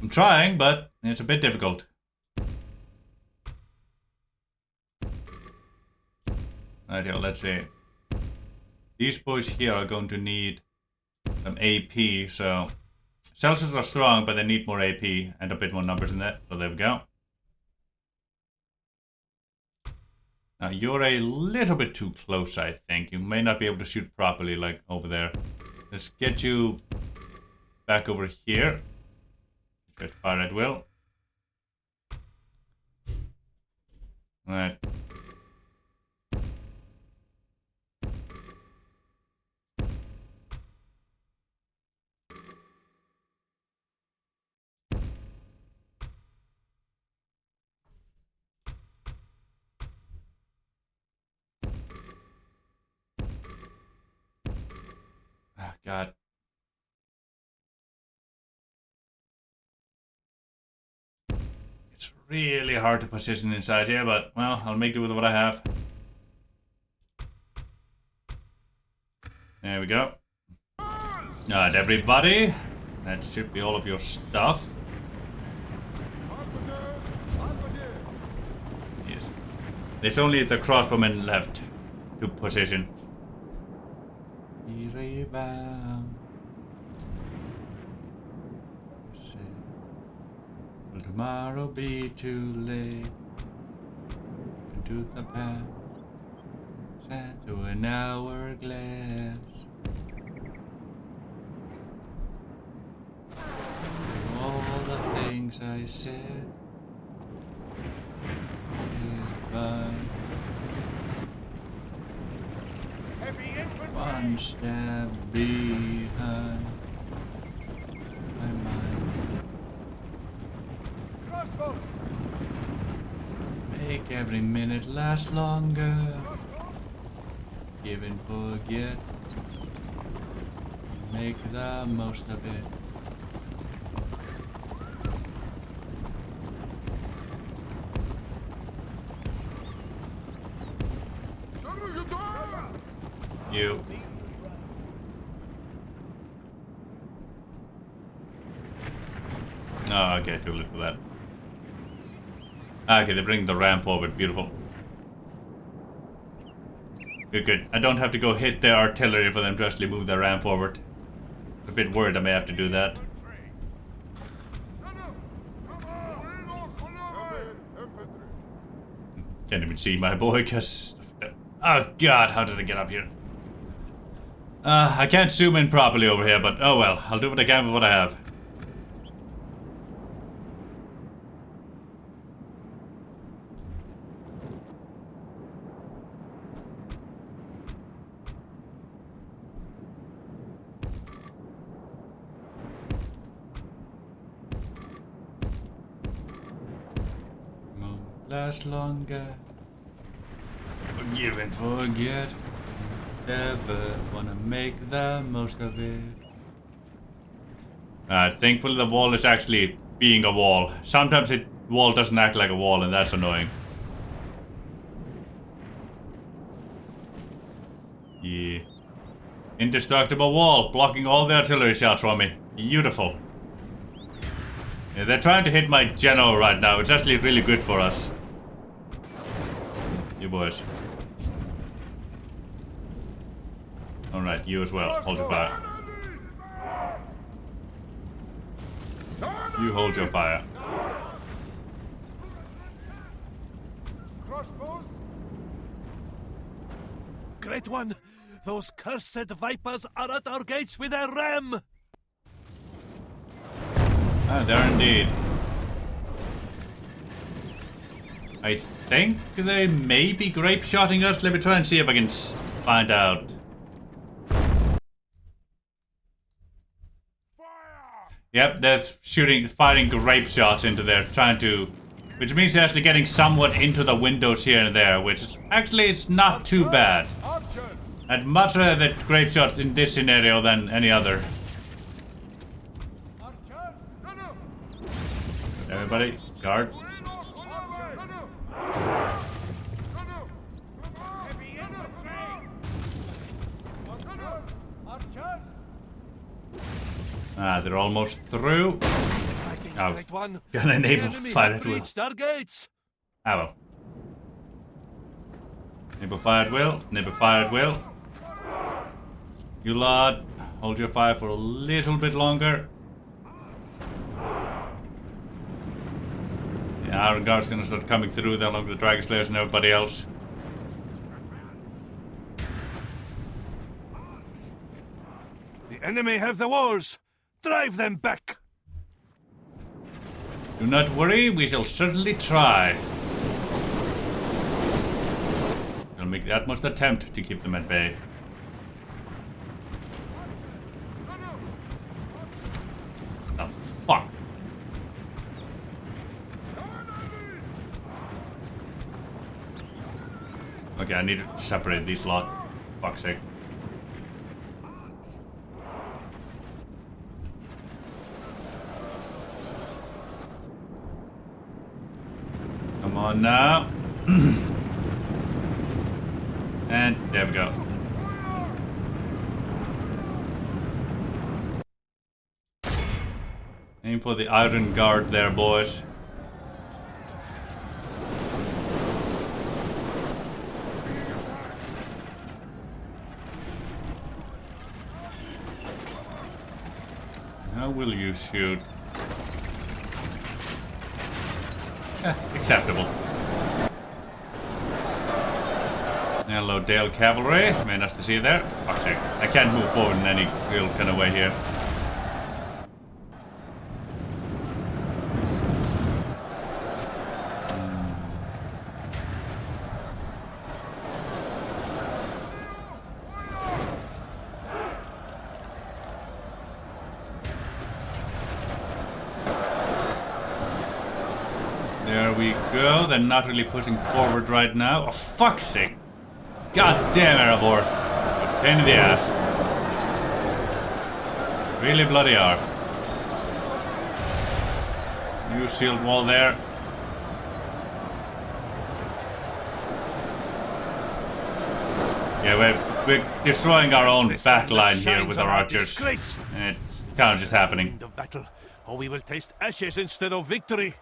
I'm trying, but it's a bit difficult. Right here, let's see. These boys here are going to need some AP, so... Celsius are strong, but they need more AP and a bit more numbers in that. So there we go. Now, you're a little bit too close, I think. You may not be able to shoot properly, like over there. Let's get you back over here. Get fire at will. Alright. God. It's really hard to position inside here, but, well, I'll make do with what I have. There we go. Alright, everybody. That should be all of your stuff. Yes. There's only the crossbowmen left to position. Will tomorrow be too late to the past sent to an hourglass? All the things I said goodbye. One step behind my mind. Crossbows. Make every minute last longer. Give and forget. Make the most of it. You. Oh, okay, too little for that. Okay, they bring the ramp forward. Beautiful. Good, good. I don't have to go hit the artillery for them to actually move their ram forward. I'm a bit worried I may have to do that. Can't even see my boy, cause... Oh god, how did I get up here? I can't zoom in properly over here, but oh well. I'll do what I can with what I have. Last longer. Forgive and forget. Never wanna make the most of it. Thankfully the wall is actually being a wall. Sometimes wall doesn't act like a wall, and that's annoying. Yeah. Indestructible wall, blocking all the artillery shots from me. Beautiful. Yeah, they're trying to hit my general right now. It's actually really good for us. You boys. Alright, you as well. Hold your fire. You hold your fire. Great one! Those cursed vipers are at our gates with their ram! Ah, there indeed. I think they may be grape-shotting us. Let me try and see if I can find out. Yep, they're firing grape shots into there, trying to... Which means they're actually getting somewhat into the windows here and there, which actually it's not too bad. I'd much rather the grape shots in this scenario than any other. Everybody, guard. Ah, they're almost through. Oh, gonna enable fire at will. Ah well. Enable fire at will. Enable fire at will. You lot, hold your fire for a little bit longer. The Iron Guard's gonna start coming through there along with the Dragon Slayers and everybody else. The enemy have the walls! Drive them back! Do not worry, we shall certainly try. We'll make the utmost attempt to keep them at bay. The fuck? Okay, I need to separate these lot. Fuck's sake. Come on now. And there we go. Aim for the Iron Guard there, boys. How will you shoot? Acceptable. Hello, Dale Cavalry. Very nice to see you there. Fuck's sake. I can't move forward in any real kind of way here. There we go. They're not really pushing forward right now. Oh, fuck's sake. God damn, Erebor. What a pain in the ass. Really bloody are. New shield wall there. Yeah, we're destroying our own backline here with our archers. And it's kind of just happening. Of battle, or we will taste ashes instead of victory.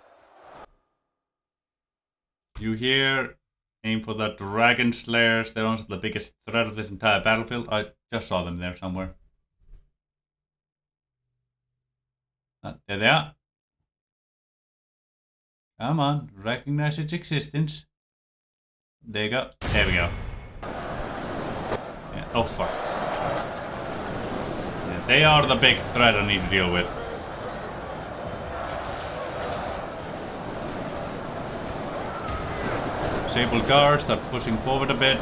You hear Aim for the Dragon Slayers. They're also the biggest threat of this entire battlefield. I just saw them there somewhere. There they are. Come on, recognize its existence. There you go. There we go. Yeah. Oh fuck. Yeah, they are the big threat I need to deal with. Sable guards, start pushing forward a bit.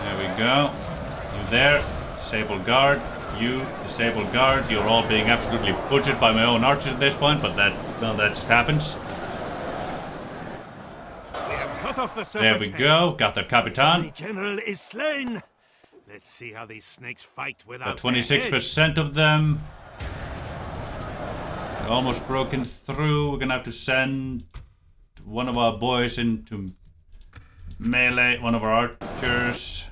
There we go. You there. Sable guard. You, Sable guard. You're all being absolutely butchered by my own archers at this point, but that just happens. We have cut off the There we go. Got the Capitan. The general is slain. Let's see how these snakes fight without. 26% of them. They're almost broken through. We're gonna have to send one of our boys into melee, one of our archers.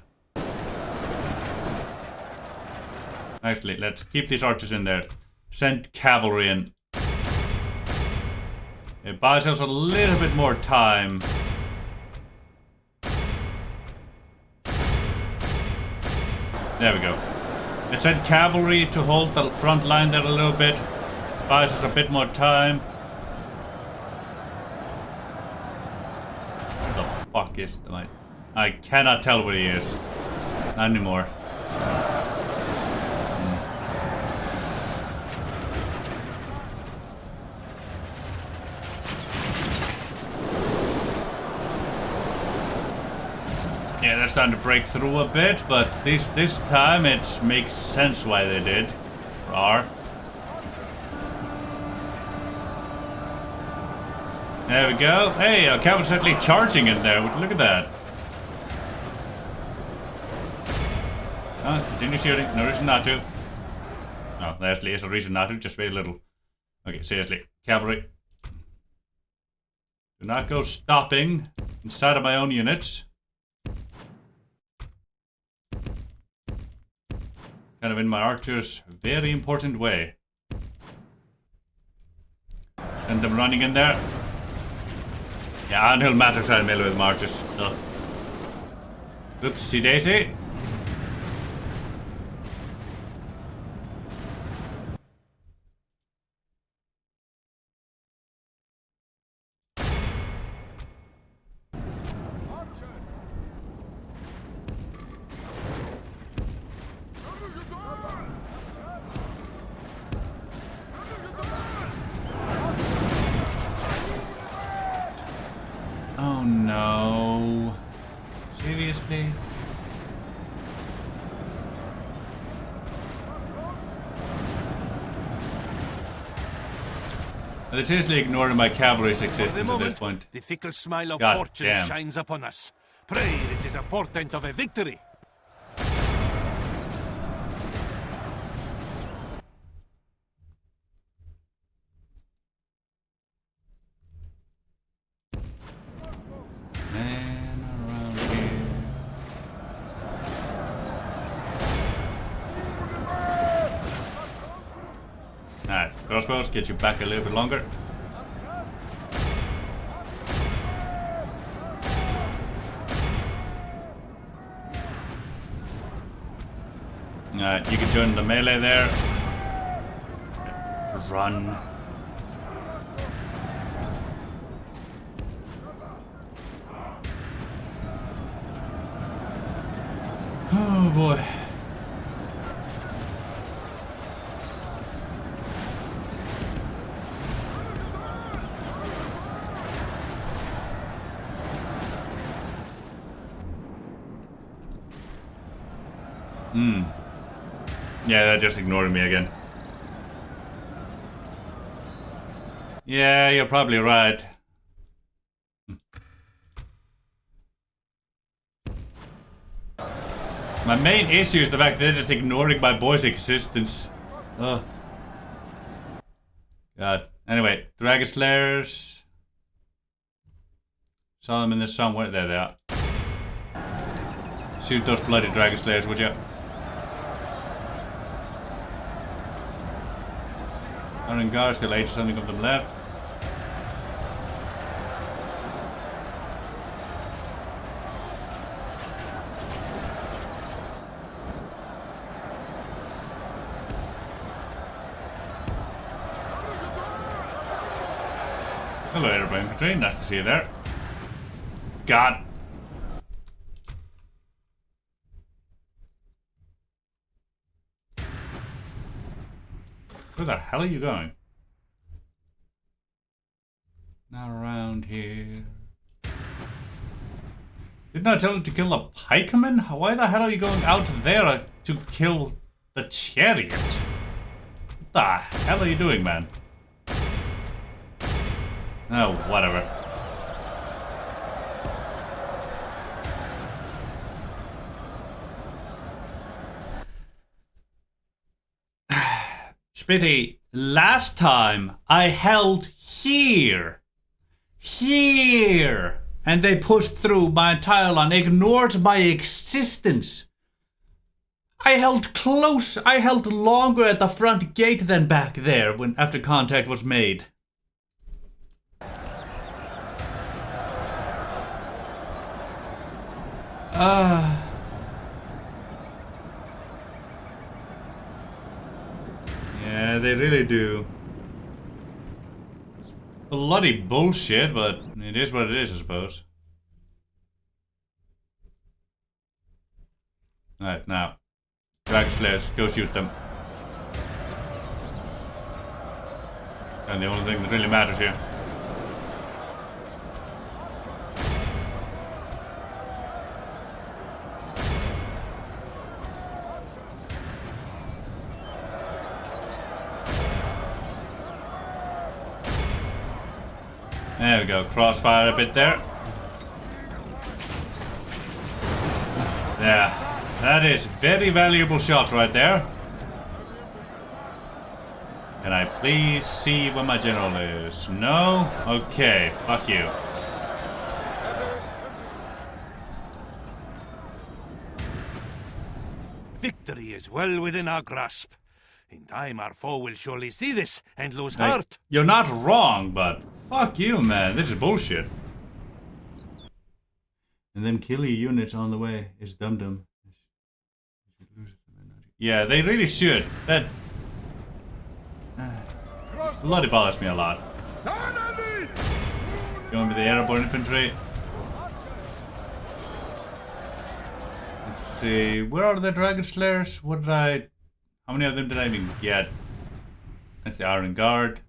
Actually, let's keep these archers in there. Send cavalry in. It buys us a little bit more time. There we go. Let's send cavalry to hold the front line there a little bit. Buys us a bit more time. What the fuck is the... I cannot tell where he is. Not anymore. Yeah, they're starting to break through a bit, but this time it makes sense why they did. Rawr. There we go. Hey, Calvin's actually charging in there. Look at that. Continue shooting. No reason not to. No, there actually is a reason not to. Just very little. Okay, seriously. Cavalry. Do not go stopping inside of my own units. Kind of in my archers' very important way. Send them running in there. Yeah, and he'll matter trying to melee with my archers. Oh. Oopsie daisy. Oh no. Seriously? They're seriously ignoring my cavalry's existence at this point. The fickle smile of God fortune damn. shines upon us. Pray this is a portent of a victory. Man around here. Alright, crossbows, get you back a little bit longer. Alright, you can join the melee there. Run. Oh boy. Yeah, they're just ignoring me again. Yeah, you're probably right. My main issue is the fact that they're just ignoring my boy's existence. Ugh. God. Anyway, Dragon Slayers. Saw them in there somewhere. There they are. Shoot those bloody Dragon Slayers, would you? Running guards, still ages, something of them left. Hello, airborne infantry. Nice to see you there. God. Where the hell are you going? Not around here. Didn't I tell you to kill the pikemen? Why the hell are you going out there to kill the chariot? What the hell are you doing, man? Oh, whatever. Spitty, last time I held here. Here. And they pushed through my entire line, ignored my existence. I held close. I held longer at the front gate than back there when after contact was made. Yeah, they really do. Bloody bullshit, but it is what it is, I suppose. Alright, now. Dragon Slayers, go shoot them. And the only thing that really matters here. There we go, crossfire a bit there. Yeah, that is very valuable shot right there. Can I please see where my general is? No? Okay, fuck you. Victory is well within our grasp. In time, our foe will surely see this and lose Hey, heart. you're not wrong, but fuck you, man. This is bullshit. And them killy units on the way is dum-dum. Yeah, they really should. That bloody bothers me a lot. Going with the airborne infantry. Let's see, where are the Dragon Slayers? What did I... How many of them did I even get? That's the Iron Guard.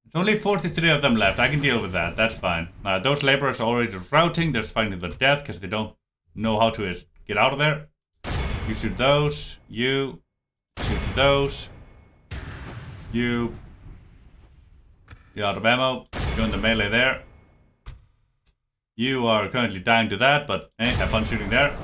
There's only 43 of them left. I can deal with that. That's fine. Those laborers are already routing. They're fighting to the death because they don't know how to get out of there. You shoot those. You shoot those. You out of ammo. Go in the melee there. You are currently dying to that, but hey, have fun shooting there.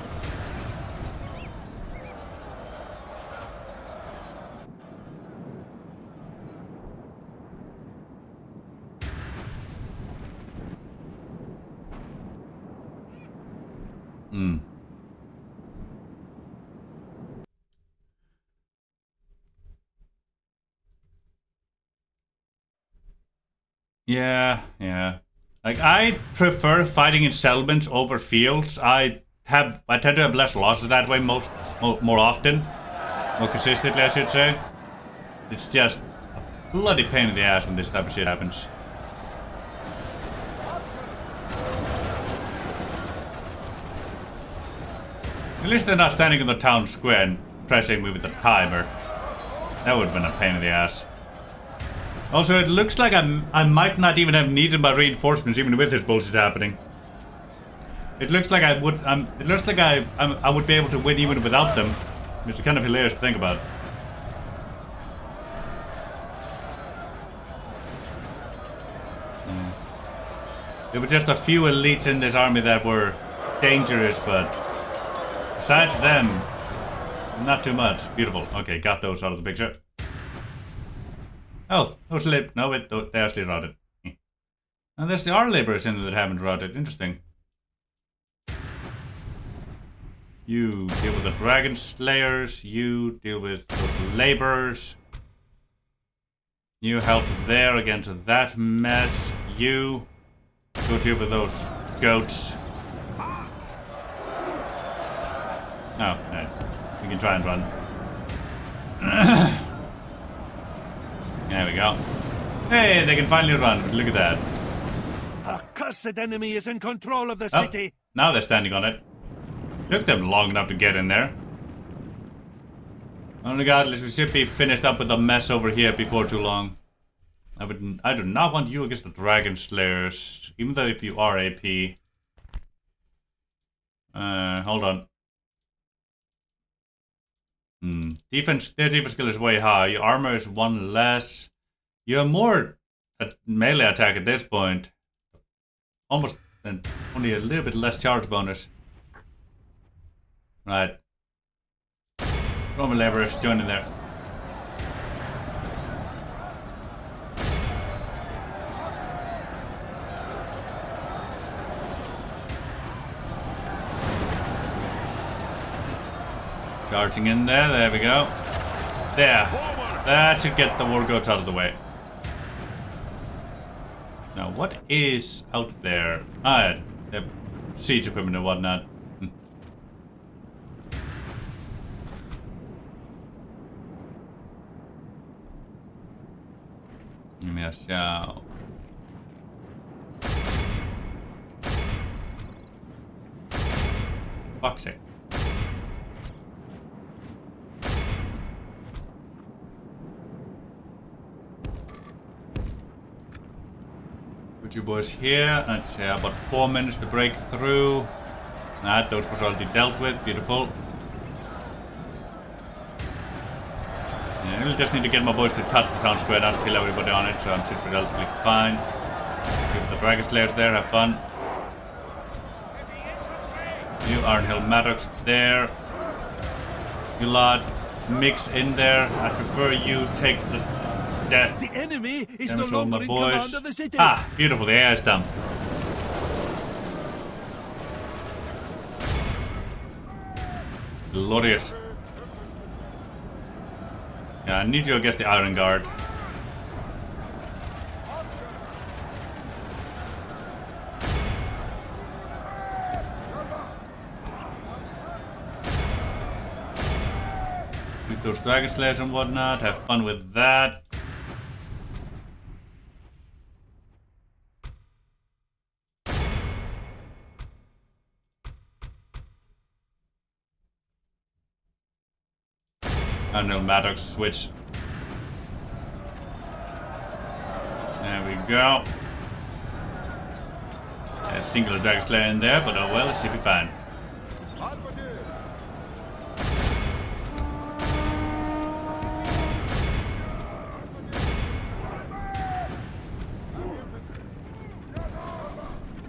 Yeah. Like, I prefer fighting in settlements over fields. I tend to have less losses that way more often. More consistently, I should say. It's just a bloody pain in the ass when this type of shit happens. At least they're not standing in the town square and pressing me with a timer. That would have been a pain in the ass. Also, it looks like I might not even have needed my reinforcements even with this bullshit happening. It looks like I would. It looks like I would be able to win even without them. It's kind of hilarious to think about. There were just a few elites in this army that were dangerous, but besides them, not too much. Beautiful. Okay, got those out of the picture. Oh, those no, wait, they actually rotted. And there's the R laborers in there that haven't rotted. Interesting. You deal with the Dragon Slayers. You deal with those laborers. You help there against that mess. You go deal with those goats. Oh, right. We can try and run. There we go. Hey, they can finally run. Look at that. A cursed enemy is in control of the Oh, city. now they're standing on it. Took them long enough to get in there. And regardless, we should be finished up with the mess over here before too long. I do not want you against the Dragon Slayers, even though if you are AP. Hold on. Their defense skill is way high. Your armor is 1 less. You have more melee attack at this point. Almost, and only a little bit less charge bonus. Right. Roman laborers, join in there. Charging in there we go. There. That should get the war goats out of the way. Now, what is out there? The siege equipment and whatnot. Yes, yeah. Fuck's sake. Put you boys here. Let's say about 4 minutes to break through. Those was already dealt with. Beautiful. Yeah, we'll just need to get my boys to touch the town square, not kill everybody on it, so I should be relatively fine. Give the Dragon Slayers there, have fun. You Arnhill Maddox there. You lot, mix in there. I prefer you take the enemy is no damage on longer my in boys. command of the city. Ah, beautiful, the AI is done. Glorious. Yeah, I need you against the Iron Guard. With those Dragon Slayers and whatnot, have fun with that. And no Maddox switch. There we go. A single Dragon Slayer in there, but oh well, it should be fine.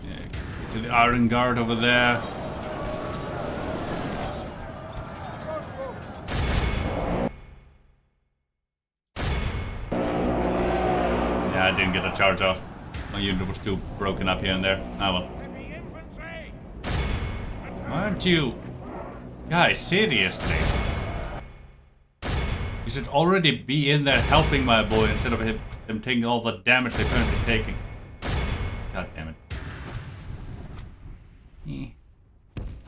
Yeah, get to the Iron Guard over there. I didn't get a charge off. My unit was too broken up here and there. Ah well. Why aren't you... Guys, seriously? You should already be in there helping my boy instead of them taking all the damage they're currently taking. God damn it.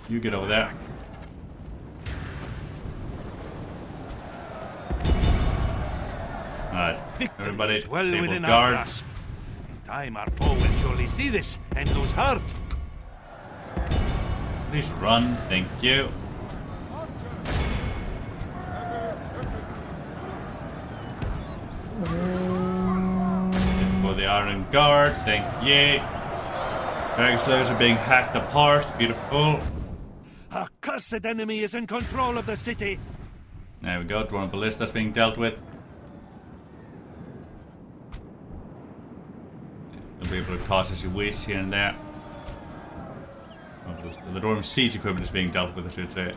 You get over there. Alright, everybody, well disable within our guard. grasp. In time, our foe will surely see this and lose heart. Please run, thank you. For the Iron Guard, thank you. Dragon Slayers are being hacked apart, beautiful. A cursed enemy is in control of the city. There we go, drone ballista's being dealt with. You'll be able to toss as you wish here and there. The Dwarven siege equipment is being dealt with, I should say.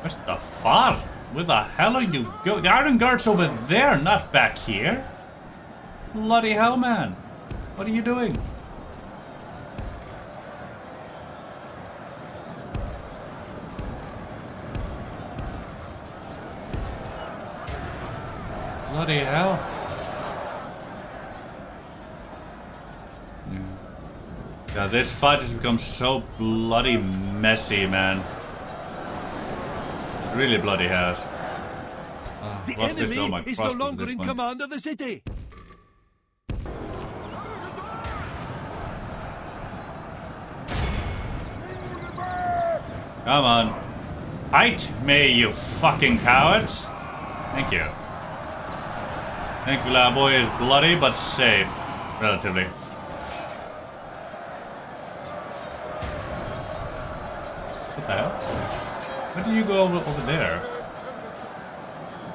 Where's the fuck? Where the hell are you going? The Iron Guard's over there, not back here. Bloody hell, man. What are you doing? Bloody hell. Yeah, this fight has become so bloody messy, man. It really bloody has. The Lost this to all my enemy is no crossbows at longer this in point. command of the city. Come on. Fight me, you fucking cowards. Thank you. Thankfully our boy is bloody but safe. Relatively. What the hell? Why did you go over there?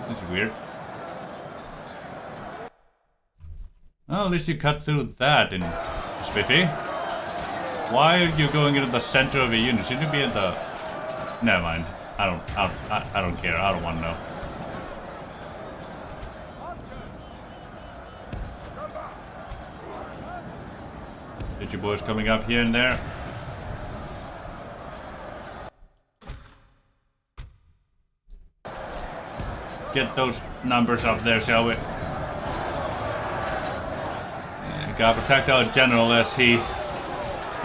This is weird. Well, at least you cut through that in Spiffy. Why are you going into the center of a unit? Shouldn't you be in the... Never mind. I don't care. I don't want to know. Did you boys coming up here and there? Get those numbers up there, shall we? Yeah, gotta protect our general as he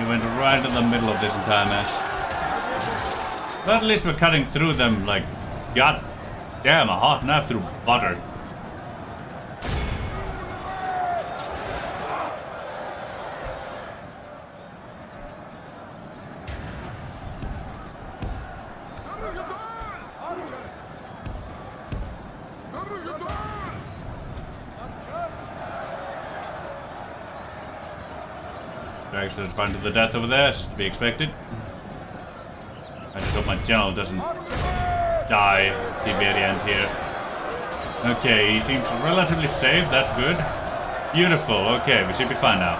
went right in the middle of this entire mess. But at least we're cutting through them like, god damn, a hot knife through butter. Actually, it's fine to the death over there, it's just to be expected. I just hope my general doesn't die at the very end here. Okay, he seems relatively safe, that's good. Beautiful, okay, we should be fine now.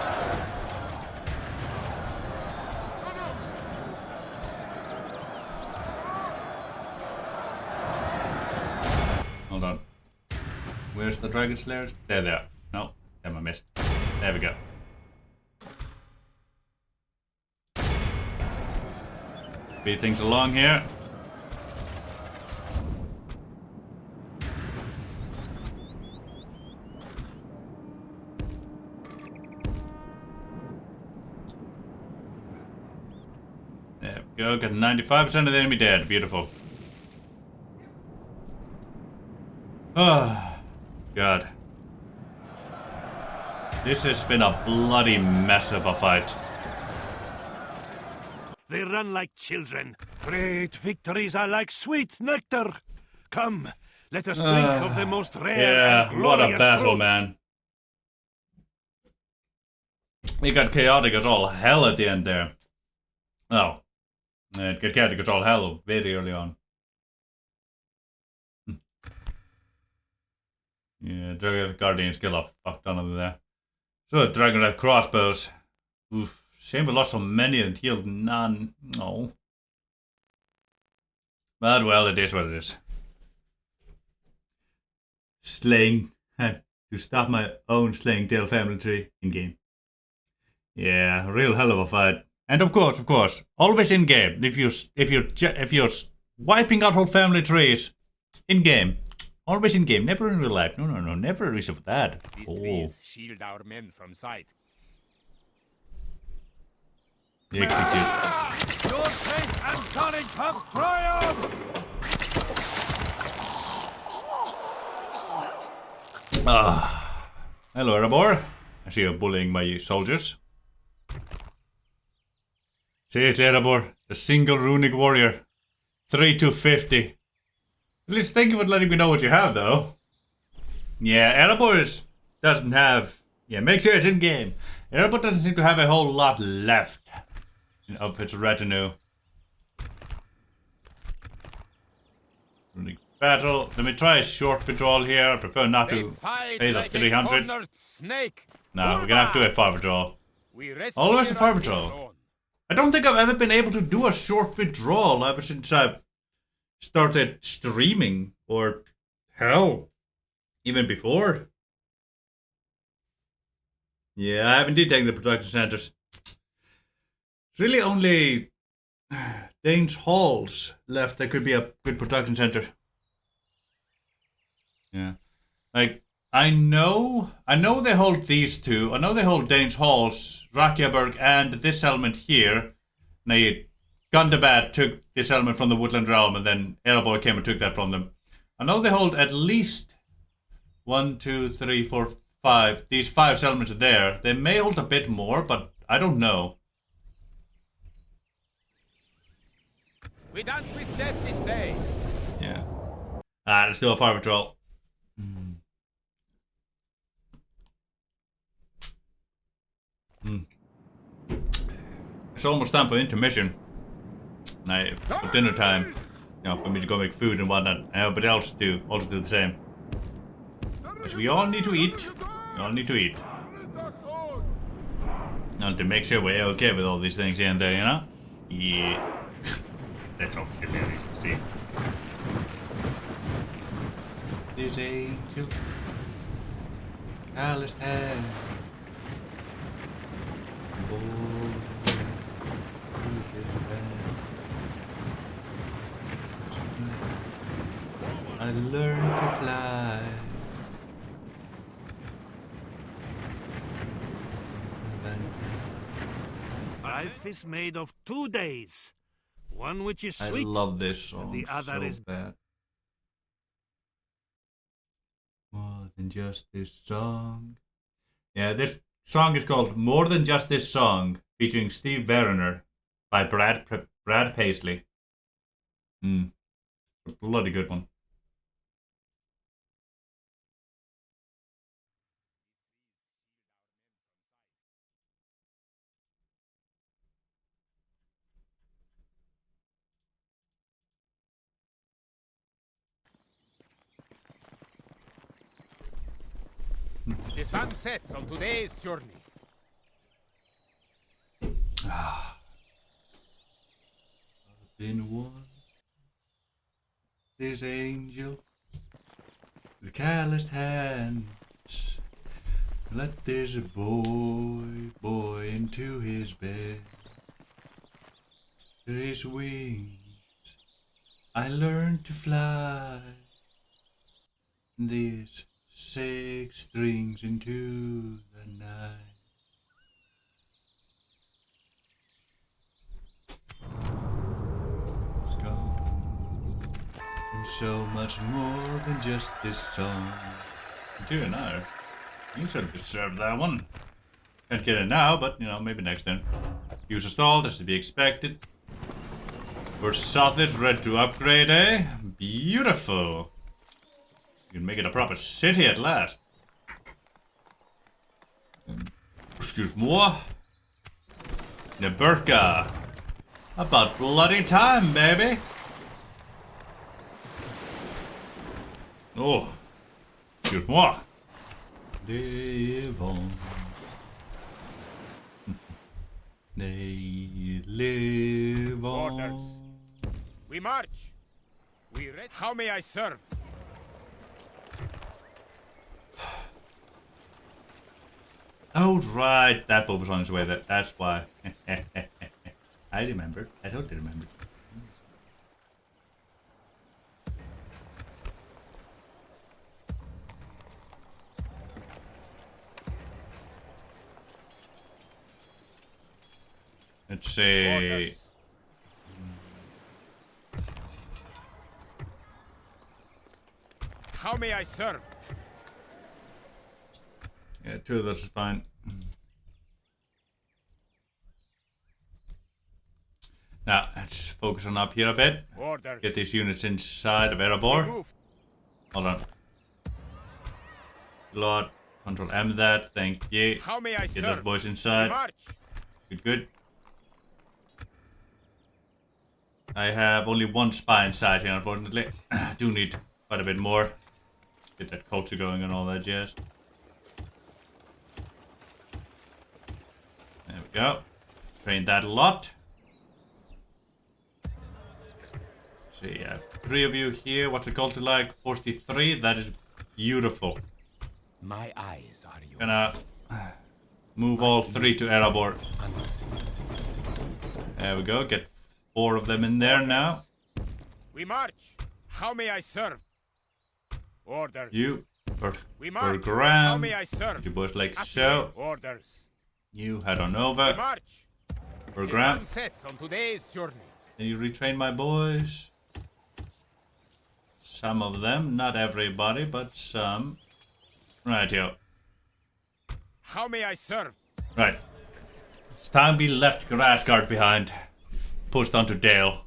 Hold on. Where's the Dragon Slayers? There they are. No, damn, I missed. There we go. Speed things along here. There we go, got 95% of the enemy dead. Beautiful. Oh, God. This has been a bloody mess of a fight. They run like children. Great victories are like sweet nectar. Come, let us drink of the most rare Yeah, and what a glorious battle, fruit. man. It got chaotic as all hell at the end there. Oh. It got chaotic as all hell very early on. Yeah, Dragon Guardian skill off. Fuck done over there. So, Dragon Red crossbows. Oof. Shame we lost so many and healed none. No. But well, it is what it is. Slaying. To stop my own slaying tail family tree in game. Yeah, a real hell of a fight. And of course, always in game. If you're wiping out whole family trees in game, always in game, never in real life. No, never a reason for that. These trees shield our men from sight. Execute. Your faith and courage have triumphed! Hello, Erebor. I see you bullying my soldiers. Seriously, Erebor, the single runic warrior. 3-250. At least thank you for letting me know what you have, though. Yeah, Erebor doesn't have... Yeah, make sure it's in game. Erebor doesn't seem to have a whole lot left of its retinue. Runic battle. Let me try a short withdrawal here. I prefer not to pay the 300. Snake. No, we're gonna have to do a fire withdrawal. Always a fire withdrawal. I don't think I've ever been able to do a short withdrawal ever since I've started streaming, or hell, even before. Yeah, I haven't indeed taken the production centers. It's really only Dane's Halls left that could be a good production center. Yeah. Like, I know they hold these two. I know they hold Danes Halls, Rakyaberg, and this settlement here. Now, Gundabad took this settlement from the Woodland Realm, and then Erebor came and took that from them. I know they hold at least 1, 2, 3, 4, 5. These 5 settlements are there. They may hold a bit more, but I don't know. We dance with death this day. Yeah. Let's do a fire patrol. It's almost time for intermission. For dinner time. You know, for me to go make food and whatnot. And everybody else also do the same. Because we all need to eat. We all need to eat. And to make sure we're okay with all these things in there, you know? Yeah. That's all hilarious to see. This angel. Calloused hand. I learned to fly. Life is made of 2 days. One which is sweet. I love this song. The other so is bad. More than just this song. Yeah, this song is called More Than Just This Song, featuring Steve Verner by Brad Paisley. A bloody good one. The sun sets on today's journey. Been one. This angel with calloused hands. Let this boy into his bed. There is wings. I learned to fly. These 6 strings into the night. Let's go. And so much more than just this song. You know, you should have deserved that one. Can't get it now, but you know, maybe next time. Use a stall, that's to be expected. We're sausage ready to upgrade, eh? Beautiful. You can make it a proper city at last. Excuse moi. Neburka. About bloody time, baby. Oh. Excuse moi. Live on. They live on. Orders. We march. We read. How may I serve? Oh, right. That boat was on its way. That's why. I remember. I totally remember. Let's see. Orders. How may I serve? Yeah, 2 of those is fine. Now, let's focus on up here a bit. Orders. Get these units inside of Erebor. Move. Hold on. Lord, Control M that, thank you. How may I Get serve? those boys We inside. march. Good, good. I have only 1 spy inside here, unfortunately. I do need quite a bit more. Get that culture going and all that jazz. There we go. Train that a lot. See, I have 3 of you here. What's the culture like? 43. That is beautiful. My eyes are yours. Gonna move all 3 to Erebor. There we go. Get 4 of them in there now. We march. How may I serve? Orders. You We march. How Program. may I serve? You boys like As so. you will. Orders. You head on We over. march. The Program. sun sets on today's journey. Can you retrain my boys? Some of them, not everybody, but some. Right, yo. How may I serve? Right. It's time we left Grassguard behind. Pushed onto Dale.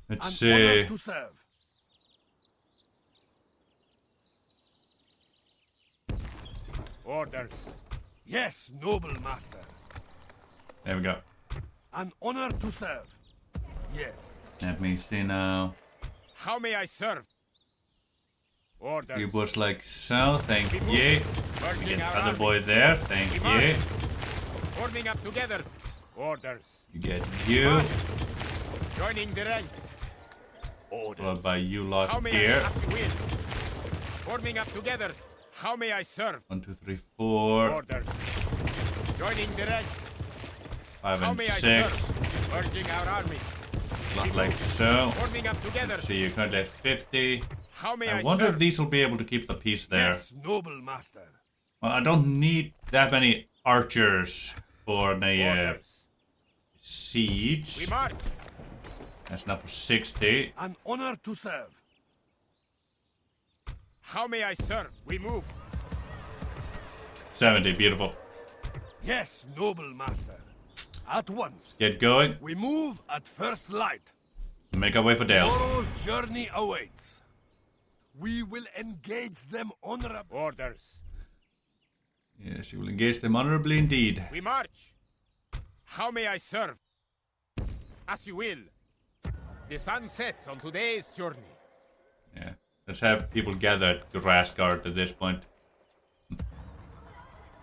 Let's An see. honor to serve. Orders. Yes, noble master. There we go. An honor to serve. Yes. Let me see now. How may I serve? Orders. You boys like so, thank We move. you. Merging Get our other boy armies. there, thank We you. march. Forming up together. Orders. You get you. March. Joining the ranks. Followed by you How lot may here. I as you will? Forming up together. How may I serve? 1, 2, 3, 4, Orders. Joining the ranks. 5 How and may I 6. serve? Merging our armies. Lot We like move. so. Forming up together. See, you currently have 50. How may I I wonder serve? if these will be able to keep the peace there. Yes, noble master. Well, I don't need that many archers for the Orders. We siege. march. That's enough for 60. An honor to serve. How may I serve? We move. 70, beautiful. Yes, noble master. At once. Get going. We move at first light. Make our way for Dale. Tomorrow's journey awaits. We will engage them honorably. Orders. Yes, you will engage them honorably indeed. We march. How may I serve? As you will. The sun sets on today's journey. Yeah. Let's have people gather at Grassguard at this point.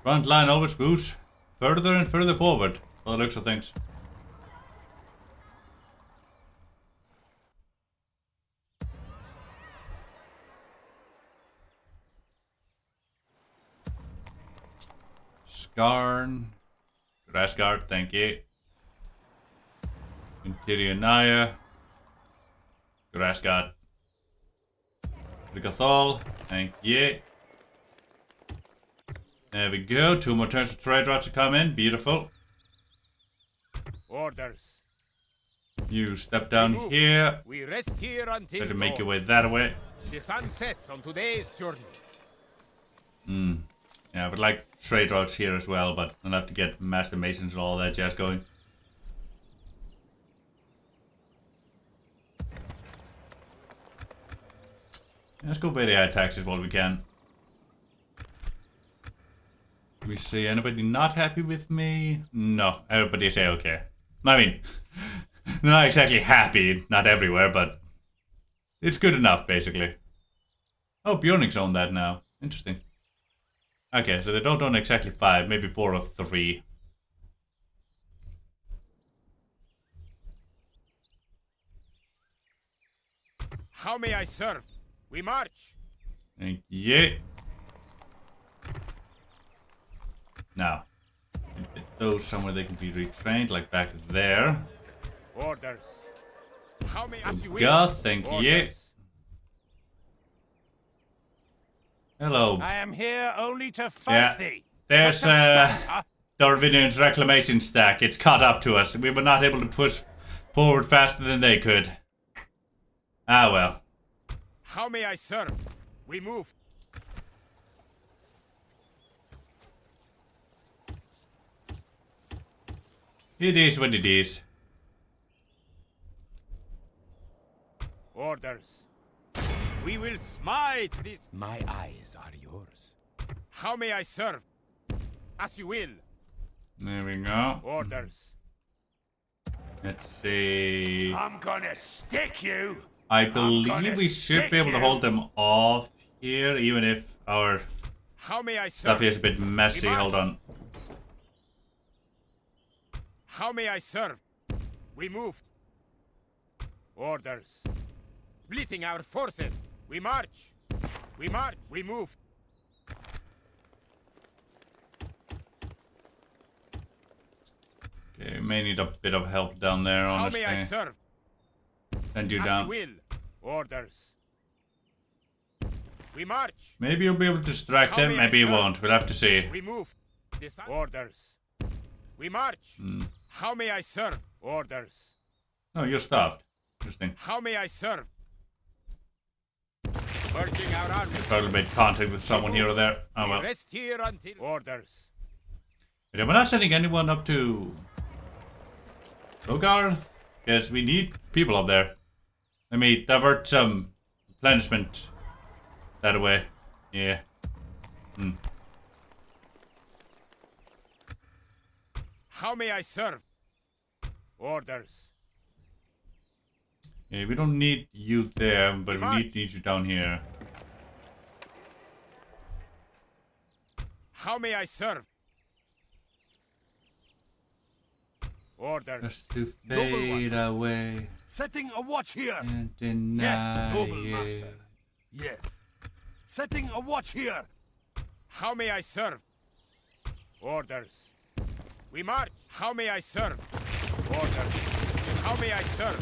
Front line always moves further and further forward, by the looks of things. Skarn. Grassguard, thank you. Interior Naya. Grassguard. Rigathol, thank you. There we go. 2 more turns for trade routes to come in. Beautiful. Orders. You step down move. here. We rest here until Try to make your dawn. way that way. The sun sets on today's journey. Yeah, I would like trade routes here as well, but I'll have to get Master Masons and all that jazz going. Let's go pay the high taxes while we can. Do we see anybody not happy with me? No, everybody say okay. I mean, they're not exactly happy, not everywhere, but it's good enough, basically. Oh, Bjorning's own that now. Interesting. Okay, so they don't own exactly 5, maybe 4 or 3. How may I serve? We march. Thank you. Now, get those somewhere they can be retrained, like back there. Orders. How may as you will? God, thank you. Orders. Hello. I am here only to fight Yeah. thee. There's Darwinian's reclamation stack. It's caught up to us. We were not able to push forward faster than they could. Ah well. How may I serve? We move. It is what it is. Orders. We will smite this. My eyes are yours. How may I serve? As you will. There we go. Orders. Let's see. I'm gonna stick you. I gonna believe we should be able to stick hold them off here, even if our How may I serve? stuff here is a bit messy. We Hold march. on. How may I serve? We move. Orders. Splitting our forces. We march. We march. We move. Okay, may need a bit of help down there, How may I honestly. serve? Send you As down. you will. Orders. We march. Maybe you'll be able to distract them, maybe you won't. We'll have to see. We move. Orders. We march. How may I serve? Orders. Oh, you're stopped. Interesting. How may I serve? Merging our armies. You probably made contact with someone here or there. Oh well. Rest here until orders. But we're not sending anyone up to Hogarth, because we need people up there. Let me divert some replenishment that way. Yeah. How may I serve? Orders. Yeah, we don't need you there, but we need you down here. How may I serve? Orders. Just to fade away Setting a watch here. and deny Yes, noble you. master. Yes. Setting a watch here. How may I serve? Orders. We march. How may I serve? Orders. How may I serve?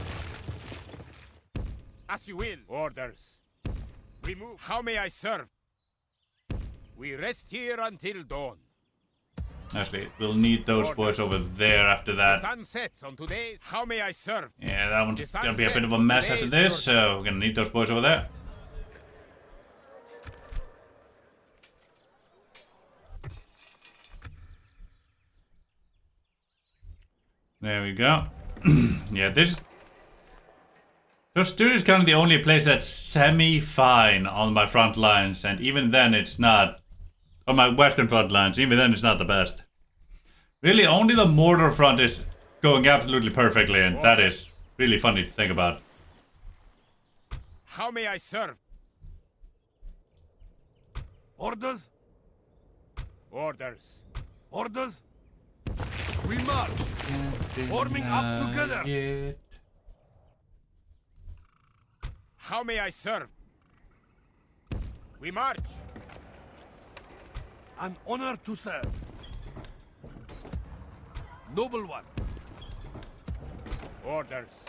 As you will. Orders. We move. How may I serve? We rest here until dawn. Actually, we'll need those boys over there after The that. sun sets on today's. How may I serve? Yeah, that one's gonna be a bit of a mess after this, so we're gonna need those boys over there. There we go. Yeah, this is kind of the only place that's semi-fine on my front lines, and even then it's not. On my western front lines, even then it's not the best. Really, only the mortar front is going absolutely perfectly, and that is really funny to think about. How may I serve? Orders. Orders. Orders. We march. Forming up together. Yeah. How may I serve? We march. An honor to serve. Noble one. Orders.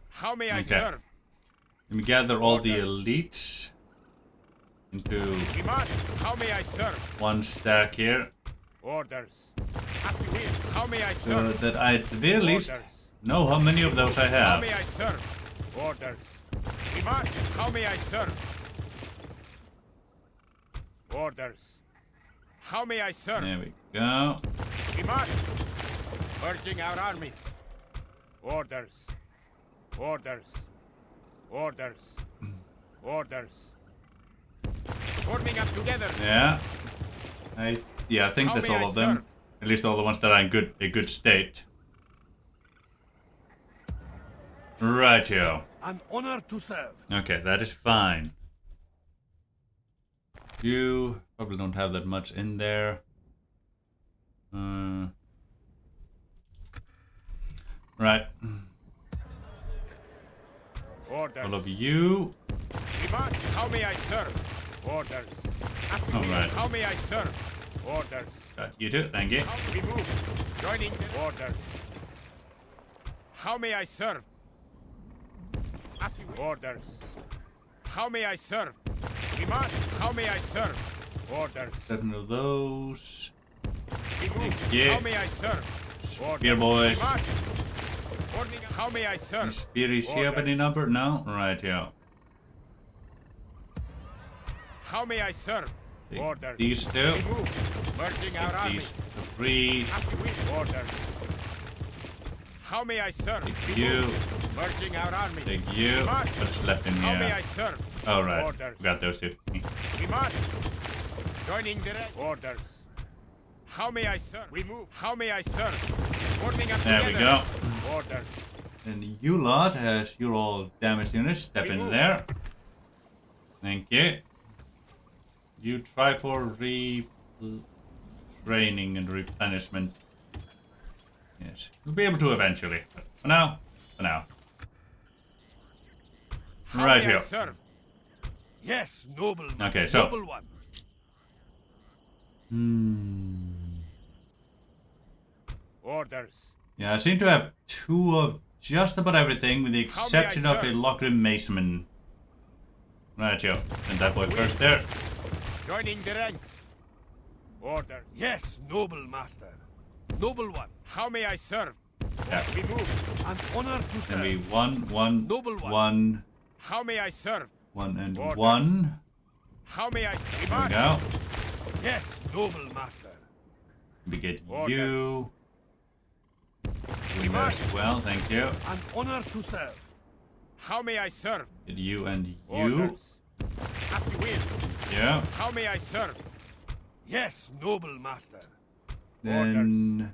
How may I Okay. serve? Let me gather all the elites into We march. How may I serve? one stack here, Orders. As you will. How may I so serve? that I at the very least Orders. know how many of those I How have. may I serve? Orders. We march. How may I serve? Orders. How may I serve? There we go. We march. Merging our armies. Orders. Orders. Orders. Orders. Forming up together. Yeah. I think How that's may all I of them. serve? At least all the ones that are in a good state. Rightio. An honor to serve. Okay, that is fine. You probably don't have that much in there. Right. Orders. All of you. We march. How may I serve? Orders. As you will. Alright. How may I serve? Orders. Got you too, thank you. How we move. Joining the orders. How may I serve? As you will. Orders. How may I serve? We march. How may I serve? Orders. 7 of those. We move. you. How may I serve? Spear boys. We march. Forming. How may I serve? Spear is here of any Orders. number? No? Right, yeah. How may I serve? Take Orders. these two. We move. Merging our These armies. 3. As you will. Orders. How may I serve? Take We you. move. Merging our armies. Take you. March. What's left in How may I here? serve? Alright. Orders. Got those two. We march. Joining the red. Orders. How may I serve? We move. How may I serve? Forming up There we together. go. Orders. And you lot, as you're all damaged units, step We in move. there. Thank you. You try for training and replenishment. Yes, you'll be able to eventually. But for now. How Right may I here. serve? Yes, noble. Okay, so- Noble one. Orders. Yeah, I seem to have 2 of just about everything with the exception of a Lockrim Maceman. Right, yo. And that boy first there. Joining the ranks. Order. Yes, noble master. Noble one. How may I serve? Yeah. We move. An honor to And we serve. one, Noble one. one, How may I serve? one, and Orders. one. How may I serve? There we go. Yes, noble master. We get Orders. you. You there as well, thank you. An honor to serve. How may I serve? Get you and you. Orders. As you will. Yeah. How may I serve? Yes, noble master. Then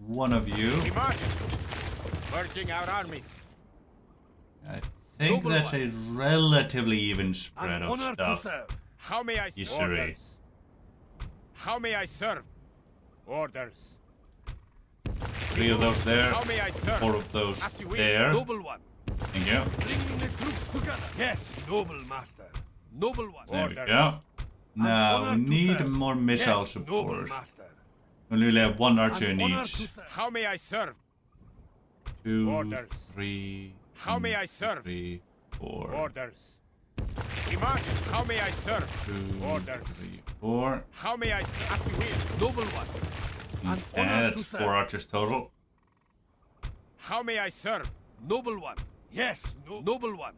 one of you. We march. Merging our armies. I think Noble that's a relatively even spread An of honor to stuff. serve. How may I Yes, serve? sirree. Orders. How may I serve? Orders. 3 of those there. How may I serve? 4 of those As you will. there. Noble one. Thank you. Bringing the troops together. Yes, noble master. Noble one. There we Orders. go. Now honor we to need serve. more missile Yes, noble support. master. We only have 1 archer An in honor each. to serve. How may I serve? 2, Orders. 3. How may I serve? 3, 4. Orders. We march. How may I serve? 2, Orders. 3, 4. How may I serve? As you will. Noble one. An honor to That's serve. 4 archers total. How may I serve? Noble one. Yes, noble one.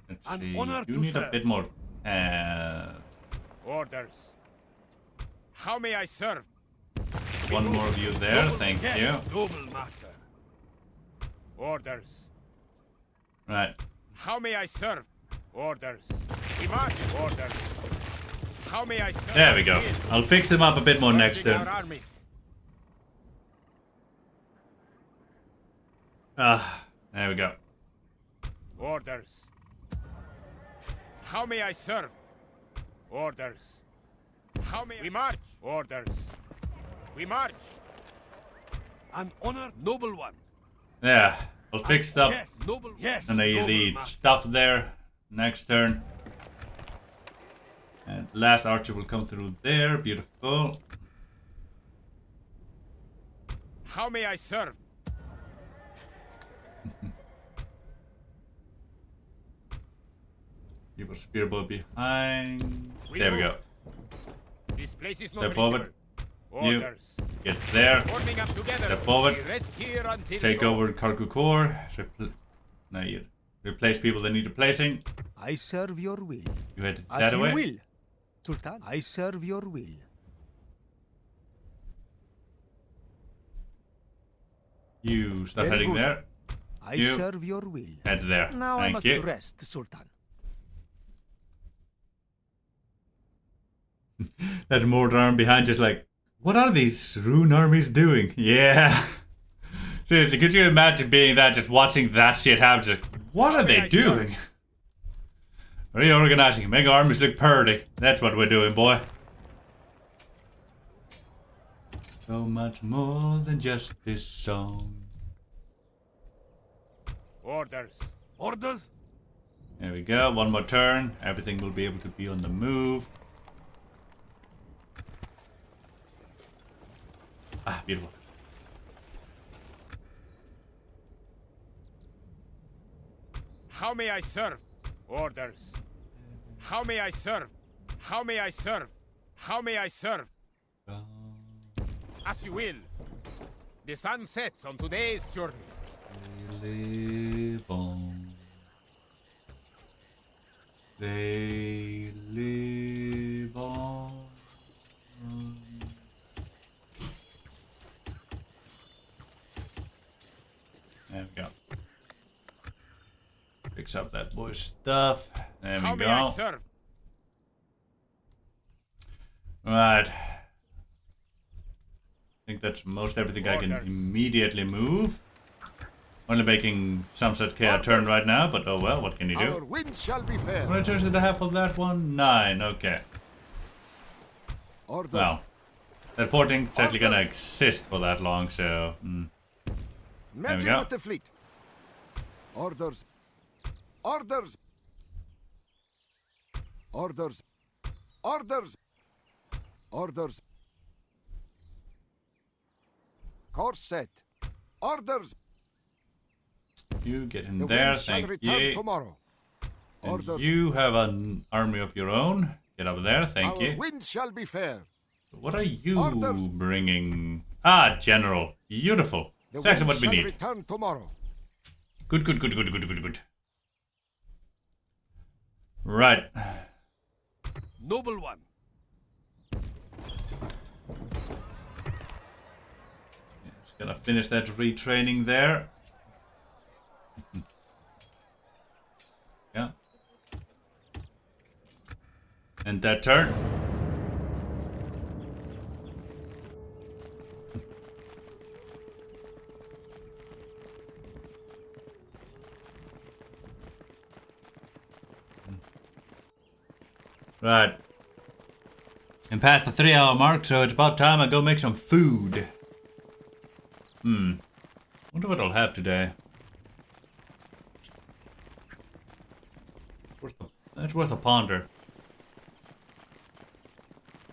Let's An see. honor You to need a serve. bit more. Orders. How may I serve? One more of you there. Noble- Thank yes, you. noble master. Orders. Right. How may I serve? Orders. We march. Orders. How may I serve? There we As go. you will. I'll fix them up a bit more next Merging turn. our armies. There we go. Orders. How may I serve? Orders. How may we march? Orders. We march. An honor, noble one. Yeah. I'll fix up Yes, noble. Yes, and noble the master. stuff there next turn. And the last archer will come through there. Beautiful. How may I serve? Keep a spearbow behind. There we go. This place is not Step forward. reachable. You. Orders. Get there. Forming up together. Step forward. We rest here until Take dawn. over Cargo Core. No, you replace people that need replacing. I serve your will. You head As that you away. will. Sultan, I serve your will. You start Very heading good. there. I You. serve your will. Head there. Now I Thank must you. rest, Sultan. That mortar arm behind just like, what are these Rhûn armies doing? Yeah. Seriously, could you imagine being that, just watching that shit happen? Just, what are they doing? Reorganizing, make armies look pretty. That's what we're doing, boy. So much more than just this song. Orders. Orders. There we go, one more turn. Everything will be able to be on the move. Ah, beautiful. How may I serve? Orders. How may I serve? How may I serve? How may I serve? As you will. The sun sets on today's journey. They live on. They live on. There we go. Fix up that boy's stuff. There How we may I go. serve? Right. I think that's most everything I can Orders. immediately move. Only making some such chaos turn right now, but oh well, what can you Our do? wind shall be fair. How many turns did I have for that one? 9, okay. Orders. Well, that porting is actually gonna exist for that long, so... Merging go. with the fleet. Orders. Orders. Orders. Orders. Orders. Course set. Orders. You get in The there, wind shall thank return you. tomorrow. And Orders. you have an army of your own. Get over there, thank Our you. wind shall be fair. What are you Orders. bringing? Ah, General. Beautiful. The Exactly wind what we shall need. return tomorrow. Good, good, good, good, good, good, good. Right. Noble one. Just gonna finish that retraining there. Yeah. And that turn. Right. And past the 3-hour mark, so it's about time I go make some food. Wonder what I'll have today. That's worth a ponder.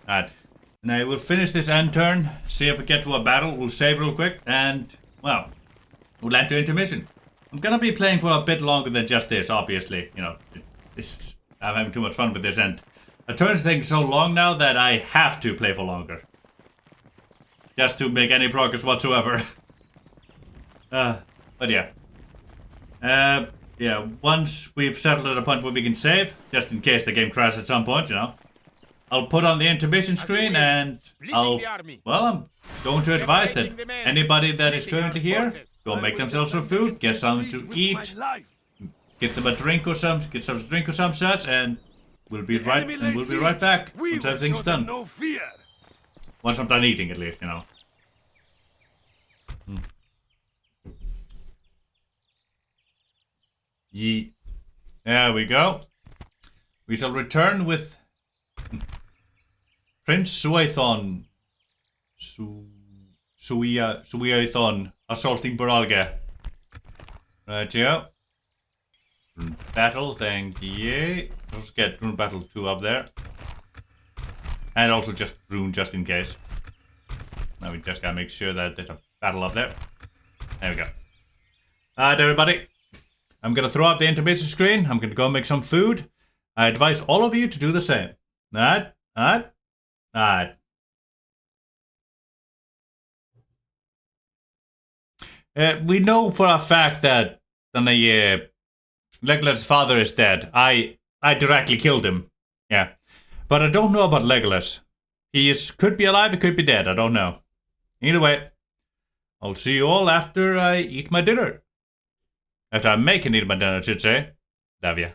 Alright. Now we'll finish this end turn, see if we get to a battle, we'll save real quick, and, well, we'll enter intermission. I'm gonna be playing for a bit longer than just this, obviously. You know, I'm having too much fun with this, and a turn's taking so long now that I have to play for longer. Just to make any progress whatsoever. But yeah. Yeah, once we've settled at a point where we can save, just in case the game crashes at some point, you know, I'll put on the intermission screen and I'm going to advise that anybody that is currently here, go make themselves some food, get something to eat, get them a drink or some, get some drink or some such, and we'll be right back once everything's done. No fear. Once I'm done eating, at least, you know. There we go. We shall return with Prince Suathon. Suathon assaulting Baralga. Right, yeah. Battle, thank you. Let's get Rune Battle 2 up there. And also just Rune, just in case. Now we just gotta make sure that there's a battle up there. There we go. Alright, everybody. I'm gonna throw up the intermission screen. I'm gonna go make some food. I advise all of you to do the same. Alright? Alright? Alright. We know for a fact that Legolas' father is dead. I directly killed him. Yeah. But I don't know about Legolas. Could be alive, he could be dead. I don't know. Either way, I'll see you all after I eat my dinner. After I make and eat my dinner, I should say. Love ya.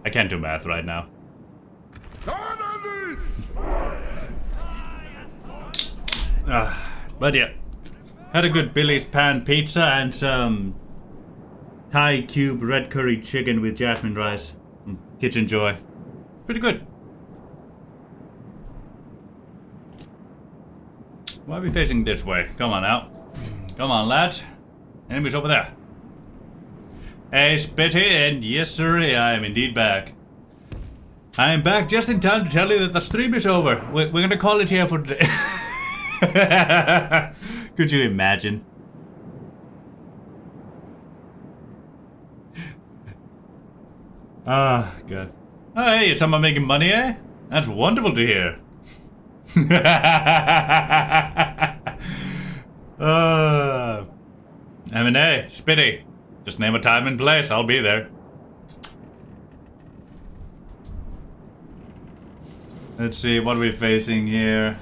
I can't do math right now. But yeah. Had a good Billy's Pan pizza and some Thai cube red curry chicken with jasmine rice. Kitchen Joy. Pretty good. Why are we facing this way? Come on now. Come on, lads. Enemies over there. Hey, Spitty, and yes, sir, I am indeed back. I am back just in time to tell you that the stream is over. We're gonna call it here for today. Could you imagine? Ah, God. Oh, hey, is someone making money, eh? That's wonderful to hear. M&A, Spitty. Just name a time and place, I'll be there. Let's see, what are we facing here?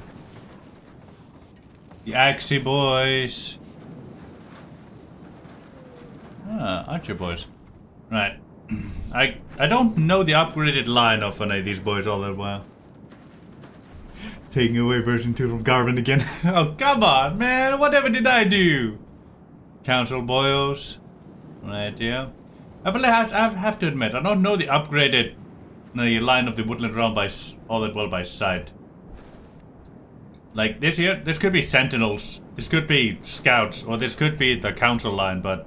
The Axie boys. Ah, Archer boys. Right. I don't know the upgraded line of any of these boys all that well. Taking away version 2 from Garvin again. Oh, come on, man. Whatever did I do? Council boys. Right, yeah. I have to admit, I don't know the upgraded line of the Woodland Realm by all that well by sight. Like, this here, this could be Sentinels. This could be Scouts. Or this could be the Council line, but...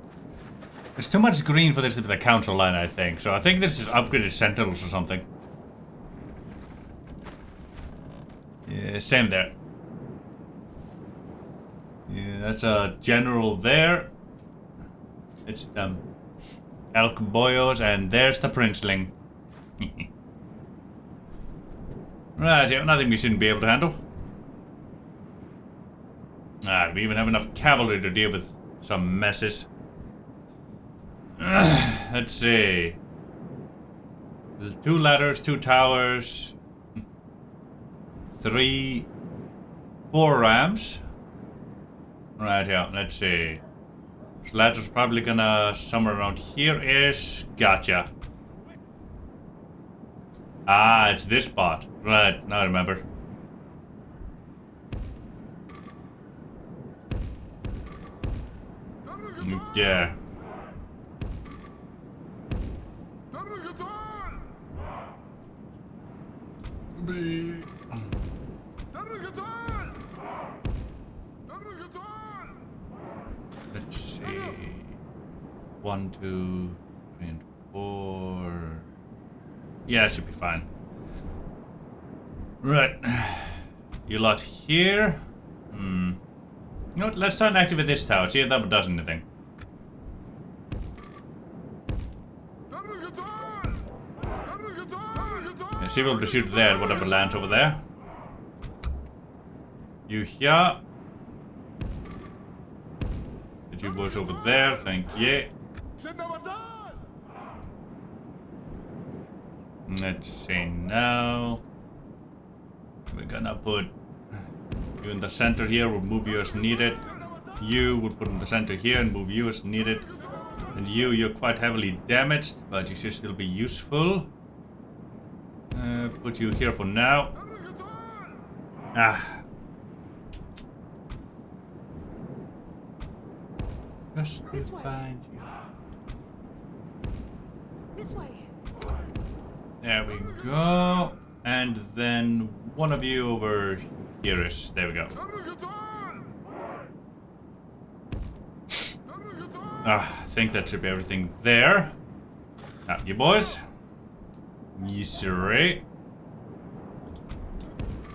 There's too much green for this to be the Council line, I think. So I think this is upgraded Sentinels or something. Yeah, same there. Yeah, that's a general there. It's Elk Boyos, and there's the Princeling. Right, yeah, nothing we shouldn't be able to handle. Ah, we even have enough cavalry to deal with some messes. Let's see. 2 ladders, 2 towers. 4 rams. Right, yeah, let's see. This ladder's probably gonna somewhere around here-ish. Gotcha. Ah, it's this spot. Right, now I remember. Yeah. Let's see. 1, 2, 3, and 4. Yeah, it should be fine. Right. You lot here. You know what? Let's try and activate this tower. See if that does anything. Yeah, see if we'll be able to shoot there, whatever lands over there. You here. Get you boys over there, thank you. Let's see now. We're gonna put you in the center here, we'll move you as needed. You would put in the center here and move you as needed. And you're quite heavily damaged, but you should still be useful. Put you here for now. Ah. Just to find you. This way. There we go. And then one of you over here-ish. There we go. I think that should be everything there. Now, you boys. Yes, sir.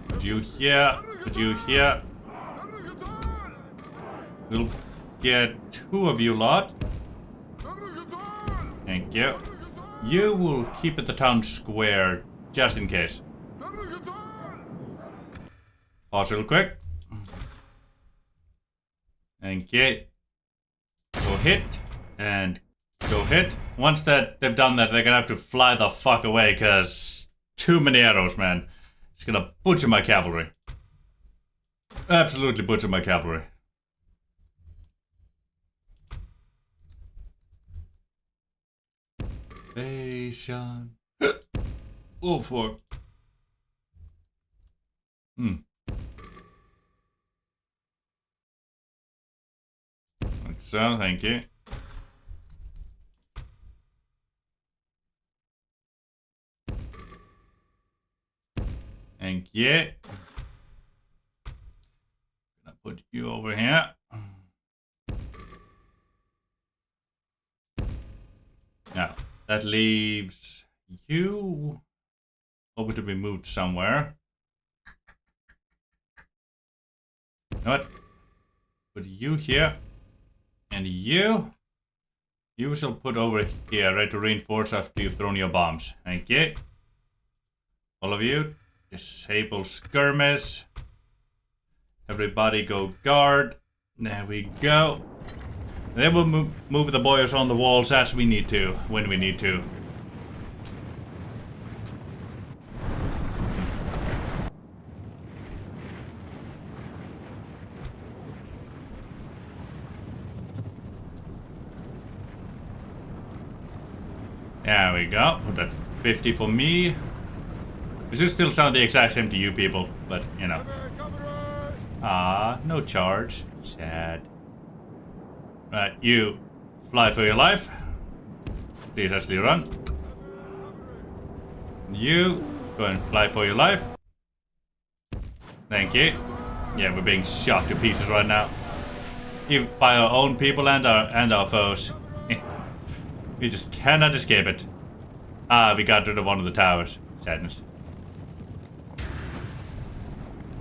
Put you here. Put you here. We'll get 2 of you lot. Thank you. You will keep at the town square, just in case. Pause real quick. Thank you. Go hit, and go hit. Once that they've done that, they're gonna have to fly the fuck away, cause too many arrows, man. It's gonna butcher my cavalry. Absolutely butcher my cavalry. Patient. Oh, fuck. Like so, thank you. Thank you. Gonna put you over here. Now, that leaves you over to be moved somewhere. You know what? Put you here. And you shall put over here, ready to reinforce after you've thrown your bombs. Thank you. All of you, disable skirmish. Everybody go guard. There we go. Then we'll move the boys on the walls as we need to, when we need to. There we go. Put that 50 for me. This should still sound the exact same to you people, but you know. No charge. Sad. Right, you fly for your life. Please actually run. You go and fly for your life. Thank you. Yeah, we're being shot to pieces right now. Even by our own people and our foes. We just cannot escape it. We got rid of one of the towers. Sadness.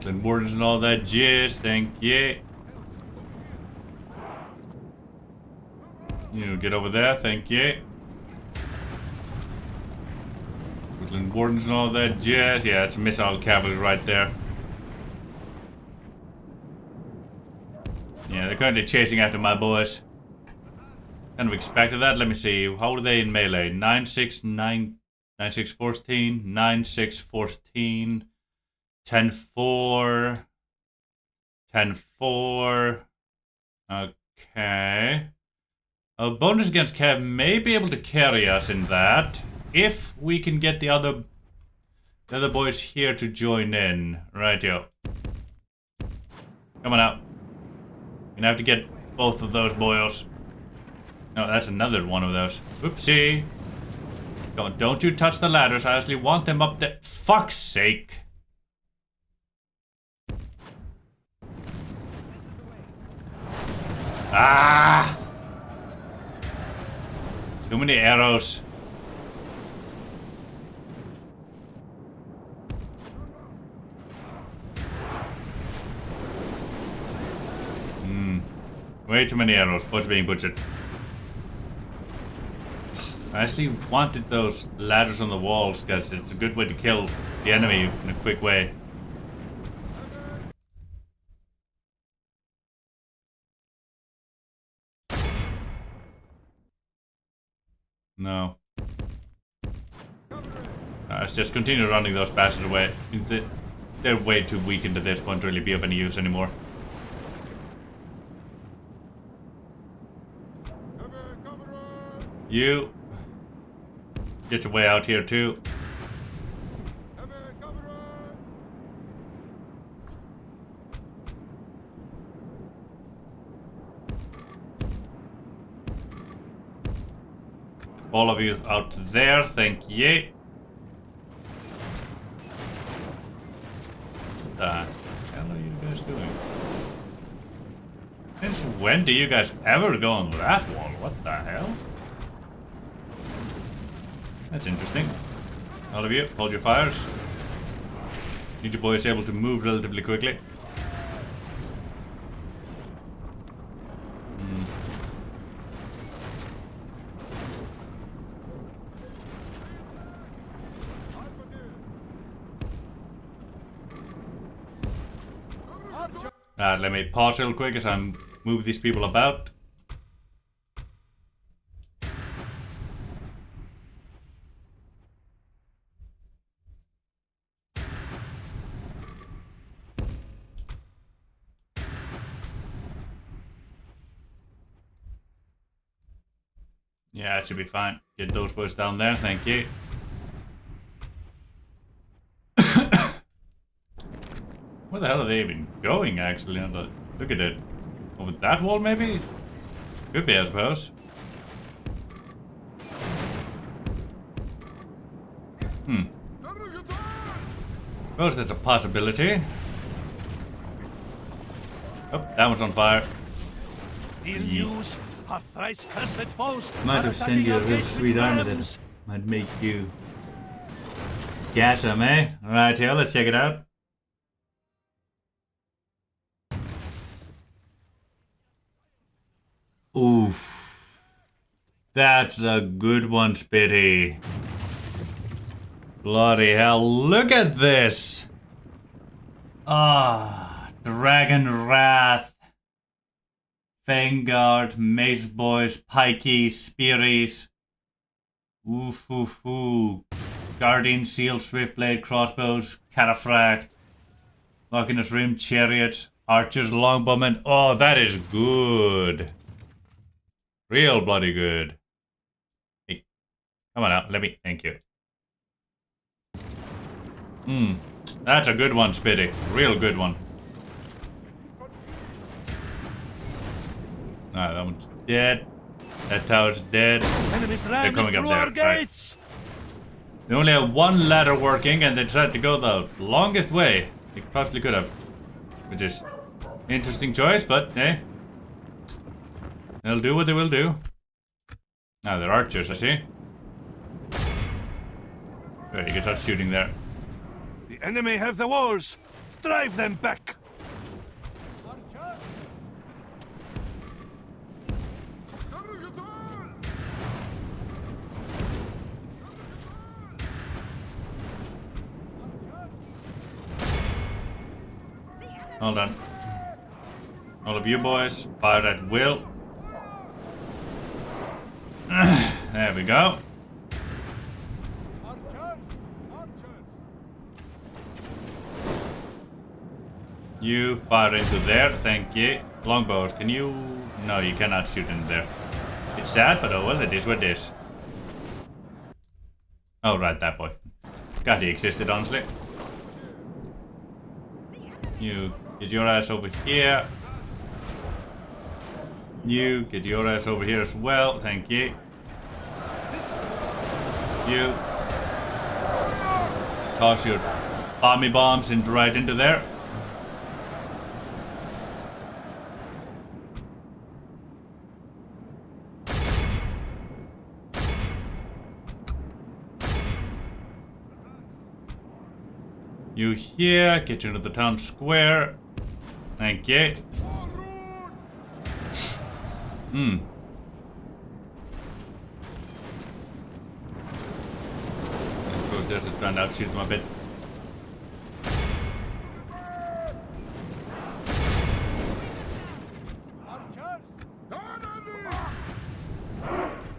Glen Wardens and all that jizz, thank you. You get over there, thank you. Glen Wardens and all that jazz. Yeah, it's missile cavalry right there. Yeah, they're currently chasing after my boys. Kind of expected that. Let me see. How are they in melee? 9-6, 9, 9-6, 14, 9-6, 14, 10-4, 10-4. Okay. A bonus against Kev may be able to carry us in that if we can get the other boys here to join in. Right, yo. Come on out. We're gonna have to get both of those boys. No, that's another one of those. Oopsie. Don't you touch the ladders. I actually want them up there. Fuck's sake. Ah! Too many arrows. Way too many arrows. What's being butchered? I actually wanted those ladders on the walls because it's a good way to kill the enemy in a quick way. No. Let's just continue running those bastards away. They're way too weakened at this point to really be of any use anymore. You get your way out here too. All of you out there, thank you. What the hell are you guys doing? Since when do you guys ever go on that wall? What the hell? That's interesting. All of you, hold your fires. Need your boys able to move relatively quickly. Let me pause real quick as I move these people about. Yeah, it should be fine. Get those boys down there, thank you. Where the hell are they even going, actually? Look at it. Over that wall, maybe? Could be, I suppose. Suppose that's a possibility. Oh, that one's on fire. Ill news. Our thrice cursed foes Might are have sent you a attacking our real gates sweet with armor that rams. might make you gas them, eh? Alright, here, let's check it out. Oof. That's a good one, Spitty. Bloody hell, look at this! Ah, Dragon Wrath. Vanguard, Mace Boys, Pikeys, Spearies. Oof, oof, oof. Guardian, Seal, Swiftblade, Crossbows, Cataphract. Lockiness Rim, Chariot, Archers, Longbowmen. Oh, that is good. Real bloody good. Hey, come on out, let me, thank you. That's a good one, Spitty. Real good one. Alright, that one's dead. That tower's dead. Enemies They're ram coming is up through our there. Right. gates. They only have one ladder working and they tried to go the longest way they possibly could have. Which is an interesting choice, but hey. They'll do what they will do. Now they're archers, I see. Good, you can start shooting there. The enemy have the walls. Drive them back. Hold on. All of you boys, fire at will. There we go. You fire into there, thank you. Longbows, can you... No, you cannot shoot in there. It's sad, but oh well, it is what it is. Oh, right, that boy. God, he existed, honestly. You get your ass over here. You get your ass over here as well, thank you. You toss your bomby bombs right into there. You here, get you into the town square. Thank you. Just trying to outshoot them a bit.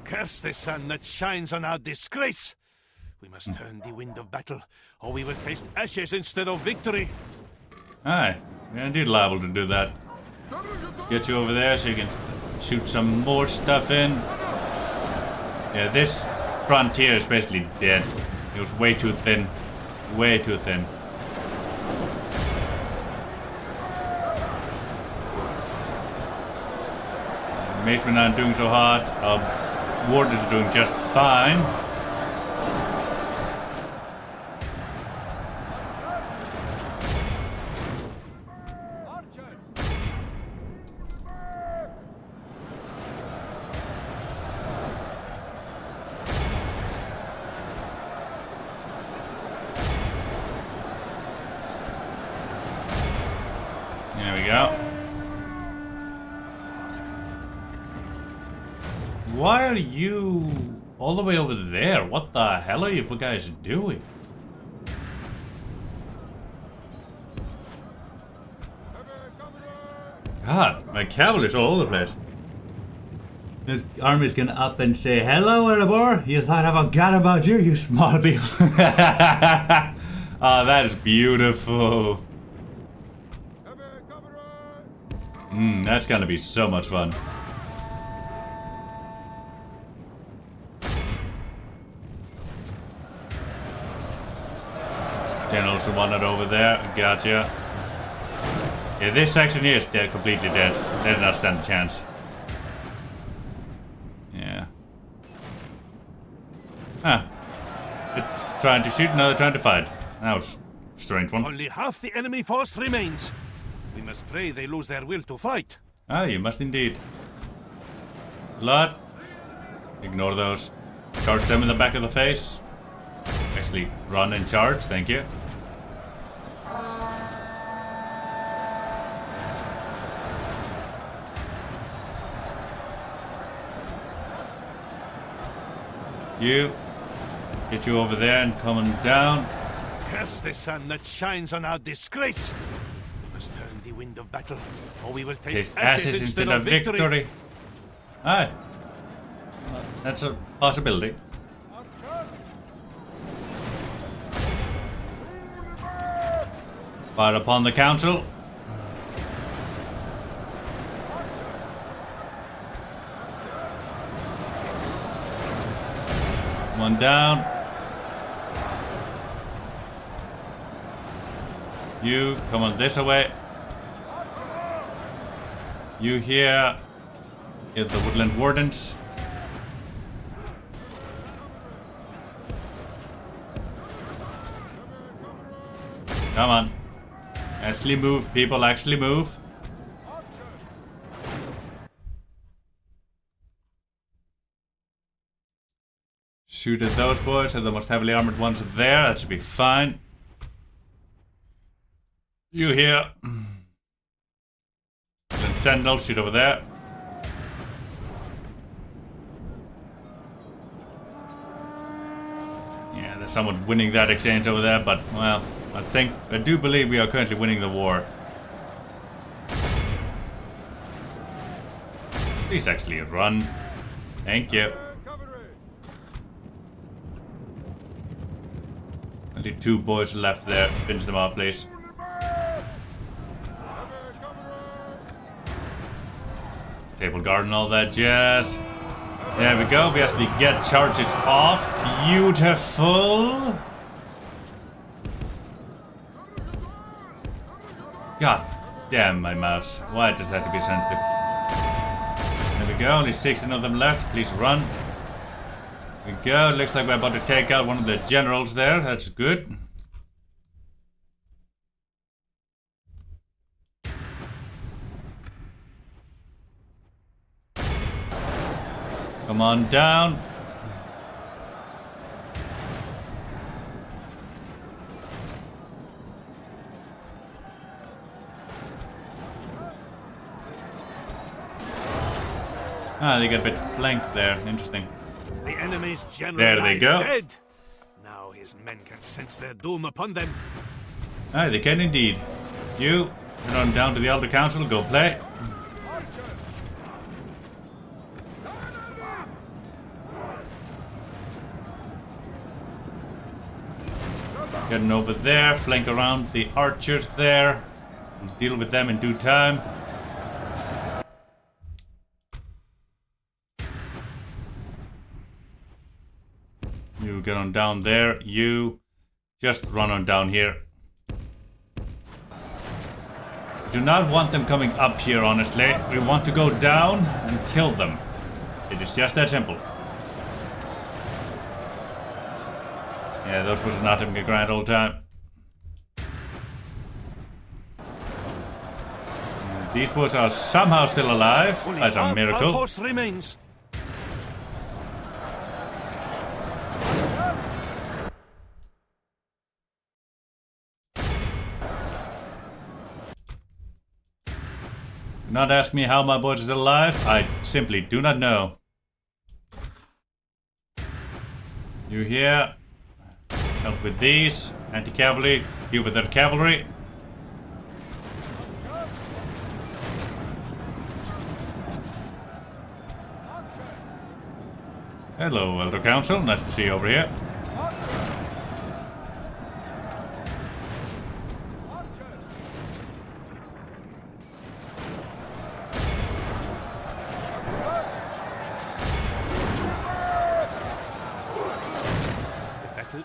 Curse the sun that shines on our disgrace. We must turn the wind of battle, or we will taste ashes instead of victory. Aye, we're indeed liable to do that. Get you over there so you can shoot some more stuff in. Yeah, this frontier is basically dead. It was way too thin. Way too thin. Macemen aren't doing so hard. Warders are doing just fine. There we go. Why are you all the way over there? What the hell are you guys doing? God, my cavalry's all over the place. This army's gonna up and say, "Hello, Erebor. You thought I forgot about you, you small people." Oh, that is beautiful. That's gonna be so much fun. Generals who wanted over there, gotcha. Yeah, this section here is dead, completely dead. They did not stand a chance. Yeah. Huh. They're trying to shoot, now they're trying to fight. That was a strange one. Only half the enemy force remains. We must pray they lose their will to fight. Ah, you must indeed. Blood. Ignore those. Charge them in the back of the face. Actually, run and charge, thank you. You. Get you over there and coming down. Curse the sun that shines on our disgrace. We must turn the wind of battle, or we will taste Taste ashes instead of victory. Aye. That's a possibility. Fire upon the council. One down. You come on this way. You here is the woodland wardens. Come on. Actually move, people, actually move. Shoot at those boys, and the most heavily armored ones are there. That should be fine. You here. Sentinel, shoot over there. Yeah, there's someone winning that exchange over there, but, well, I do believe we are currently winning the war. Please actually run. Thank you. Only 2 boys left there. Finish them off, please. Table guard and all that jazz. There we go. We actually get charges off. Beautiful. God damn my mouse. Why does that have to be sensitive? There we go. Only 16 of them left. Please run. There we go. Looks like we're about to take out one of the generals there. That's good. Come on down. Ah, they got a bit flanked there. Interesting. The enemy's general There they go. dead. Now his men can sense their doom upon them. Ah, they can indeed. You, head on down to the Elder Council. Go play. Getting over there, flank around the archers there. Deal with them in due time. You get on down there. You just run on down here. Do not want them coming up here, honestly. We want to go down and kill them. It is just that simple. Yeah, those was not having a grand old time. These boys are somehow still alive. That's a miracle. Our force remains. Do not ask me how my boys are still alive. I simply do not know. You here? Help with these. Anti-cavalry. Deal with their cavalry. Hello, Elder Council. Nice to see you over here.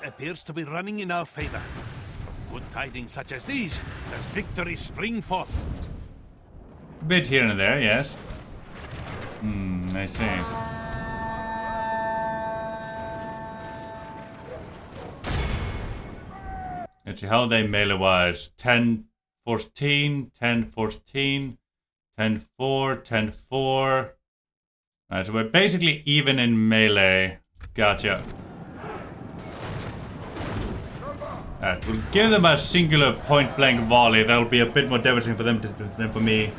Appears to be running in our favor. From good tidings such as these, does victory spring forth. A bit here and there, yes. I see. Let's see how they melee wise. 10, 14, 10, 14, 10, 4, 10, 4. Alright, so we're basically even in melee. Gotcha. Alright, we'll give them a singular point blank volley. That'll be a bit more devastating for them than for me.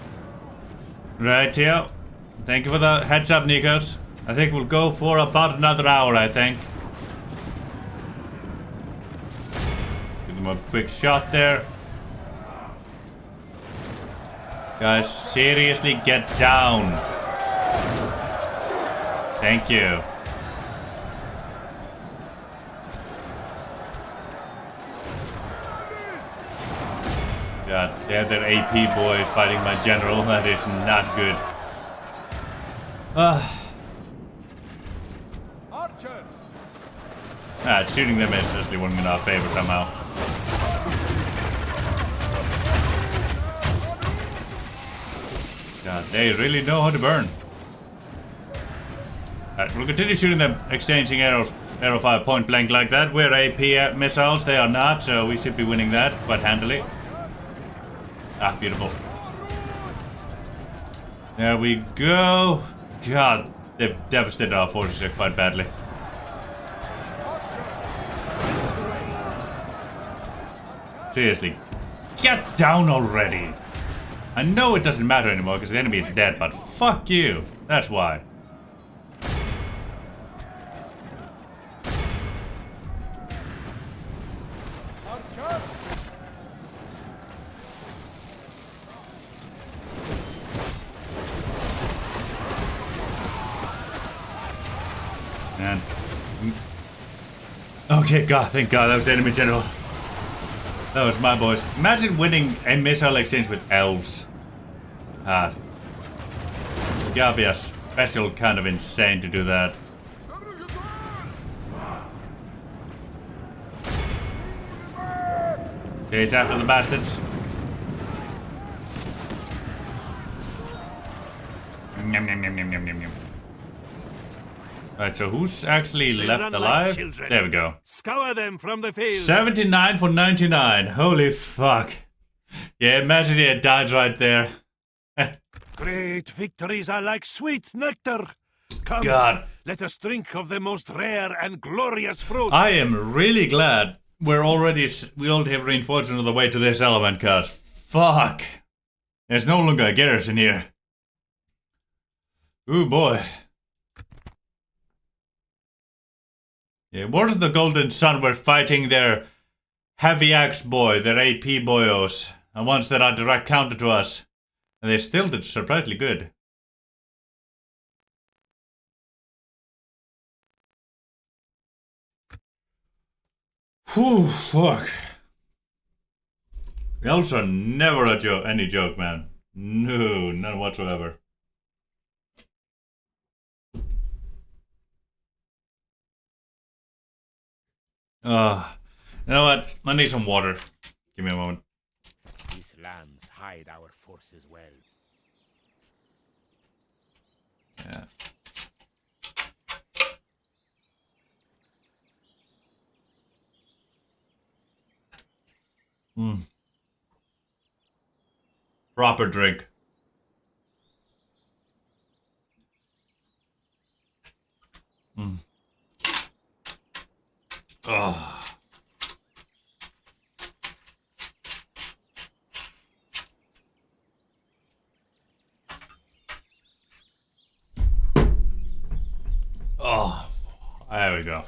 Right here. Thank you for the heads up, Nikos. I think we'll go for about another hour, I think. Give them a quick shot there. Guys, seriously, get down. Thank you. God, yeah, that AP boy fighting my general. That is not good. Archers. Shooting them is actually working in our favor somehow. God, they really know how to burn. Alright, we'll continue shooting them, exchanging arrows, arrow fire point blank like that. We're AP missiles, they are not, so we should be winning that quite handily. Beautiful. There we go. God, they've devastated our forces here quite badly. Seriously, get down already. I know it doesn't matter anymore because the enemy is dead, but fuck you. That's why. Man. Okay, God, thank God, that was the enemy general. That was my boys. Imagine winning a missile exchange with elves. Hard. You gotta be a special kind of insane to do that. Chase after the bastards. Yum, yum, yum, yum, yum, yum, yum. Right, so who's actually left alive? Like there we go. Scour them from the field. 79 for 99. Holy fuck. Yeah, imagine he had died right there. Great victories are like sweet nectar. Come, God. Let us drink of the most rare and glorious fruit. I am really glad we already have reinforcements on the way to this element, cause fuck. There's no longer a garrison here. Ooh boy. Yeah, where's the Golden Sun? We're fighting their heavy axe boy, their AP boyos, the ones that are direct counter to us. And they still did surprisingly good. Whew, fuck. The elves are never any joke, man. No, none whatsoever. You know what? I need some water. Give me a moment. These lands hide our forces well. Yeah. Proper drink. Oh. Oh, there we go.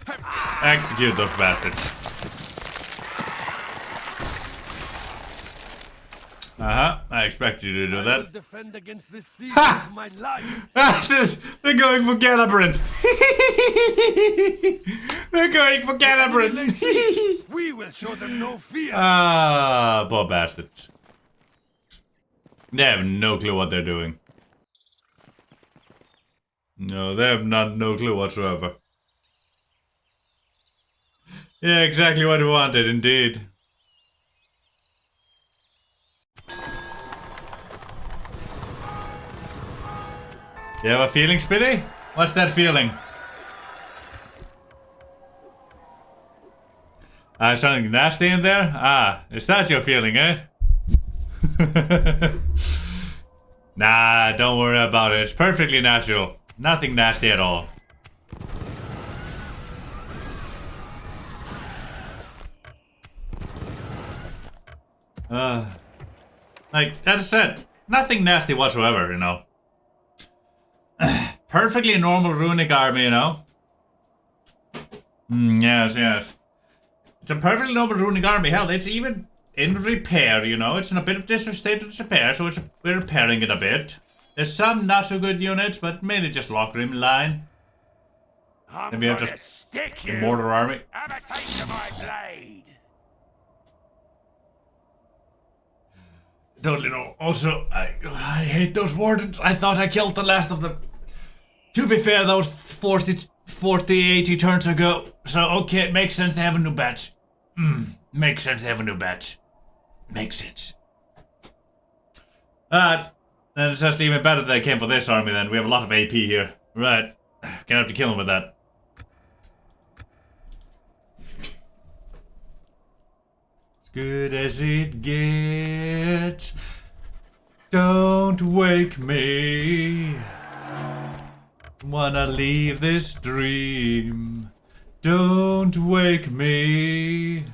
Execute those bastards. I expect you to do that. I will defend against this siege of my life. They're going for Galabrin. They're going for Galabrin. We will show them no fear. Poor bastards. They have no clue what they're doing. No, they have no clue whatsoever. Yeah, exactly what we wanted, indeed. You have a feeling, Spitty? What's that feeling? Something nasty in there? Ah, is that your feeling, eh? Nah, don't worry about it. It's perfectly natural. Nothing nasty at all. Like, as I said, nothing nasty whatsoever, you know. Perfectly normal runic army, you know. Yes, yes. It's a perfectly normal runic army. Hell, it's even in repair, you know. It's in a bit of disrepair, repair, so we're repairing it a bit. There's some not so good units, but mainly just Lockrim line. Maybe have just a mortar army. Have a taste of my blade. Totally no. Also, I hate those wardens. I thought I killed the last of them. To be fair, that was 40, 80 turns ago. So, okay, it makes sense to have a new batch. Makes sense to have a new batch. Makes sense. Then it's just even better that I came for this army then. We have a lot of AP here. Right. Gonna have to kill him with that. As good as it gets. Don't wake me. Wanna leave this dream. Don't wake me.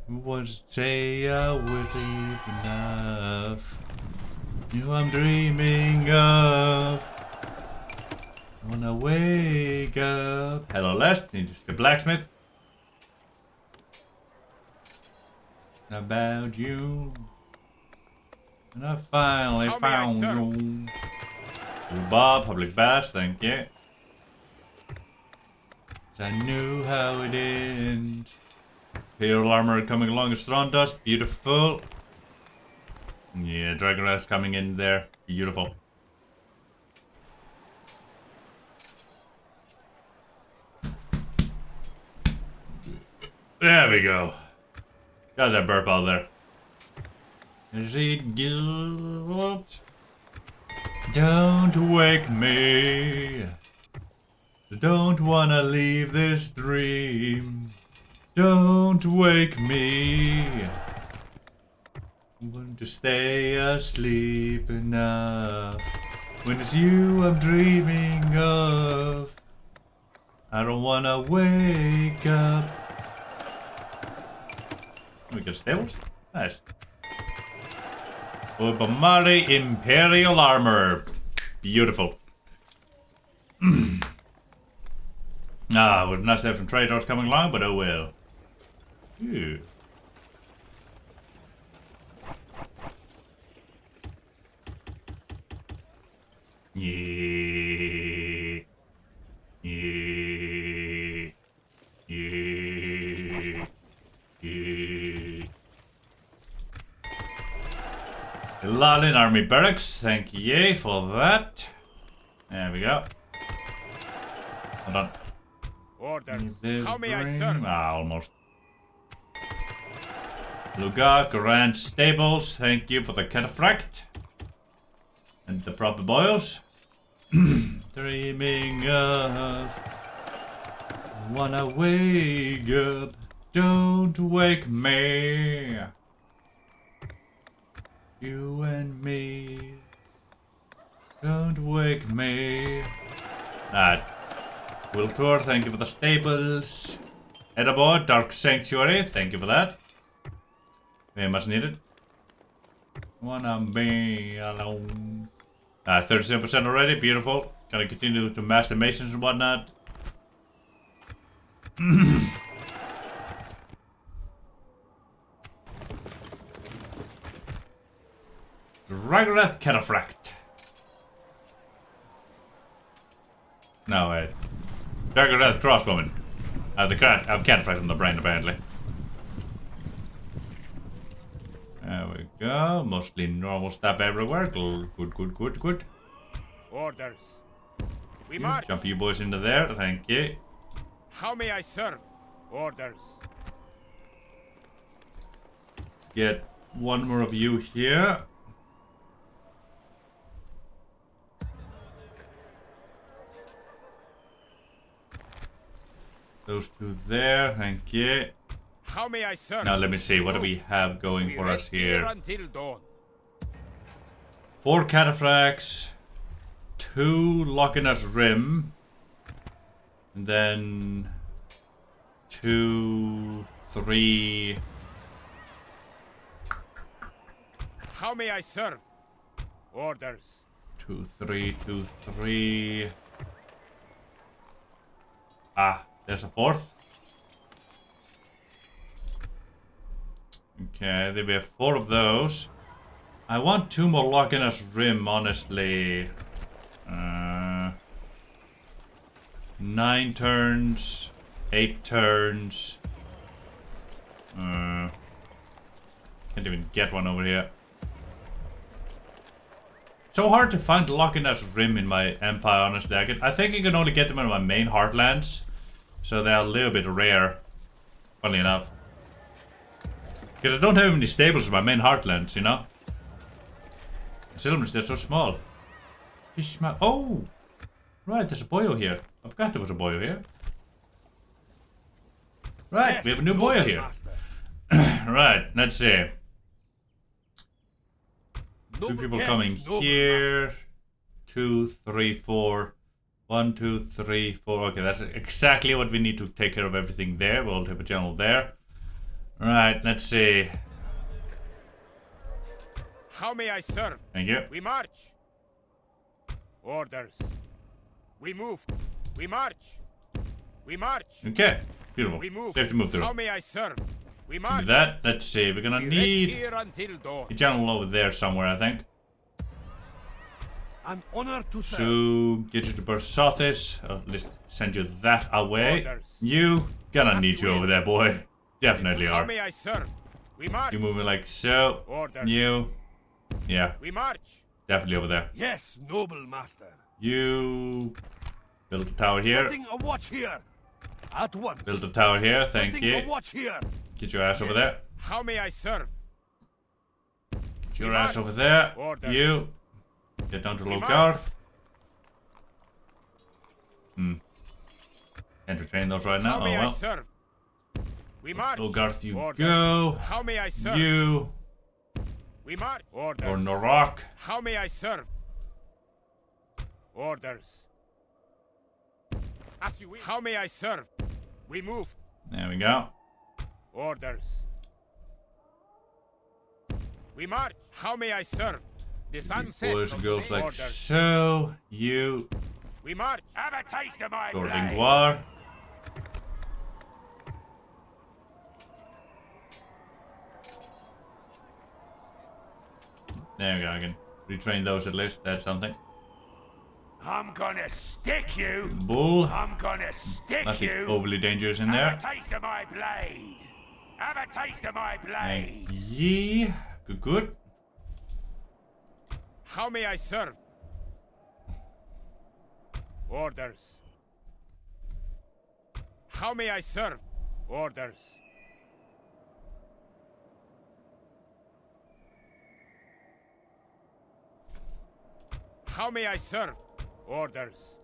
Want to say I would leave enough. You I'm dreaming of. Wanna wake up. Hello, Les. Need the blacksmith. About you. And I finally found you. Bob, public bash, thank you. I knew how it ends. Imperial armor coming along as strong dust, beautiful. Yeah, Dragon Wrath coming in there, beautiful. There we go. Got that burp out there. Is it guilt? Don't wake me. Don't wanna leave this dream. Don't wake me. Want to stay asleep enough. When it's you I'm dreaming of. I don't wanna wake up. We got stables? Nice. Obamari Imperial Armor. Beautiful. Would have nice to have some traders coming along, but oh well. Ew. Yeah. Yeah. Yeah. Yeah. Lalin Army Barracks, thank you for that. There we go. Hold on. Orders. How may I serve? Almost. Luga, Grand Stables, thank you for the cataphract. And the proper boils. Dreaming of. Wanna wake up. Don't wake me. You and me. Don't wake me. Wiltor, thank you for the staples. Head aboard, Dark Sanctuary, thank you for that. Very much needed. Wanna be alone. 37% already, beautiful. Gonna continue to master masons and whatnot. Ragnareth Cataphract. No, wait. Ragnareth Crossbowman. I have Cataphract on the brain, apparently. There we go. Mostly normal stuff everywhere. Good. Orders. We march. Jump you boys into there. Thank you. How may I serve? Orders. Let's get one more of you here. Those two there, thank you. How may I serve? Now let me see, what do we have going for us rest here here? until dawn. 4 cataphracts, 2 Loch-Ness Rim, and then 2, 3. How may I serve? Orders. 2, 3, 2, 3. Ah, there's a 4th. Okay, there we have 4 of those. I want 2 more Loch-Ness Rim, honestly. 9 turns, 8 turns. Can't even get one over here. So hard to find the Loch-Ness Rim in my Empire, honestly. I think I can only get them in my main Heartlands. So they're a little bit rare, funnily enough. Because I don't have any stables in my main Heartlands, you know? Settlements, they're so small. Oh! Right, there's a boyo here. I forgot there was a boyo here. Right, Yes, we have a new noble boyo here. master. Right, let's see. Noble- 2 people yes, coming noble here. master. 2, 3, 4. 1, 2, 3, 4. Okay, that's exactly what we need to take care of everything there. We'll have a general there. Right, let's see. How may I serve? Thank you. We march. Orders. We move. We march. We march. Okay, beautiful. We move. We have to move through. How may I serve? We Do march. that. Let's see. We're gonna We rest need here until dawn. a general over there somewhere, I think. An honor to serve. To get you to Bersothis. At least send you that away. Orders. You gonna As need you you will. over there, boy. Definitely How are. may I serve? We march. You moving like so. Orders. You. Yeah, We march. definitely over there. Yes, noble master. You build a tower here. Setting a watch here. At once. Build a tower here. Thank Setting a you. watch here. Get your ass over there. How may I serve? Get your ass over there. Orders. You get down to We Logarth. Entertain those right now. How Oh may I well. serve? We march. Logarth, you Orders. go. How may I serve? You We march. Orders. or Norok. How may I serve? Orders. As you will. How may I serve? We move. There we go. Orders. We march. How may I serve? The sun sets. Boys and girls like Orders. so. You We march. Have a taste of my Lord blade. Ingvar. There we go. I can retrain those at least. That's something. I'm gonna stick you. Bull. I'm gonna stick Nothing you. overly dangerous in Have there. a taste of my blade. Have a taste of my Thank blade. ye. Good, good. How may I serve? Orders. How may I serve? Orders. How may I serve? Orders.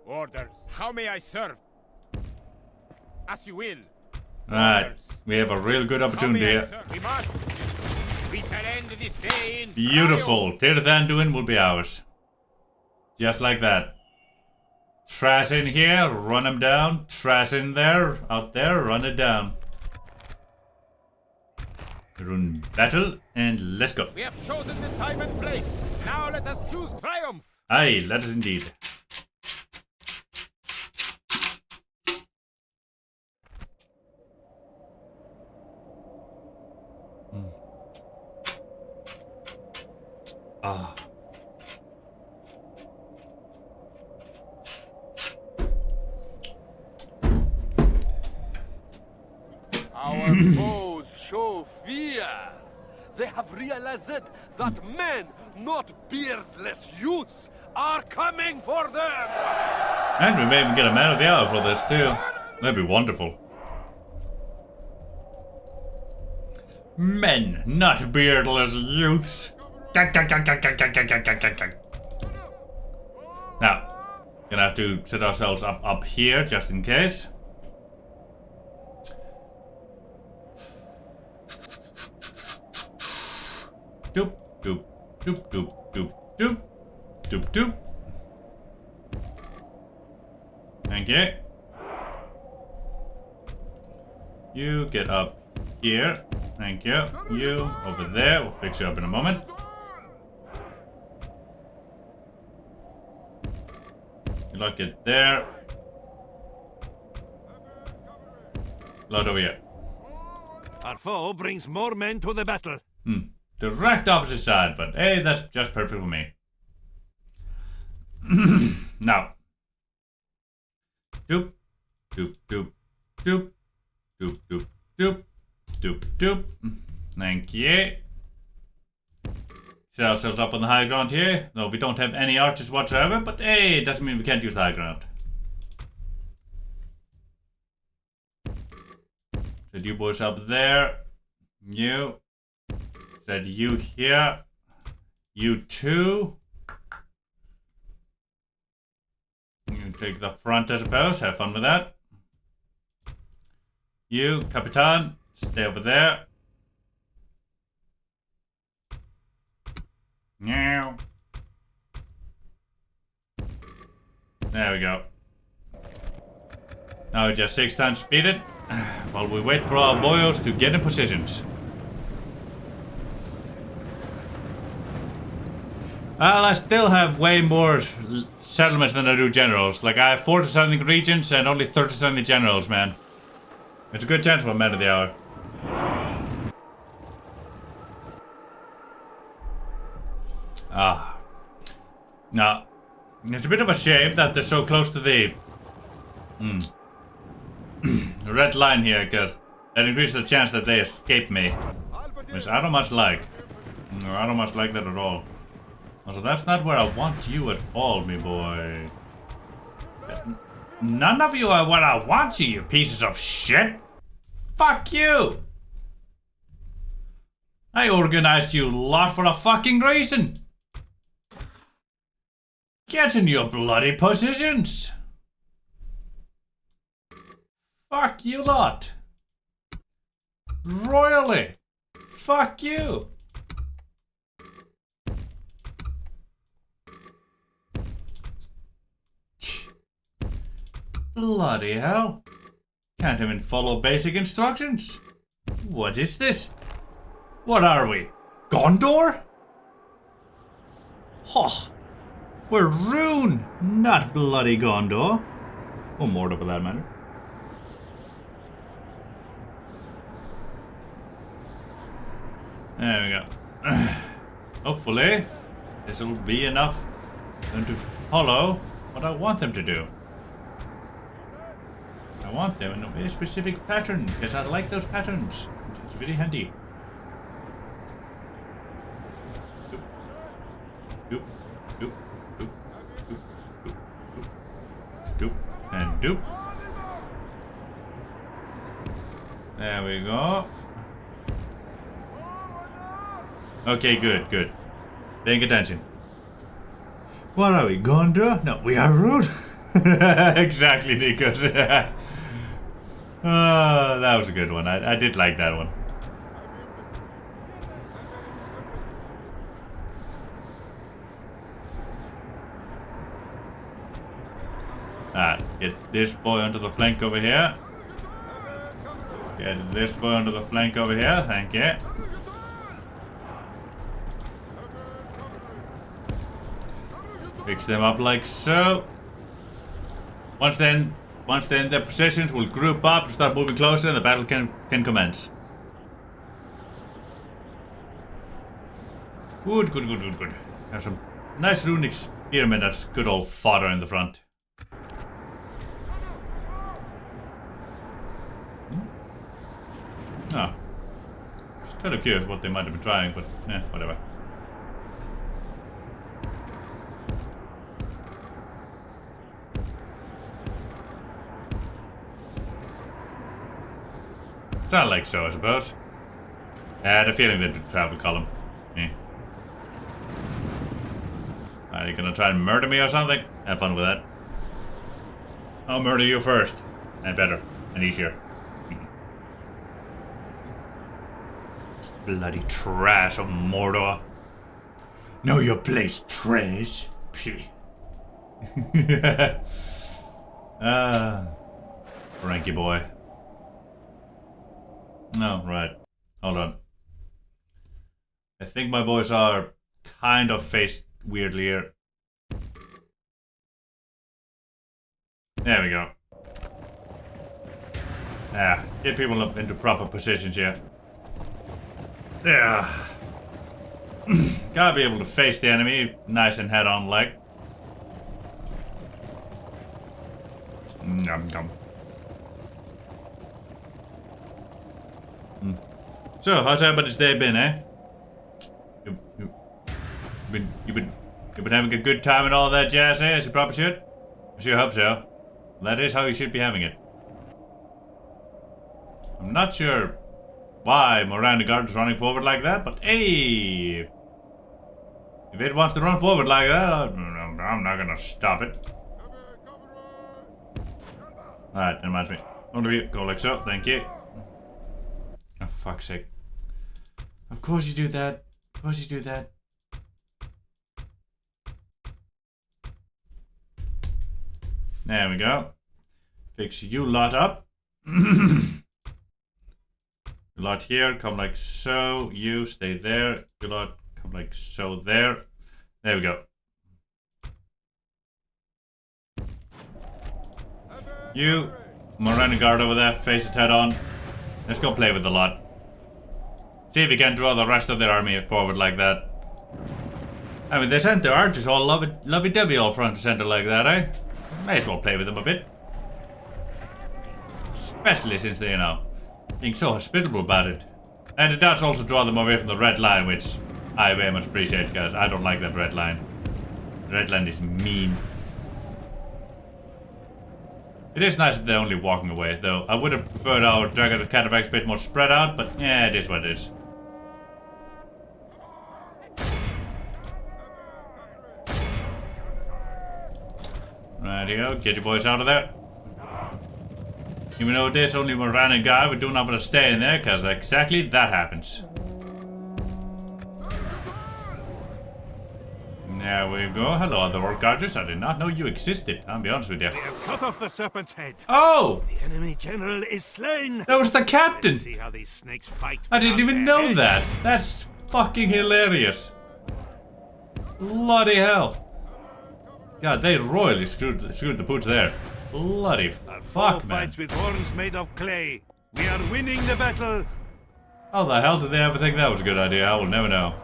Orders. How may I serve? As you will. Right. Orders. We have a real good How opportunity may I here. serve? We march. We shall end this day in Beautiful. triumph. Tir Anduin will be ours. Just like that. Trash in here, run him down. Trash in there, out there, run it down. Rhûn battle, and let's go. We have chosen the time and place. Now let us choose triumph. Aye, let us indeed. Ah. Our foes show fear. They have realized that men, not beardless youths, are coming for them. And we may even get a man of the hour for this too. That'd be wonderful. Men, not beardless youths. Now, gonna have to set ourselves up here just in case. doop, doop, doop, doop, doop, doop, doop, doop. Thank you. You get up here. Thank you. You over there. We'll fix you up in a moment. You lot get there. Lot over here. Our foe brings more men to the battle. Direct opposite side, but hey, that's just perfect for me. Now. Doop, doop, doop, doop, doop, doop, doop, doop, doop. Thank you. Set ourselves up on the high ground here. No, we don't have any archers whatsoever, but hey, it doesn't mean we can't use the high ground. Set you boys up there. You. Set you here. You two. You take the front, I suppose. Have fun with that. You, Capitan, stay over there. Meow. There we go. Now we just 6 times speed it while we wait for our boyos to get in positions. Well, I still have way more settlements than I do generals. Like, I have 40-something regions and only 30-something generals, man. It's a good chance for a man of the hour. Now, it's a bit of a shame that they're so close to the red line here, because that increases the chance that they escape me. Which I don't much like. No, I don't much like that at all. Also, that's not where I want you at all, me boy. None of you are where I want you, you pieces of shit. Fuck you. I organized you lot for a fucking reason. Get in your bloody positions. Fuck you lot. Royally. Fuck you. Bloody hell. Can't even follow basic instructions. What is this? What are we? Gondor? Huh. We're Rhûn, not bloody Gondor. Or Mordor for that matter. There we go. Hopefully, this will be enough for them to follow what I want them to do. I want them in a very specific pattern, because I like those patterns. It's very handy. Doop, doop, doop, doop, doop, doop, doop, and doop. There we go. Okay, good, good. Paying attention. What are we, Gondor? No, we are Rhûn. Exactly, Nikos. That was a good one. I did like that one. Get this boy onto the flank over here. Get this boy onto the flank over here. Thank you. Fix them up like so. Once they're in their positions, we'll group up, start moving closer, and the battle can commence. Good, good, good, good, good. Have some nice runic spearmen. That's good old fodder in the front. Oh. Just kind of curious what they might have been trying, but whatever. Sound like so, I suppose. I had a feeling they'd travel column. Are you gonna try and murder me or something? Have fun with that. I'll murder you first. And better. And easier. Bloody trash of Mordor. Know your place, trash. Pee. Frankie boy. No, right. Hold on. I think my boys are kind of faced weirdly here. There we go. Yeah, get people up into proper positions here. Yeah. Gotta be able to face the enemy nice and head on like. Nom nom. So, how's everybody's day been, eh? You've been having a good time and all that jazz, eh? As you probably should? I sure hope so. That is how you should be having it. I'm not sure why Mithrandir is running forward like that, but hey! If it wants to run forward like that, I'm not gonna stop it. Alright, that reminds me. One of you, go like so, thank you. Oh, for fuck's sake. Of course you do that. Of course you do that. There we go. Fix you lot up. You lot here, come like so. You stay there. You lot come like so there. There we go. You, Mithrandir over there, face it head on. Let's go play with the lot. See if we can draw the rest of their army forward like that. I mean, they sent their archers all lovey-dovey all front and center like that, eh? May as well play with them a bit. Especially since they, you know, being so hospitable about it. And it does also draw them away from the red line, which I very much appreciate, because I don't like that red line. The red line is mean. It is nice that they're only walking away, though. I would have preferred our Dragon of Cataphracts a bit more spread out, but yeah, it is what it is. Rightio, get your boys out of there. Even though it is only a random guy, we do not want to stay in there, because exactly that happens. There we go. Hello, other orc archers. I did not know you existed. I'll be honest with you. They have cut off the serpent's head. Oh! The enemy general is slain. That was the captain! Let's see how these snakes fight. I didn't even without know their that. heads. That's fucking hilarious. Bloody hell. God, they royally screwed the pooch there. Bloody Our foe fuck, man. fights with horns made of clay. We are winning the battle. How the hell did they ever think that was a good idea? I will never know.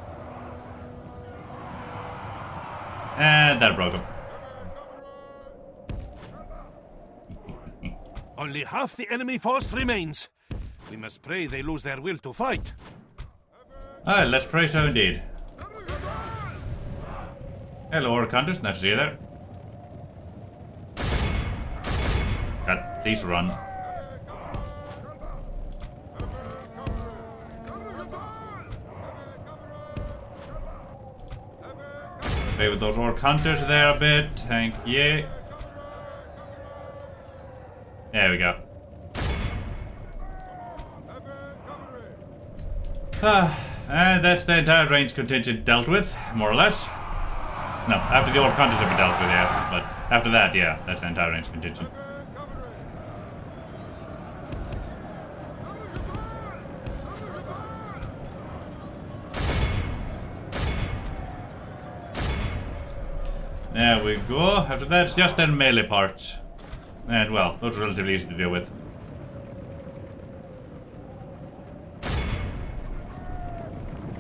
And that broke him. Only half the enemy force remains. We must pray they lose their will to fight. Alright, let's pray so indeed. Hello, orc hunters. Nice to see you there. God, please run. Play with those orc hunters there a bit. Thank you. There we go. And that's the entire range contingent dealt with, more or less. No, after the orc hunters have been dealt with, yeah. But after that, yeah, that's the entire range contingent. There we go. After that, it's just their melee parts. And, well, those are relatively easy to deal with.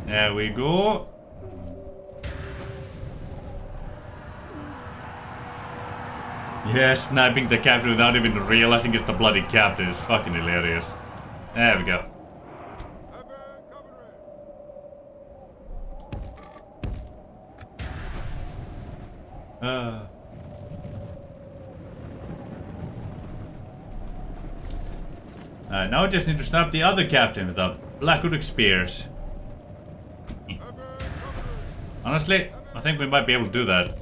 There we go. Yeah, sniping the captain without even realizing it's the bloody captain is fucking hilarious. There we go. Now I just need to snap the other captain with the Blackwood spears. Honestly, I think we might be able to do that.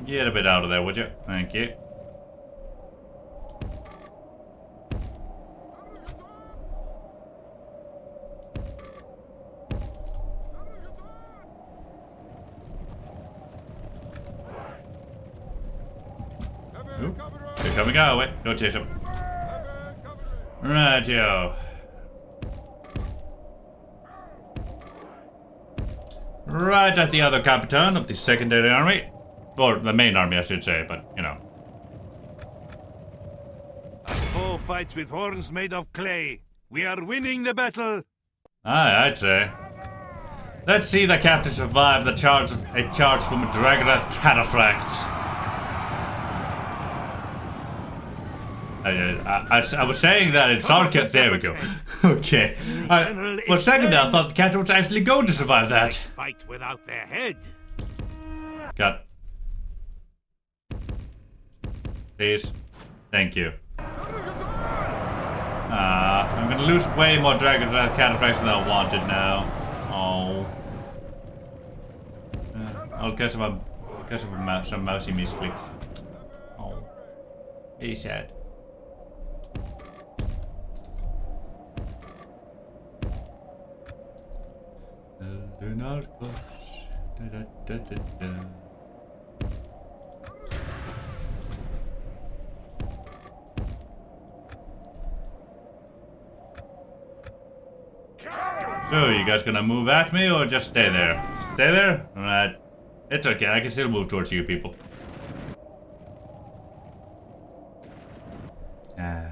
Get a bit out of there, would you? Thank you. coming our way. Go chase him. Rightio. Right at the other Capitan of the secondary army. Or the main army, I should say, but, you know. Our foe fights with horns made of clay. We are winning the battle. Aye, I'd say. Let's see the captain survive a charge from a Dragonath cataphract. I was saying that in sarcasm. There we go. Okay. For a second there, I thought the captain was actually going to survive that. Fight without their head. Got. Please. Thank you. I'm gonna lose way more Dragonath cataphracts than I wanted now. Oh. I'll get some mousy misclicks. Oh. Be sad. So, you guys gonna move at me or just stay there? Stay there? Alright. It's okay, I can still move towards you people. They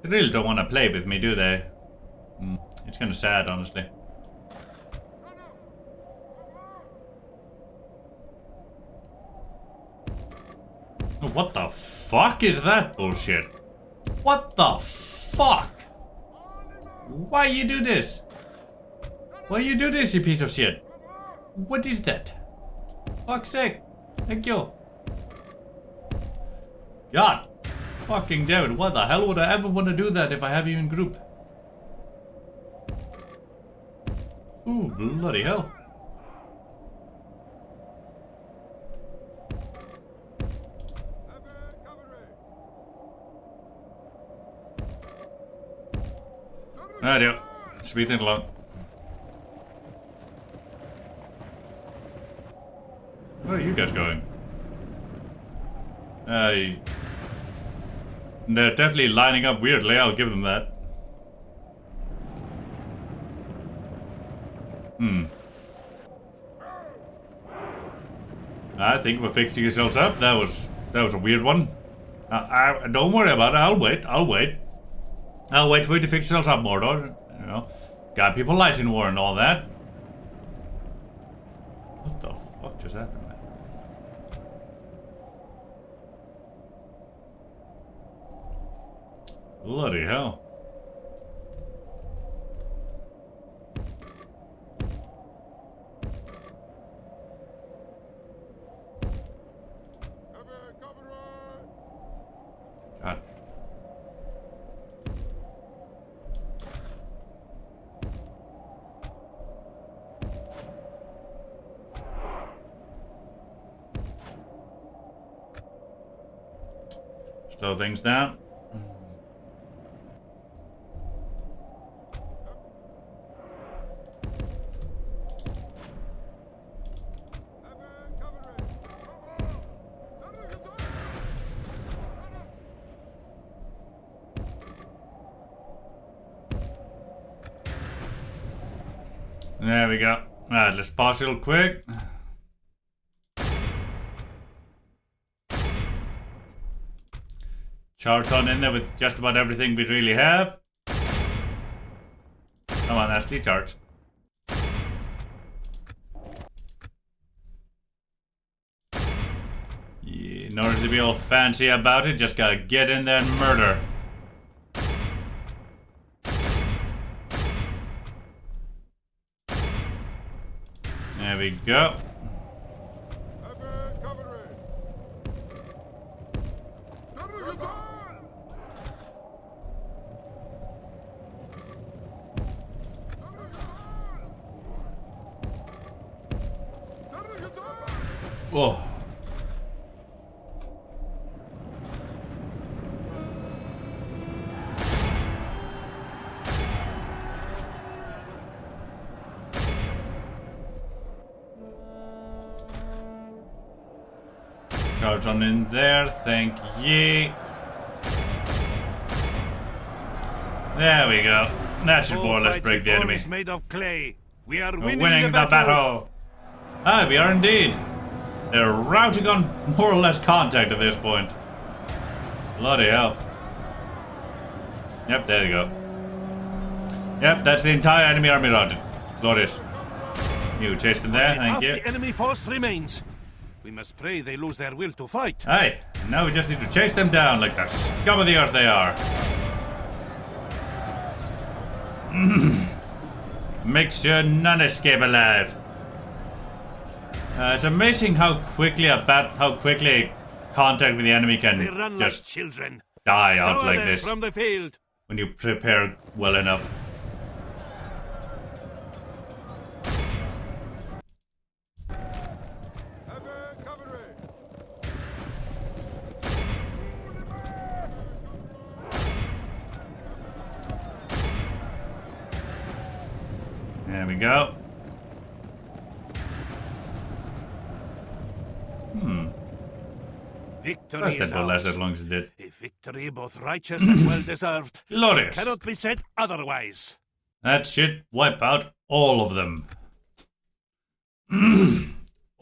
really don't want to play with me, do they? It's kind of sad, honestly. What the fuck is that bullshit? What the fuck? Why you do this? Why you do this, you piece of shit? What is that? Fuck's sake. Thank you. God. Fucking damn it. Why the hell would I ever want to do that if I have you in group? Ooh, bloody hell. Rightio. Speeding along. Where are you guys going? They're definitely lining up weirdly, I'll give them that. I think we're fixing yourselves up. That was a weird one. Don't worry about it, I'll wait. I'll wait for you to fix yourselves up, Mordor. You know, got people lighting war and all that. What the fuck just happened, man? Bloody hell. God. Slow things down. There we go. Alright, let's pause real quick. Charge on in there with just about everything we really have. Come on, Ashley, charge. Yeah, in order to be all fancy about it, just gotta get in there and murder. There we go. Oh. Charge on in there, thank ye. There we go. That should more or less break the enemy. Made of clay. We are We're winning the battle. Ah, we are indeed. They're routing on more or less contact at this point. Bloody hell. Yep, there you go. Yep, that's the entire enemy army routed. Glorious. You chased them there, thank you. The enemy force remains. We must pray they lose their will to fight. Aye, now we just need to chase them down like the scum of the earth they are. Make sure none escape alive. It's amazing how quickly contact with the enemy can They run just like children. die out Scour like them this from the field. when you prepare well enough. There we go. Victory That is will last ours. as long as it did. A victory both righteous and well deserved. Glorious. Cannot be said otherwise. That shit wipe out all of them.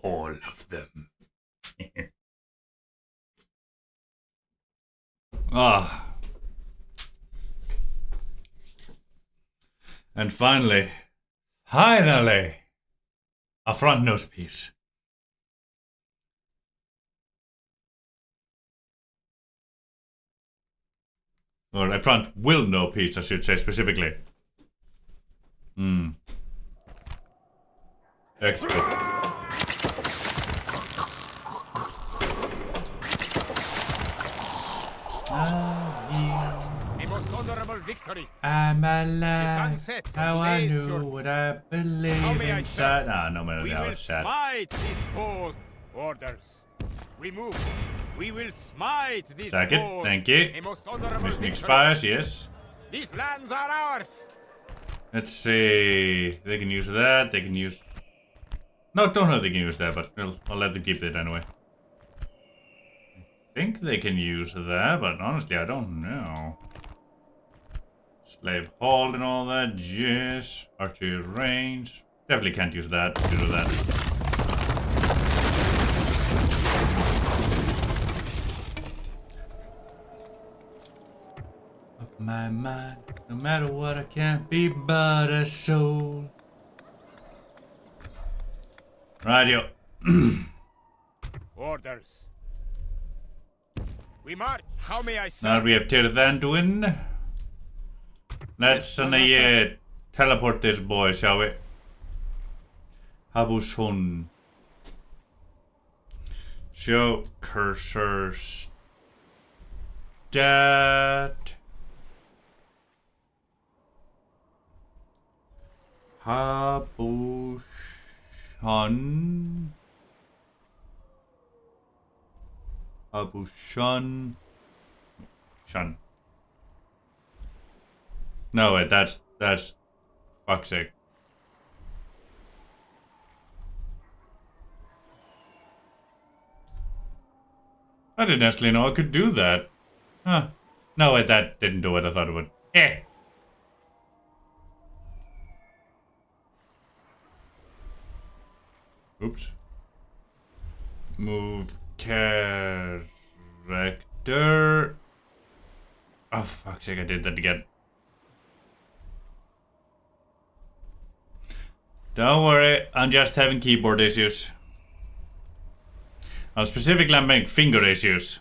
All of them. Ah. And finally, a front nose piece. Or a front will no piece, I should say specifically. Excellent. A most honorable victory. I'm The alive. sun sets How on I today's knew journey. what I believe How may I inside. serve? Ah, no matter We how will it's sad. smite these foes. Orders. We move. We will smite these Second, foes. thank you. A most honorable Mission victory. expires, yes. These lands are ours. Let's see. They can use that. They can use. No, don't know they can use that, but I'll let them keep it anyway. I think they can use that, but honestly, I don't know. Slave hold and all that. Yes. Archery range. Definitely can't use that due to that. Up my mind. No matter what, I can't be but a soul. Radio. Orders. We march. How may I Now serve? we have Tirthanduin. Let's teleport this boy, shall we? Habushun. Show cursor stat. Habushun. Habushan. Shun. No, wait, that's fuck's sake. I didn't actually know I could do that. Huh. No, wait, that didn't do what I thought it would. Eh. Oops. Move character. Oh, fuck's sake, I did that again. Don't worry, I'm just having keyboard issues. Specifically, I'm having finger issues.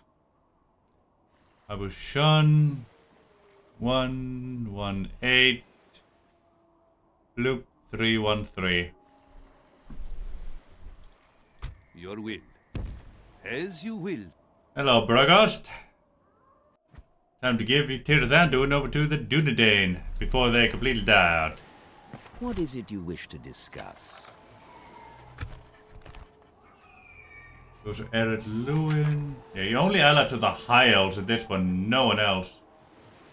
Abushan 118 Loop 313. Your will. As you will. Hello, Bragost. Time to give Tirthanduin over to the Dunedain before they completely die out. What is it you wish to discuss? Those are Ered Luin. Yeah, you only ally to the high elves at this one, no one else.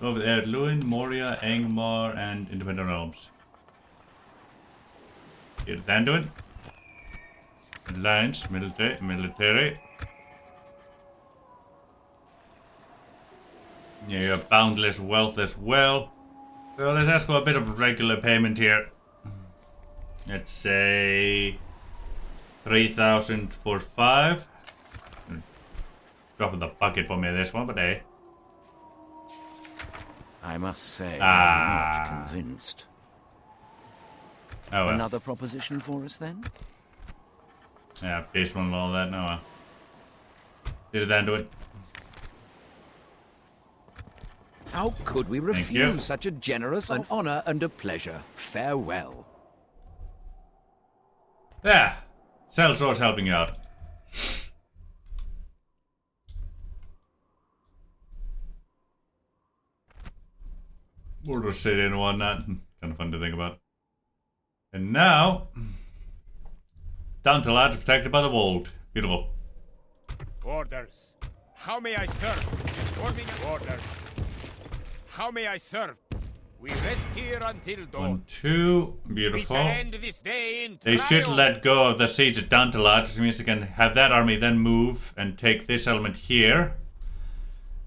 Go with Ered Luin, Moria, Angmar, and Independent Realms. Tirthanduin. Alliance, military. Yeah, you have boundless wealth as well. So let's ask for a bit of regular payment here. Let's say 3,000 for 5. Dropping the bucket for me this one, but hey. I must say, I'm not convinced. Oh well. Another proposition for us, then? Yeah, basement and all that. No. Did it then do it. How could we you. refuse such a generous an honor and a pleasure? Farewell. Yeah. Sell source helping you out. Border city and whatnot. Kind of fun to think about. And now, down to lads protected by the wold. Beautiful. Orders. How may I serve? Orders. How may I serve? We rest here until dawn. 1, 2. Beautiful. We shall end this day in They should triumph. let go of the siege at Dantalat, which means they can have that army then move and take this element here.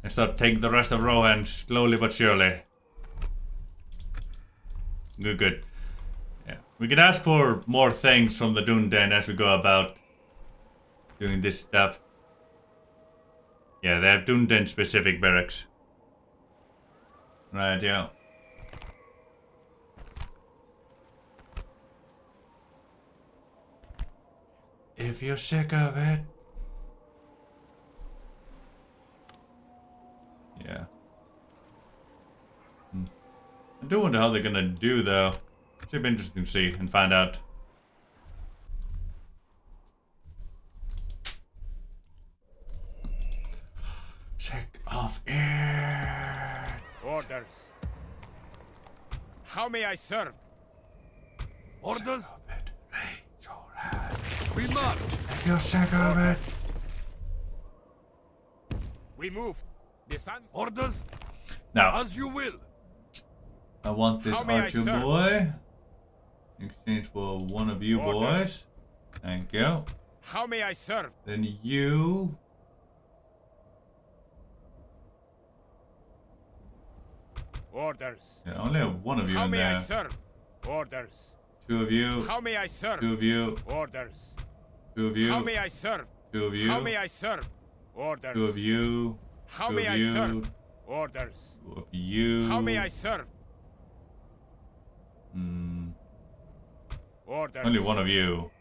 And start taking the rest of Rohan slowly but surely. Good. Yeah. We could ask for more things from the Dunden as we go about doing this stuff. Yeah, they have Dunden specific barracks. Right, yeah. If you're sick of it. Yeah. I do wonder how they're gonna do though. Should be interesting to see and find out. Sick of it. Orders. How may I serve? Orders? We must. If you're sick of it. We move. The sun. Orders? Now, As you will. I want this How may I archer serve? boy. In exchange for one of you Orders. boys. Thank you. How may I serve? Then you. Orders. Yeah, I only have one of you How in may I there. serve? Orders. 2 of you. How may I serve? 2 of you. Orders. 2 of you. How may I serve? 2 of you. How may I serve? Orders. 2 of you. How 2 may of I you. serve? Orders. 2 of you. How may I serve? Orders. Only one of you.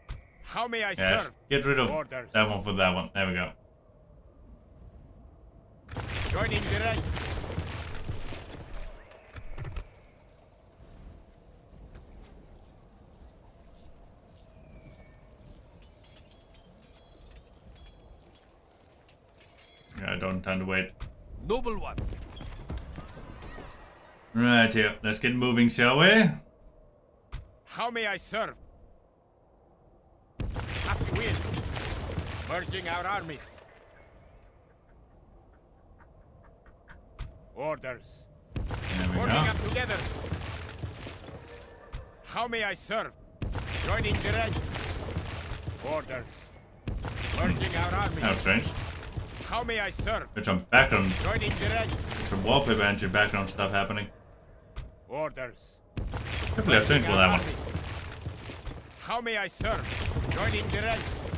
How may I Yes. serve? Get rid of Orders. that one for that one. There we go. Joining the ranks. Yeah, I don't have time to wait. Noble one. Right here. Let's get moving, shall we? How may I serve? As you will. Merging our armies. Orders. There we Forming go. up together. How may I serve? Joining the ranks. Orders. Merging our armies. That was strange. How may I serve? There's some background, Joining the ranks. some wallpaper and background stuff happening. Orders. Definitely have strange for that one. How may I serve? Joining the ranks.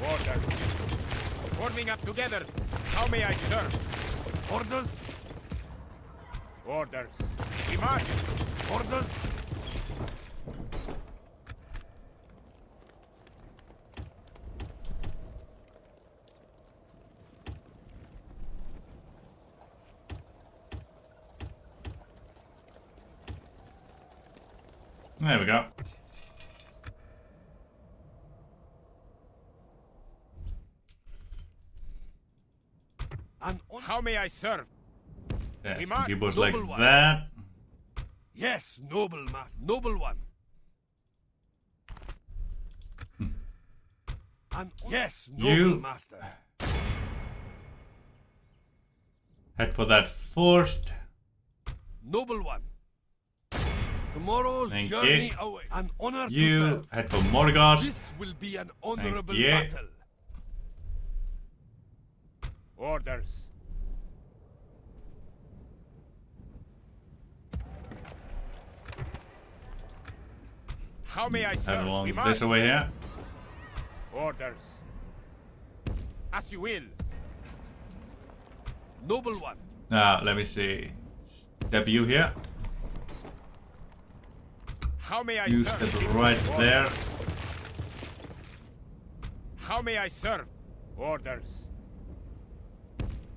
Orders. Forming up together. How may I serve? Orders? Orders. We march. Orders? There we go. How may I serve? Yeah, We march. keyboards like Noble one. that. Yes, noble master. Noble one. And yes, noble You- master. Head for that first. Noble one. Tomorrow's Thank journey you. away. An honor to You serve. head for Morgoth. This will be an honorable you. battle. Orders. How may I Head serve? along We this march. way here. Orders. As you will. Noble one. Now, let me see. Step you here. How may I You serve? step right there. How may I serve? Orders.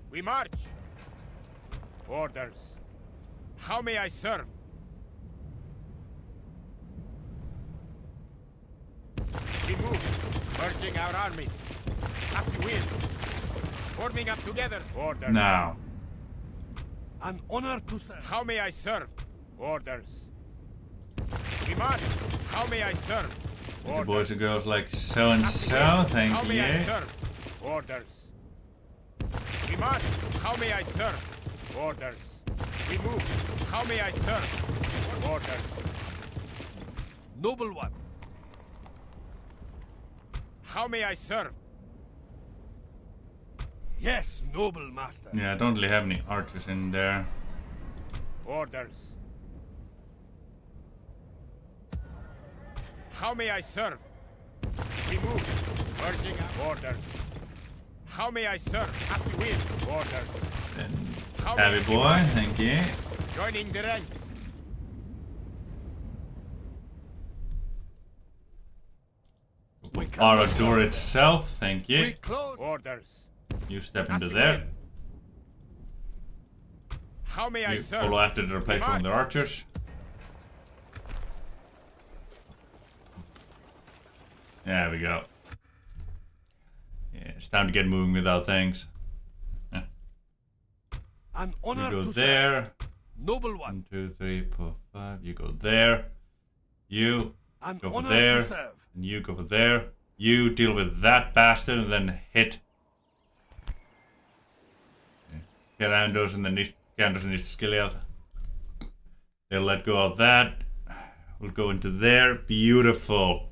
We march. Orders. How may I serve? We move, merging our armies. As you will. Forming up together. Orders. Now. An honor to serve. How may I serve? Orders. We march. How may I serve? The boys and girls like so and so, thank How may I you. serve? Orders. We march. How may I serve? Orders. We move. How may I serve? Orders. Noble one. How may I serve? Yes, noble master. Yeah, I don't really have any archers in there. Orders. How may I serve? We move. Merging our orders. How may I serve? As you will. Orders. Then, How may heavy I boy, command? thank you. Joining the ranks. Our door itself, thank you. We close. Orders. You step As into you there. will. How may I You serve? follow after the replacement from the archers. There we go. Yeah, it's time to get moving with our things. Yeah. An You honor go to serve. there. Noble one. 1, 2, 3, 4, 5. You go there. You An go for honor there. to serve. And you go for there. You deal with that bastard and then hit. Gerandos and then these Gerandos and these Skiliath. They'll let go of that. We'll go into there. Beautiful.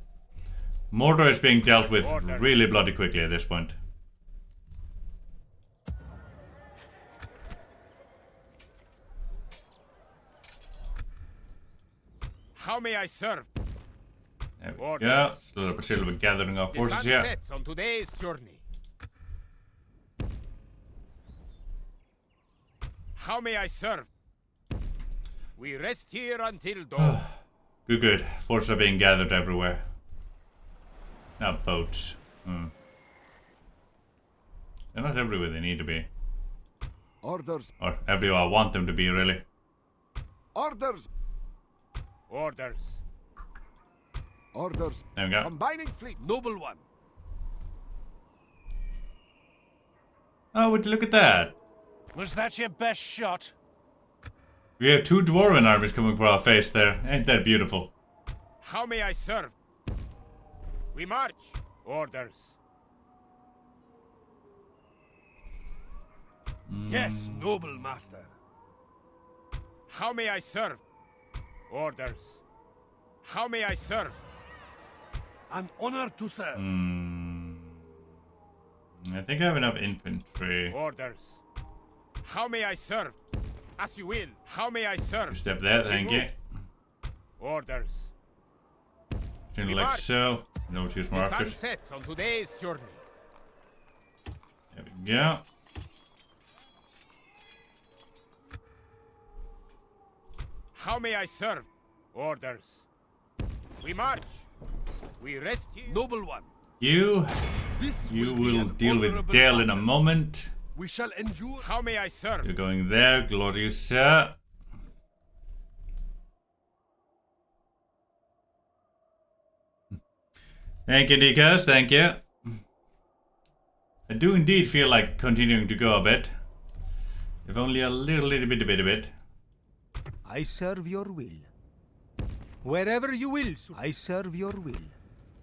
Mordor is being dealt with really bloody quickly at this point. How may I serve? There we Orders. go. Still we're gathering our The forces sun here. sets on today's journey. How may I serve? We rest here until dawn. Good, good. Forces are being gathered everywhere. Now boats. They're not everywhere they need to be. Orders. Or everywhere I want them to be, really. Orders. Orders. Orders. There we go. Combining fleet. Noble one. Oh, would you look at that? Was that your best shot? We have 2 dwarven armies coming for our face there. Ain't that beautiful? How may I serve? We march. Orders. Yes, noble master. How may I serve? Orders. How may I serve? An honor to serve. I think I have enough infantry. Orders. How may I serve? As you will. How may I serve? You step there, thank you. Orders. Something like so. No, choose more The sun archers. sets on today's journey. There we go. How may I serve? Orders. We march. We rest here. Noble one. You This you be will an deal with honorable Dale in a battle. moment. We shall endure. How may I serve? You're going there, glorious sir. Thank you, Deacons, thank you. I do indeed feel like continuing to go a bit. If only a little bit. I serve your will. Wherever you will, I serve your will.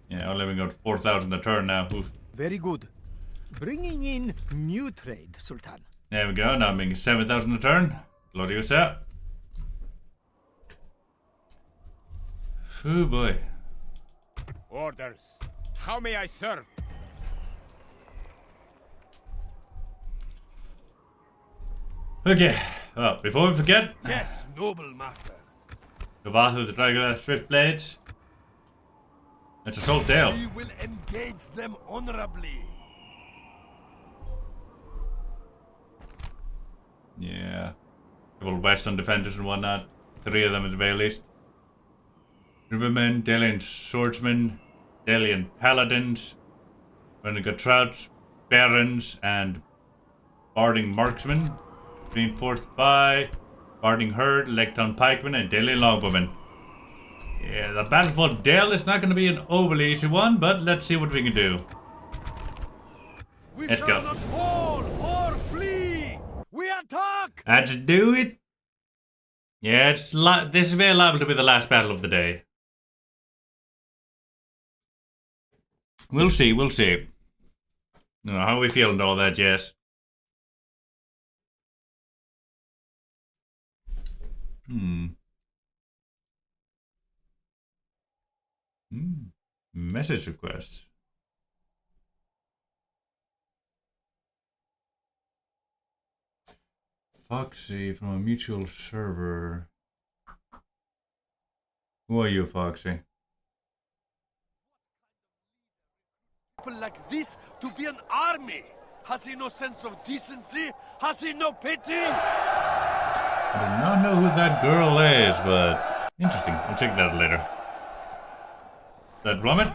Yeah, only we got 4,000 a turn now. Oof. Very good. Bringing in new trade, Sultan. There we go, now I'm making 7,000 a turn. Glorious sir. Oh boy. Orders. How may I serve? Okay, well, before we forget, Yes, noble master. the battle with the Dragon Swift Blades. Let's assault Dale. We will engage them honorably. Yeah. Couple Western defenders and whatnot. 3 of them at the very least. Rivermen, Delian swordsmen, Delian paladins. Then we got Trouts, barons, and barding marksmen. Reinforced by barding herd, Lecton pikemen, and Delian longbowmen. Yeah, the battle for Dale is not going to be an overly easy one, but let's see what we can do. Let's go. Not fall or flee. We attack. Let's do it. Yeah, this is very liable to be the last battle of the day. We'll see, we'll see. You know, how are we feeling all that, Jess? Message requests. Foxy from a mutual server. Who are you, Foxy? People like this to be an army. Has he no sense of decency? Has he no pity? I do not know who that girl is, but interesting. I'll check that out later. That plummet?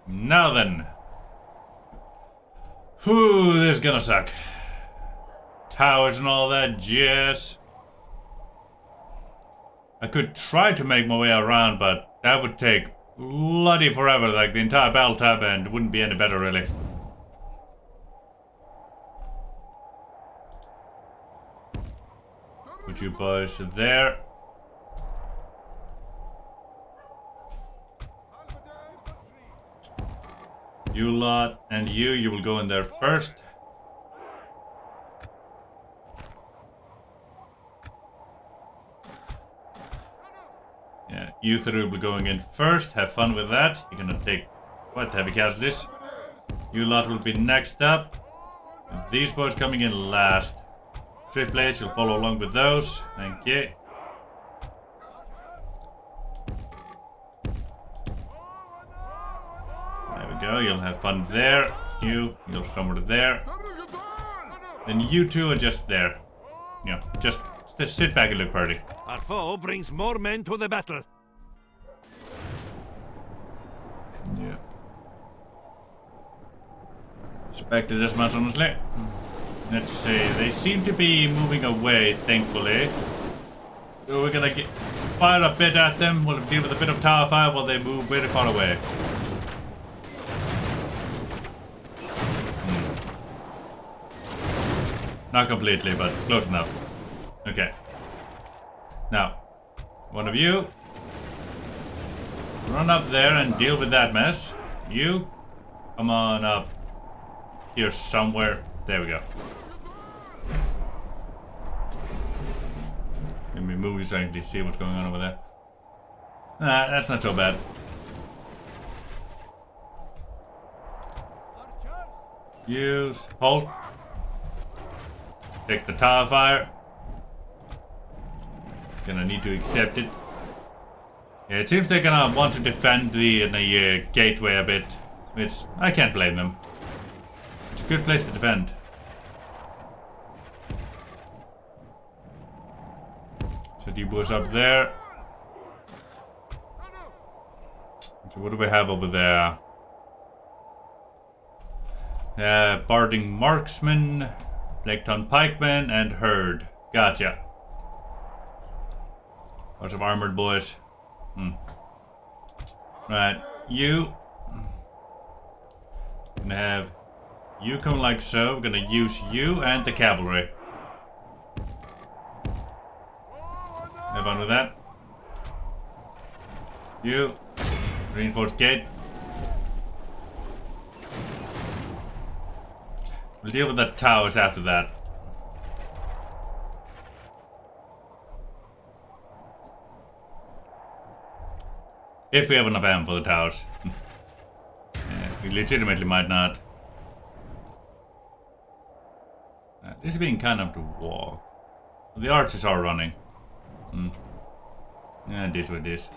Now then. Whew, this is gonna suck. Towers and all that jazz. I could try to make my way around, but that would take bloody forever, like the entire battle tab, and it wouldn't be any better really. Put you boys there. You lot and you will go in there first. Yeah, you three will be going in first. Have fun with that. You're gonna take quite heavy casualties. You lot will be next up. And these boys coming in last. Swift blades, you'll follow along with those. Thank you. There we go, you'll have fun there. You'll somewhere there. Then you two are just there. Yeah, just sit back and look pretty. Our foe brings more men to the battle. Yeah. Expected as much, honestly. Let's see, they seem to be moving away, thankfully. So we're gonna fire a bit at them. We'll deal with a bit of tower fire while they move very far away. Not completely, but close enough. Okay. Now, one of you, run up there and deal with that mess. You, come on up here somewhere. There we go. Let me move so I can see what's going on over there. Nah, that's not so bad. Use, hold. Take the tower fire. Gonna need to accept it. Yeah, it seems they're gonna want to defend the gateway a bit, which I can't blame them. It's a good place to defend. So you boys up there. So what do we have over there? Barding marksman, Blackton pikeman, and herd. Gotcha. Lots of armored boys. Right, you. Gonna have you come like so. We're gonna use you and the cavalry. Have fun with that. You. Reinforced gate. We'll deal with the towers after that. If we have enough ammo for the towers. Yeah, we legitimately might not. This is being kind of to walk. The archers are running. Yeah, this with this.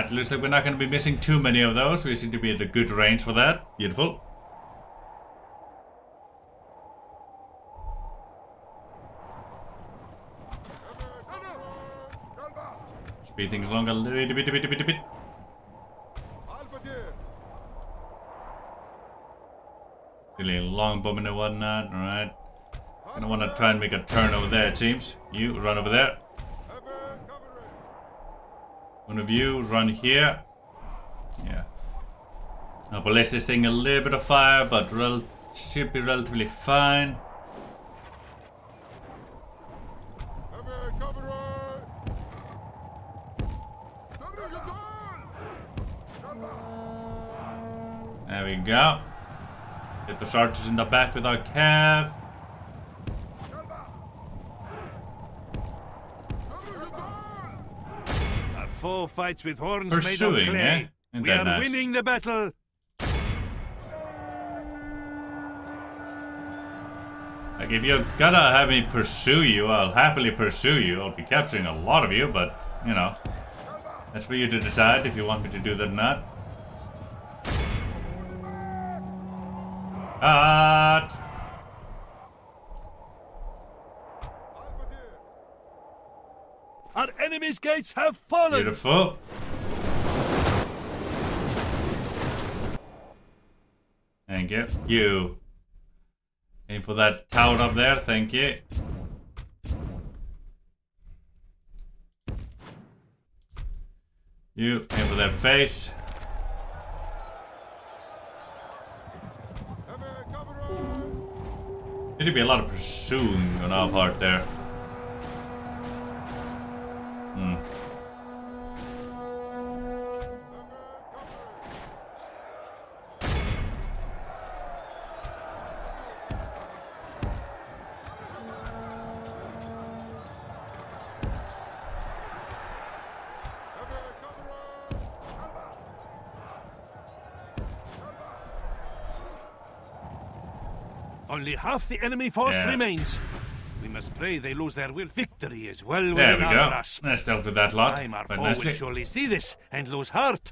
Alright, looks like we're not going to be missing too many of those. We seem to be at a good range for that. Beautiful. Speed things along a little bit. Really long bombing and whatnot, alright. Gonna want to try and make a turn over there, it seems. You run over there. One of you run here. Yeah. Now we'll this thing a little bit of fire, but should be relatively fine. There we go. Get the archers in the back with our cav. Our foe fights with horns Pursuing, made of clay. Ain't We that are nice? winning the battle. Like, if you're gonna have me pursue you, I'll happily pursue you. I'll be capturing a lot of you, but, you know, that's for you to decide if you want me to do that or not. Cut! Our enemy's gates have fallen. Beautiful. Thank you. You. Aim for that tower up there, thank you. You aim for that face. Need to be a lot of pursuing on our part there. Only half the enemy force Yeah. remains. We must pray they lose their will. Victory is well There within we our go. grasp. Let's dealt with that lot. Time our Quite foe will nicely. surely see this and lose heart.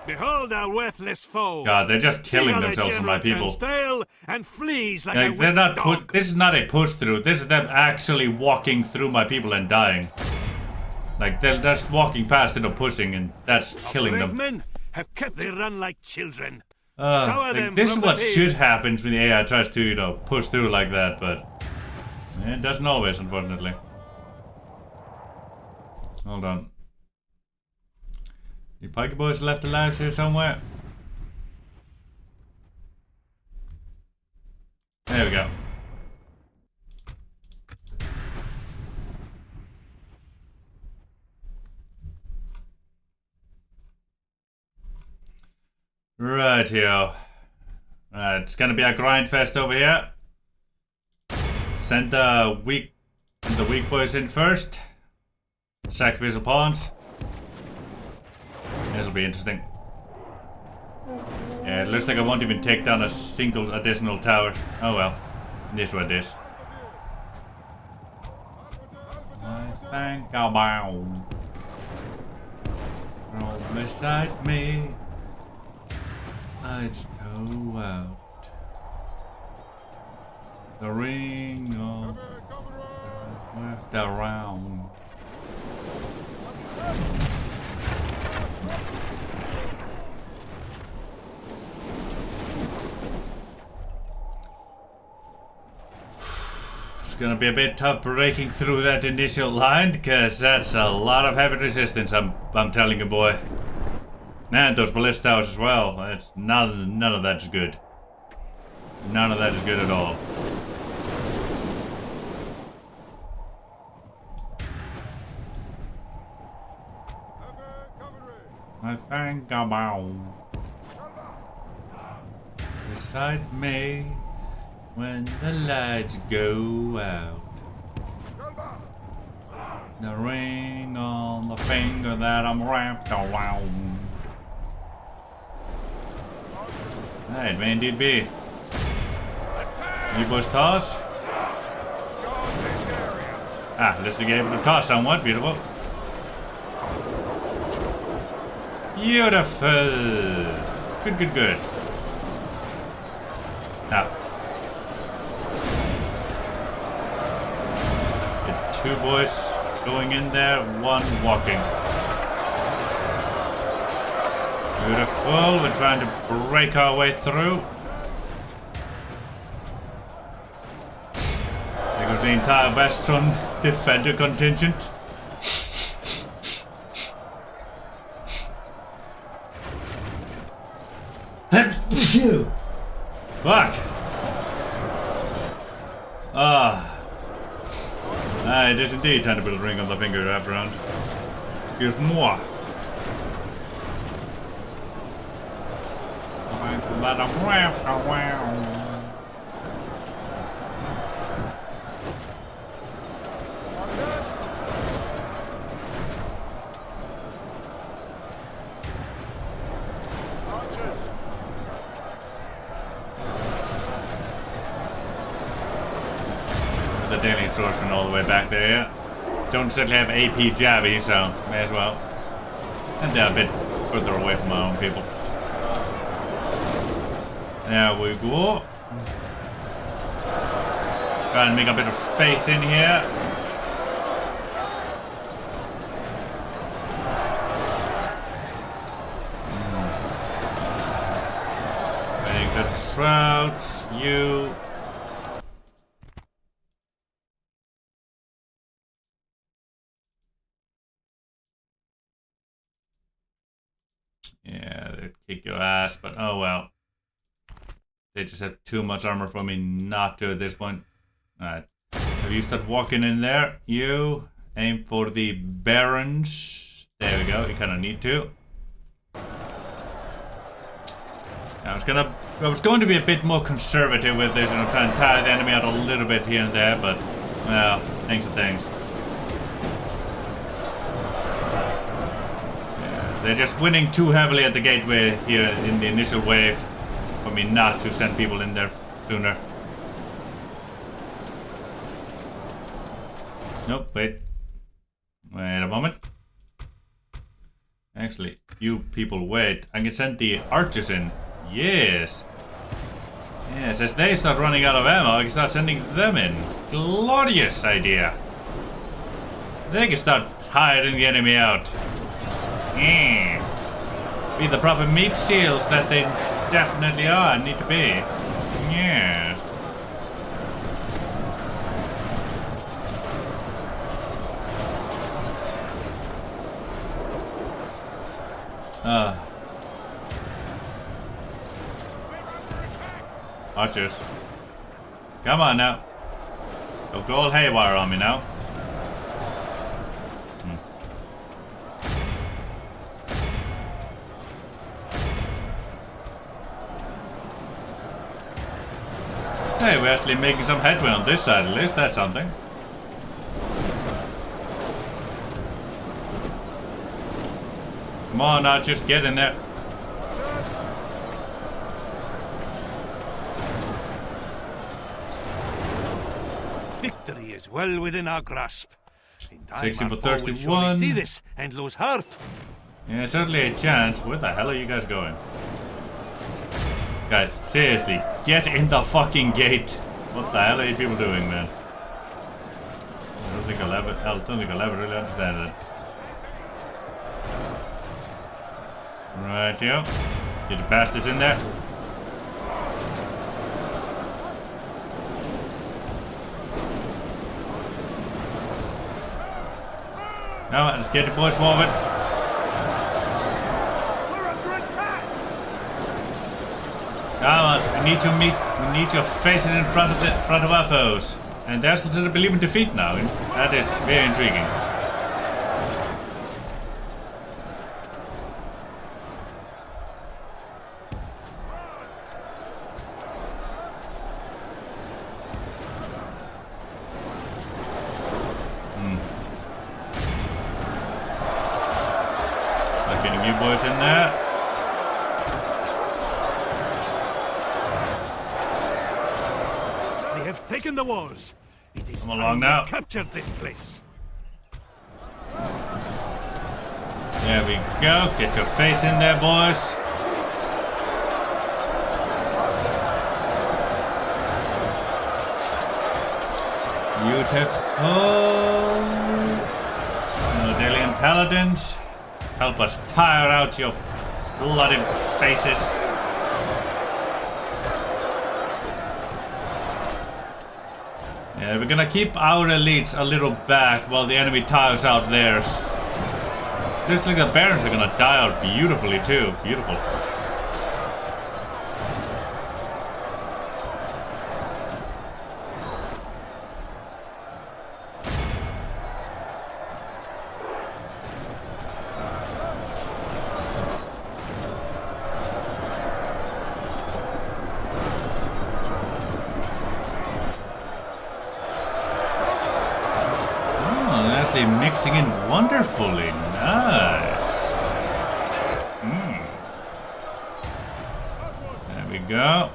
Behold our worthless foe. God, they're just killing See how themselves their for my general people. turns tail and flees like a Like, they're whipped not dog. this is not a push through. This is them actually walking through my people and dying. Like, they're just walking past it or pushing, and that's killing Brave them. men have kept they run like children. Scour Like, them this is from the what page. should happen when the AI tries to, you know, push through like that, but it doesn't always, unfortunately. Hold on. The Pikey boys left alive here somewhere. There we go. Right here. Right, it's gonna be a grind fest over here. Send the weak boys in first. Sacrifice the pawns. This'll be interesting. Yeah, it looks like I won't even take down a single additional tower. Oh well. This is what it is. I think I'll bow. Roll beside me. Lights go out. The ring of wrapped around. It's gonna be a bit tough breaking through that initial line, because that's a lot of heavy resistance, I'm telling you, boy. And those ballista towers as well. It's none of that is good. None of that is good at all. I think I'm out. Beside me when the lights go out. The ring on the finger that I'm wrapped around. It may indeed be. You boys toss? At least you get able to toss somewhat. Beautiful. Beautiful. Good. Now. Get 2 boys going in there, 1 walking. Beautiful. We're trying to break our way through. There goes the entire Western defender contingent. Fuck! It is indeed time to put a ring on the finger wrap around. Excuse-moi. The daily swordsman all the way back there, yeah. Don't certainly have AP Javi, so may as well. And they're a bit further away from our own people. There we go. Try and make a bit of space in here. Make the trouts, you. Yeah, they kick your ass, but oh well. They just have too much armor for me not to at this point. Alright. Have you start walking in there? You aim for the barons. There we go, you kinda need to. I was going to be a bit more conservative with this and I'm trying to tire the enemy out a little bit here and there, but well, things are things. They're just winning too heavily at the gateway here in the initial wave for me not to send people in there sooner. Nope, wait. Wait a moment. Actually, you people wait. I can send the archers in. Yes. Yes, as they start running out of ammo, I can start sending them in. Glorious idea. They can start hiring the enemy out. Be the proper meat seals that they definitely are, need to be. Yes. Archers. Come on now. Don't go all haywire on me now. Hey, we're actually making some headway on this side, at least that's something. Come on now, just get in there. Victory is well within our grasp. In time 16 for our foe will 31. surely see this and lose heart. Yeah, certainly a chance. Where the hell are you guys going? Guys, seriously, get in the fucking gate. What the hell are you people doing, man? I don't think I'll ever really understand it. Right, yo. Get the bastards in there. Now, let's get the boys forward. Come on, we need your faces in front of our foes. And they're still to believe in defeat now. That is very intriguing. Like getting you boys in there. the walls. It is Come time along we now. captured this place. There we go. Get your face in there, boys. Beautiful. Nordelian Paladins, help us tire out your bloody faces. Yeah, we're gonna keep our elites a little back while the enemy tires out theirs. Looks like the barons are gonna die out beautifully too. Beautiful. Mixing in wonderfully. Nice. There we go.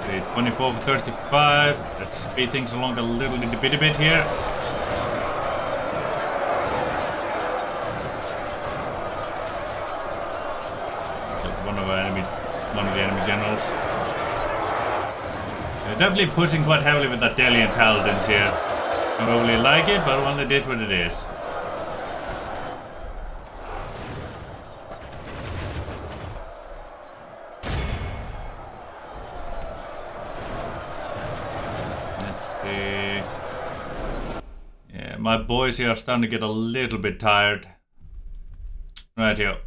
Okay, 24 for 35. Let's speed things along a little bitty bit here. One of the enemy generals. Definitely pushing quite heavily with the Delian Paladins here. Don't really like it, but well, it is what it is. Let's see. Yeah, my boys here are starting to get a little bit tired. Right here.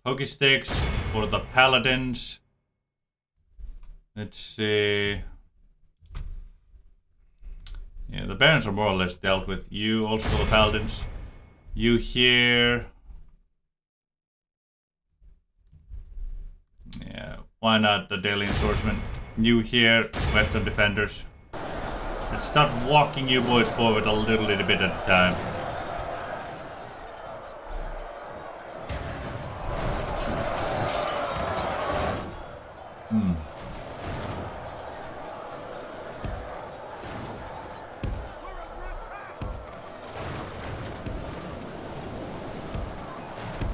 Pokey sticks for the paladins. Let's see. Yeah, the barons are more or less dealt with. You also for the paladins. You here. Yeah, why not the Delian swordsman? You here, western defenders. Let's start walking you boys forward a little bit at a time.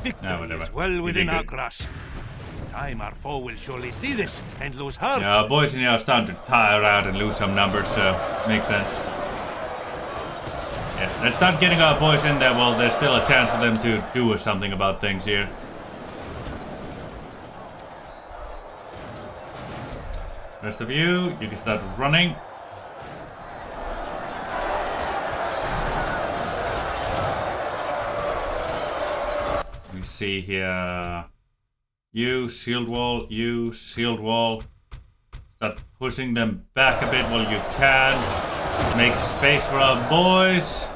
Victory is well within our grasp. In time our foe will surely see this and lose heart. Yeah, our boys in here are starting to tire out and lose some numbers, so makes sense. Yeah, let's start getting our boys in there while there's still a chance for them to do something about things here. Rest of you can start running. We see here. You shield wall, you shield wall. Start pushing them back a bit while you can. Make space for our boys.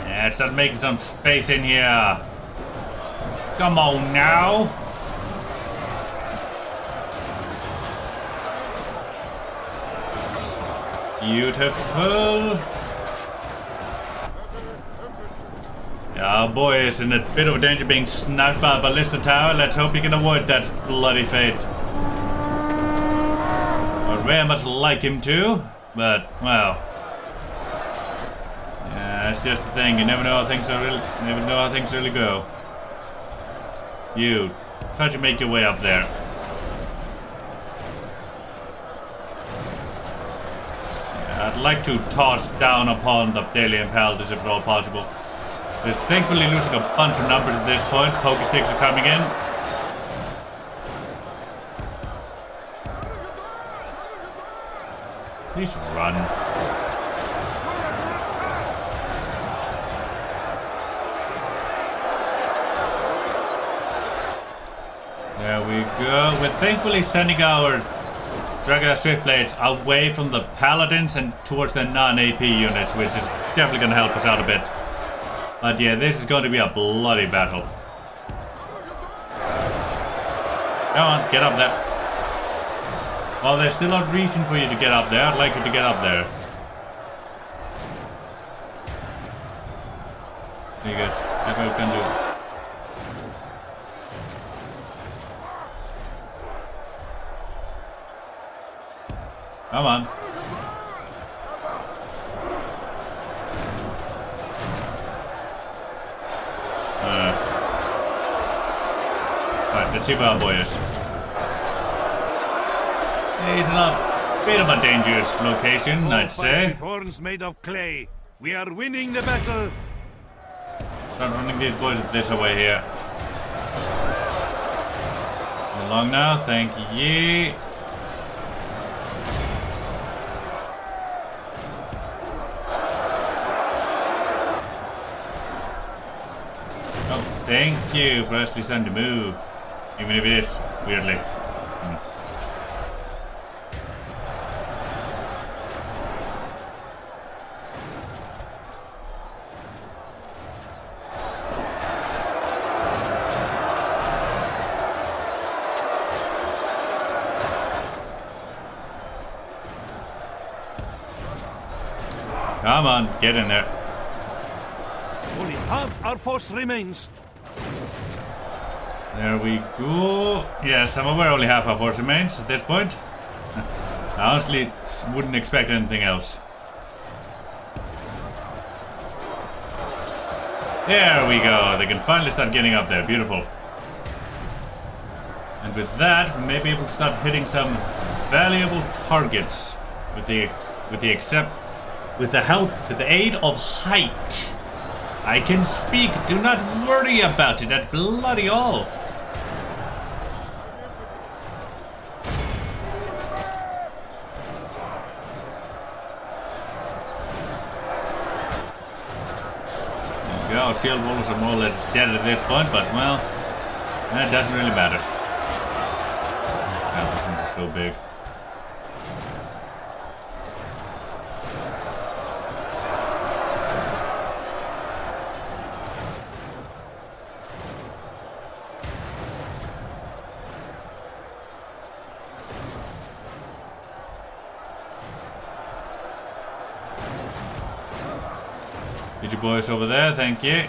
Yeah, start making some space in here. Come on now. Beautiful. Yeah, our boy is in a bit of danger being snapped by a ballista tower. Let's hope he can avoid that bloody fate. I would very much like him to, but well. Yeah, that's just the thing. You never know how things really go. You try to make your way up there. Yeah, I'd like to toss down upon the Delian Paladins if at all possible. They're thankfully losing a bunch of numbers at this point. Pokey sticks are coming in. Please run. There we go. We're thankfully sending our Dragon Swiftblades away from the Paladins and towards the non-AP units, which is definitely going to help us out a bit. But yeah, this is going to be a bloody battle. Come on, get up there. Well, there's still a reason for you to get up there. I'd like you to get up there. You guys, if I can do it. Come on. Alright, let's see what our boy is. He's in a bit of a dangerous location, I'd say. Horns made of clay. We are winning the battle. Start running these boys this away here. Along now, thank ye. Oh, thank you for actually starting to move. Even if it is weirdly. Come on, get in there. Only half our force remains. There we go. Yes, I'm aware only half our force remains at this point. I honestly wouldn't expect anything else. There we go. They can finally start getting up there. Beautiful. And with that, we may be able to start hitting some valuable targets with the aid of height. I can speak. Do not worry about it at bloody all. There we go. Shield walls are more or less dead at this point, but well, that doesn't really matter. These things are so big. Get your boys over there, thank you.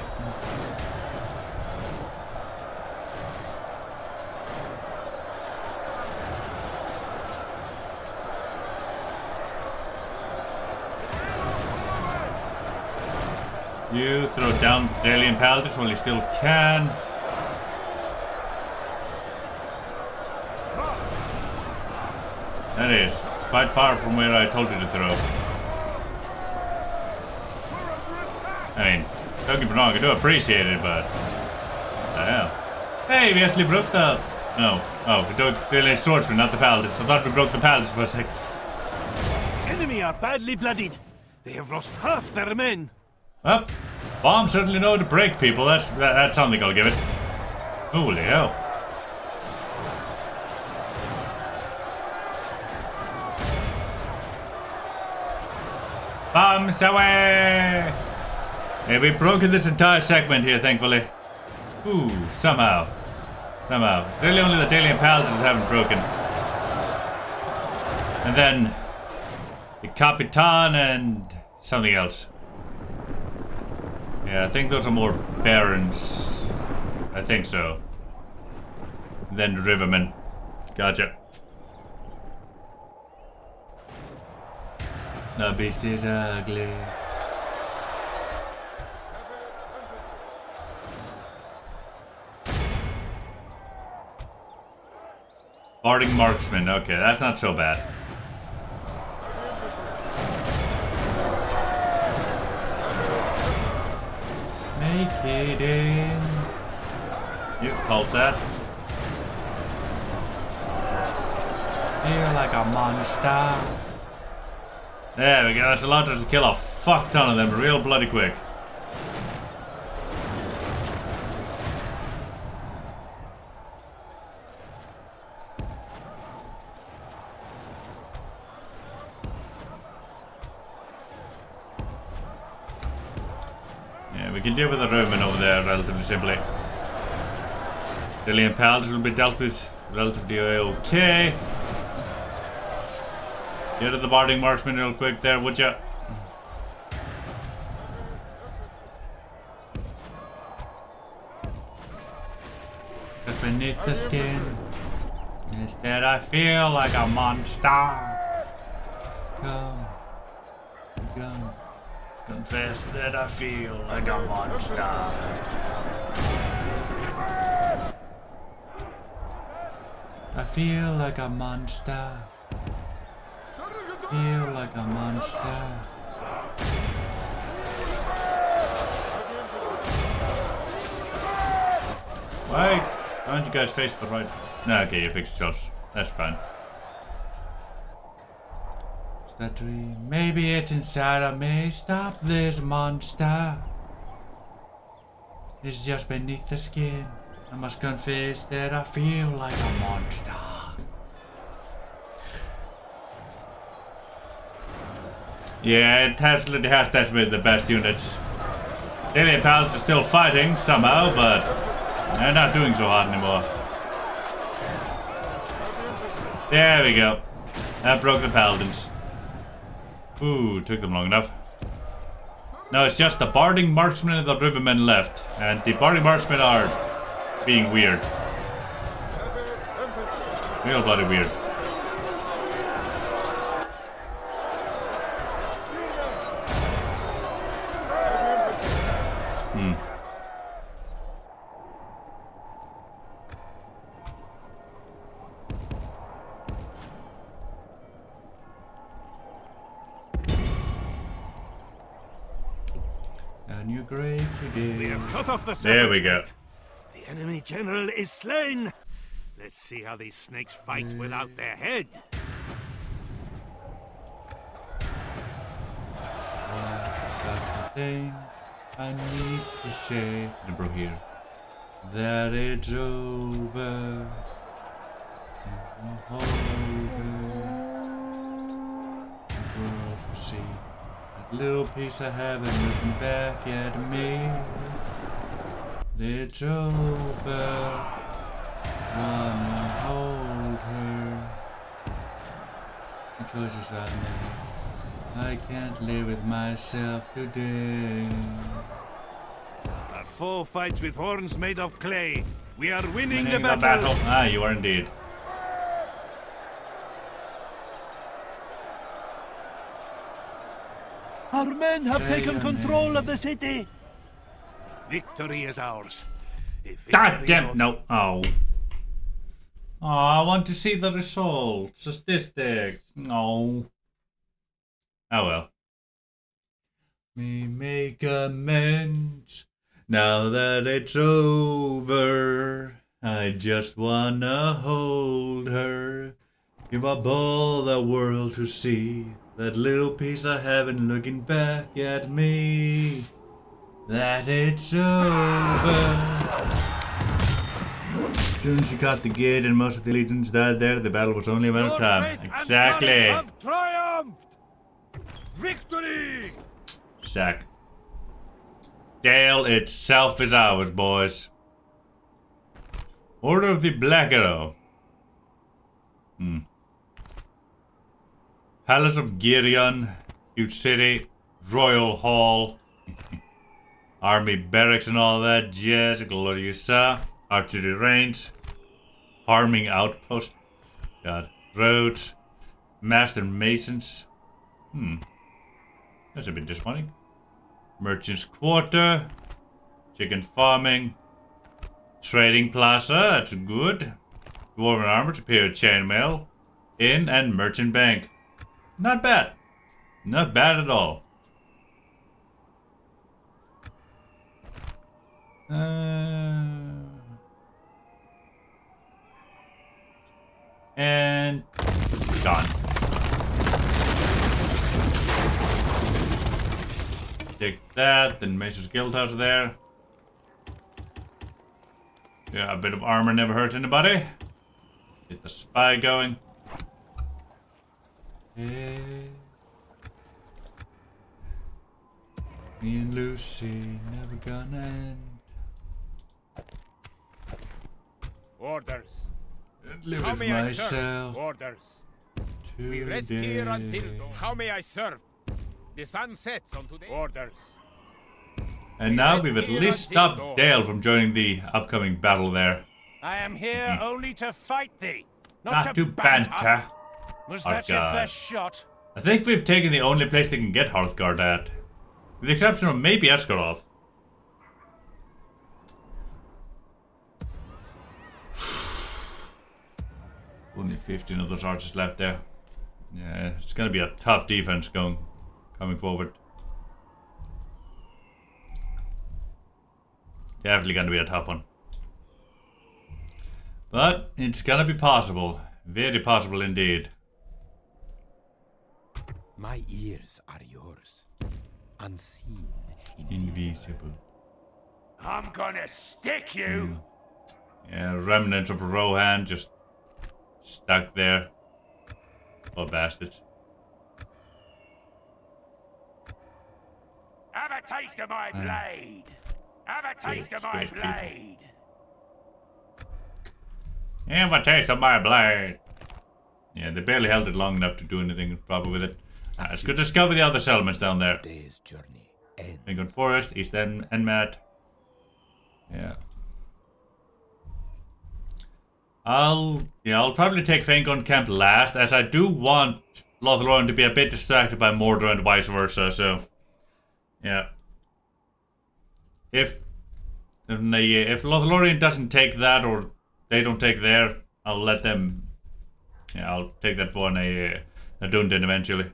You throw down the alien paladins while you still can. That is quite far from where I told you to throw. I mean, don't get me wrong, I do appreciate it, but what the hell? Hey, we actually broke the... No. Oh, we broke the swordsman, not the paladins. I thought we broke the paladins for a sec. Enemy are badly bloodied. They have lost half their men. Well, bombs certainly know how to break people. That's something I'll give it. Holy hell. Bombs away! Yeah, we've broken this entire segment here, thankfully. Ooh, somehow. Somehow. It's really only the Dalian Paladins that haven't broken. And then the Capitan and something else. Yeah, I think those are more Barons. I think so. Then the Rivermen. Gotcha. The beast is ugly. Barding Marksman, okay, that's not so bad. Make it in. You hold that. Feel like a monster. There we go, that's allowed us to kill a fuck ton of them real bloody quick. Yeah, we can deal with the Roman over there relatively simply. Dalian Paladins will be dealt with relatively okay. Get to the Barding Marksman real quick there, would ya? just beneath the skin. Instead, I feel like a monster. Come. Confess that I feel like a monster. I feel like a monster. Feel like a monster. Why don't you guys face the right? No, okay, you fixed yourselves. That's fine. Is that dream? Maybe it's inside of me. Stop this monster. It's just beneath the skin. I must confess that I feel like a monster. Yeah, it absolutely has tested with the best units. Daily pals are still fighting somehow, but they're not doing so hard anymore. There we go. That broke the paladins. Ooh, took them long enough. No, it's just the barding marksmen and the rivermen left. And the barding marksmen are being weird. Real bloody weird. We have cut off the there we go. The enemy general is slain. Let's see how these snakes fight without their head. Got the thing I need to say, bro, here, that it's over. See. Little piece of heaven looking back at me. It's over. Wanna hold her. The choices I made. I can't live with myself today. Our foe fights with horns made of clay. We are winning the battle. Ah, you are indeed. Our men have taken control of the city. Victory is ours. God damn! No. Oh. Oh, I want to see the results. Statistics. No. Oh well. We make amends now that it's over. I just wanna hold her. Give up all the world to see. That little piece of heaven looking back at me. That it's over. As soon as you got the gate and most of the legions died there, the battle was only a matter of time. Exactly. Have triumphed! Victory! Sack. Dale itself is ours, boys. Order of the Black Arrow. Palace of Girion, huge city, royal hall, army barracks and all that jazz, gloriosa, archery range, farming outpost, got roads, master masons, that's a bit disappointing, merchant's quarter, chicken farming, trading plaza, that's good, dwarven armor, superior chainmail, inn and merchant bank. Not bad. Not bad at all. And done. Take that, then Macer's Guildhouse there. Yeah, a bit of armor never hurt anybody. Get the spy going. Hey. Me and Lucy never gonna end. Orders. And live How with may I myself. serve? Orders. We rest here until dawn. How may I serve? The sun sets on today. Orders. And now we've at least stopped Dale from joining the upcoming battle there. I am here only to fight thee, Not to banter. Was that your best shot? I think we've taken the only place they can get Hearthguard at. With the exception of maybe Esgaroth. Only 15 of those archers left there. Yeah, it's gonna be a tough defense coming forward. Definitely gonna be a tough one. But it's gonna be possible. Very possible indeed. My ears are yours. Unseen. Invisible. I'm gonna stick you! Yeah, remnants of Rohan just stuck there. Poor bastards. Have a taste of my blade! Have a taste of my blade! Have a taste of my blade! Yeah, they barely held it long enough to do anything proper with it. Let's go discover the other settlements down there. Day's journey. Fingon Forest, East Enmat. Yeah. I'll probably take Fingon Camp last, as I do want Lothlorien to be a bit distracted by Mordor and vice versa, so yeah. If Lothlorien doesn't take that, or they don't take there, I'll let them. Yeah, I'll take that for a Dungeon eventually.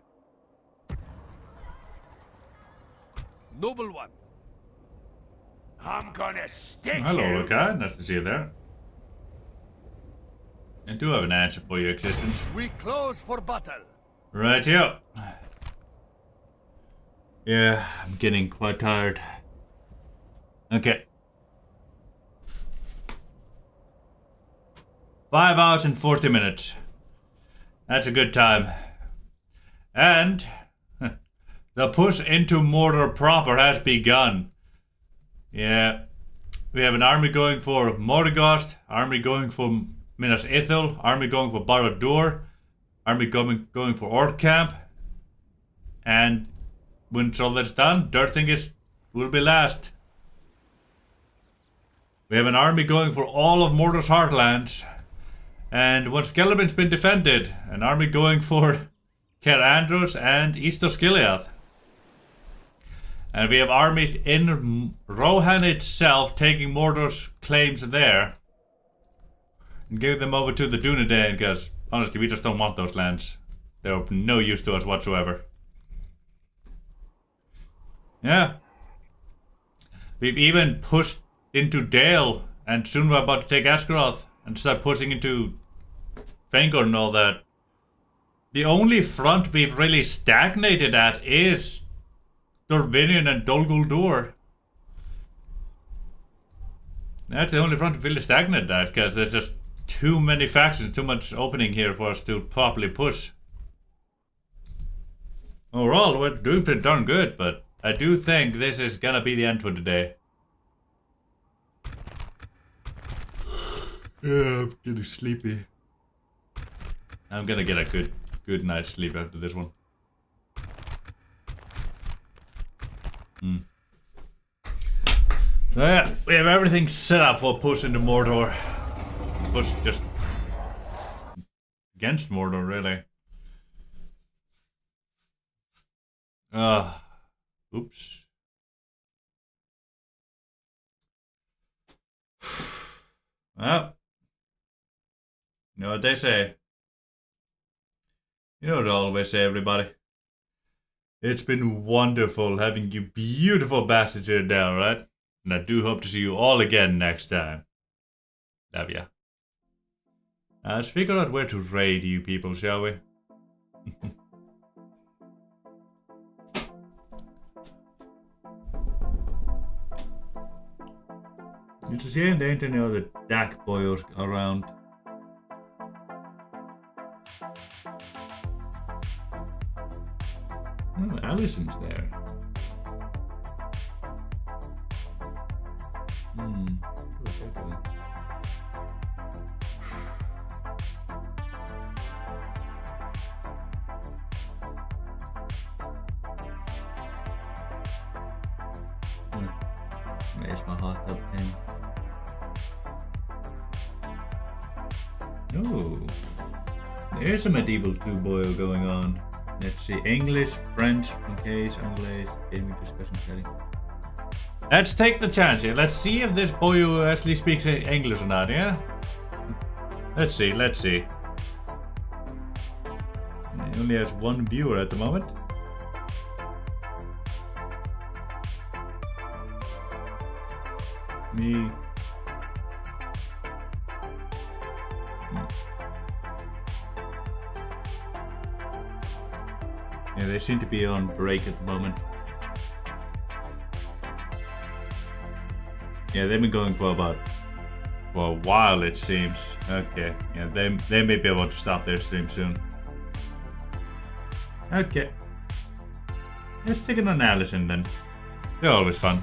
Noble one. I'm gonna stick you. Hello, Luca. Nice to see you there. I do have an answer for your existence. We close for battle. Right here. Yeah, I'm getting quite tired. Okay. 5 hours and 40 minutes. That's a good time. And the push into Mordor proper has begun. Yeah. We have an army going for Morgoth, army going for Minas Ithil, army going for Barad-dûr, army going for Orc Camp. And when all that's done, Dirthingis will be last. We have an army going for all of Mordor's heartlands. And once Celebrim's been defended, an army going for Caer Andros and East Osgiliath. And we have armies in Rohan itself taking Mordor's claims there. And giving them over to the Dunedain, because honestly we just don't want those lands. They're of no use to us whatsoever. Yeah. We've even pushed into Dale, and soon we're about to take Esgaroth and start pushing into Fangor and all that. The only front we've really stagnated at is Dorvinion and Dol Guldur. That's the only front we've really stagnated at, because there's just too many factions, too much opening here for us to properly push. Overall, we're doing pretty darn good, but I do think this is gonna be the end for today. Yeah, I'm getting sleepy. I'm gonna get a good night's sleep after this one. So yeah, we have everything set up for push into Mordor. Push just against Mordor, really. Oops. Well, you know what they say. You know what I always say, everybody. It's been wonderful having you beautiful bastards here down, right? And I do hope to see you all again next time. Love ya. Let's figure out where to raid you people, shall we? It's a shame there ain't any other DAC boys around. Oh, Alison's there. Makes my heart up pain. Ooh. There's a medieval 2 boil going on. Let's see. English, French, Francais, Anglais, gaming discussion setting. Let's take the chance here. Let's see if this boy actually speaks English or not, yeah? Let's see, let's see. He only has 1 viewer at the moment. Me. Yeah, they seem to be on break at the moment. Yeah, they've been going for a while, it seems. Okay, yeah, they may be able to stop their stream soon. Okay. Let's take an analysis then. They're always fun.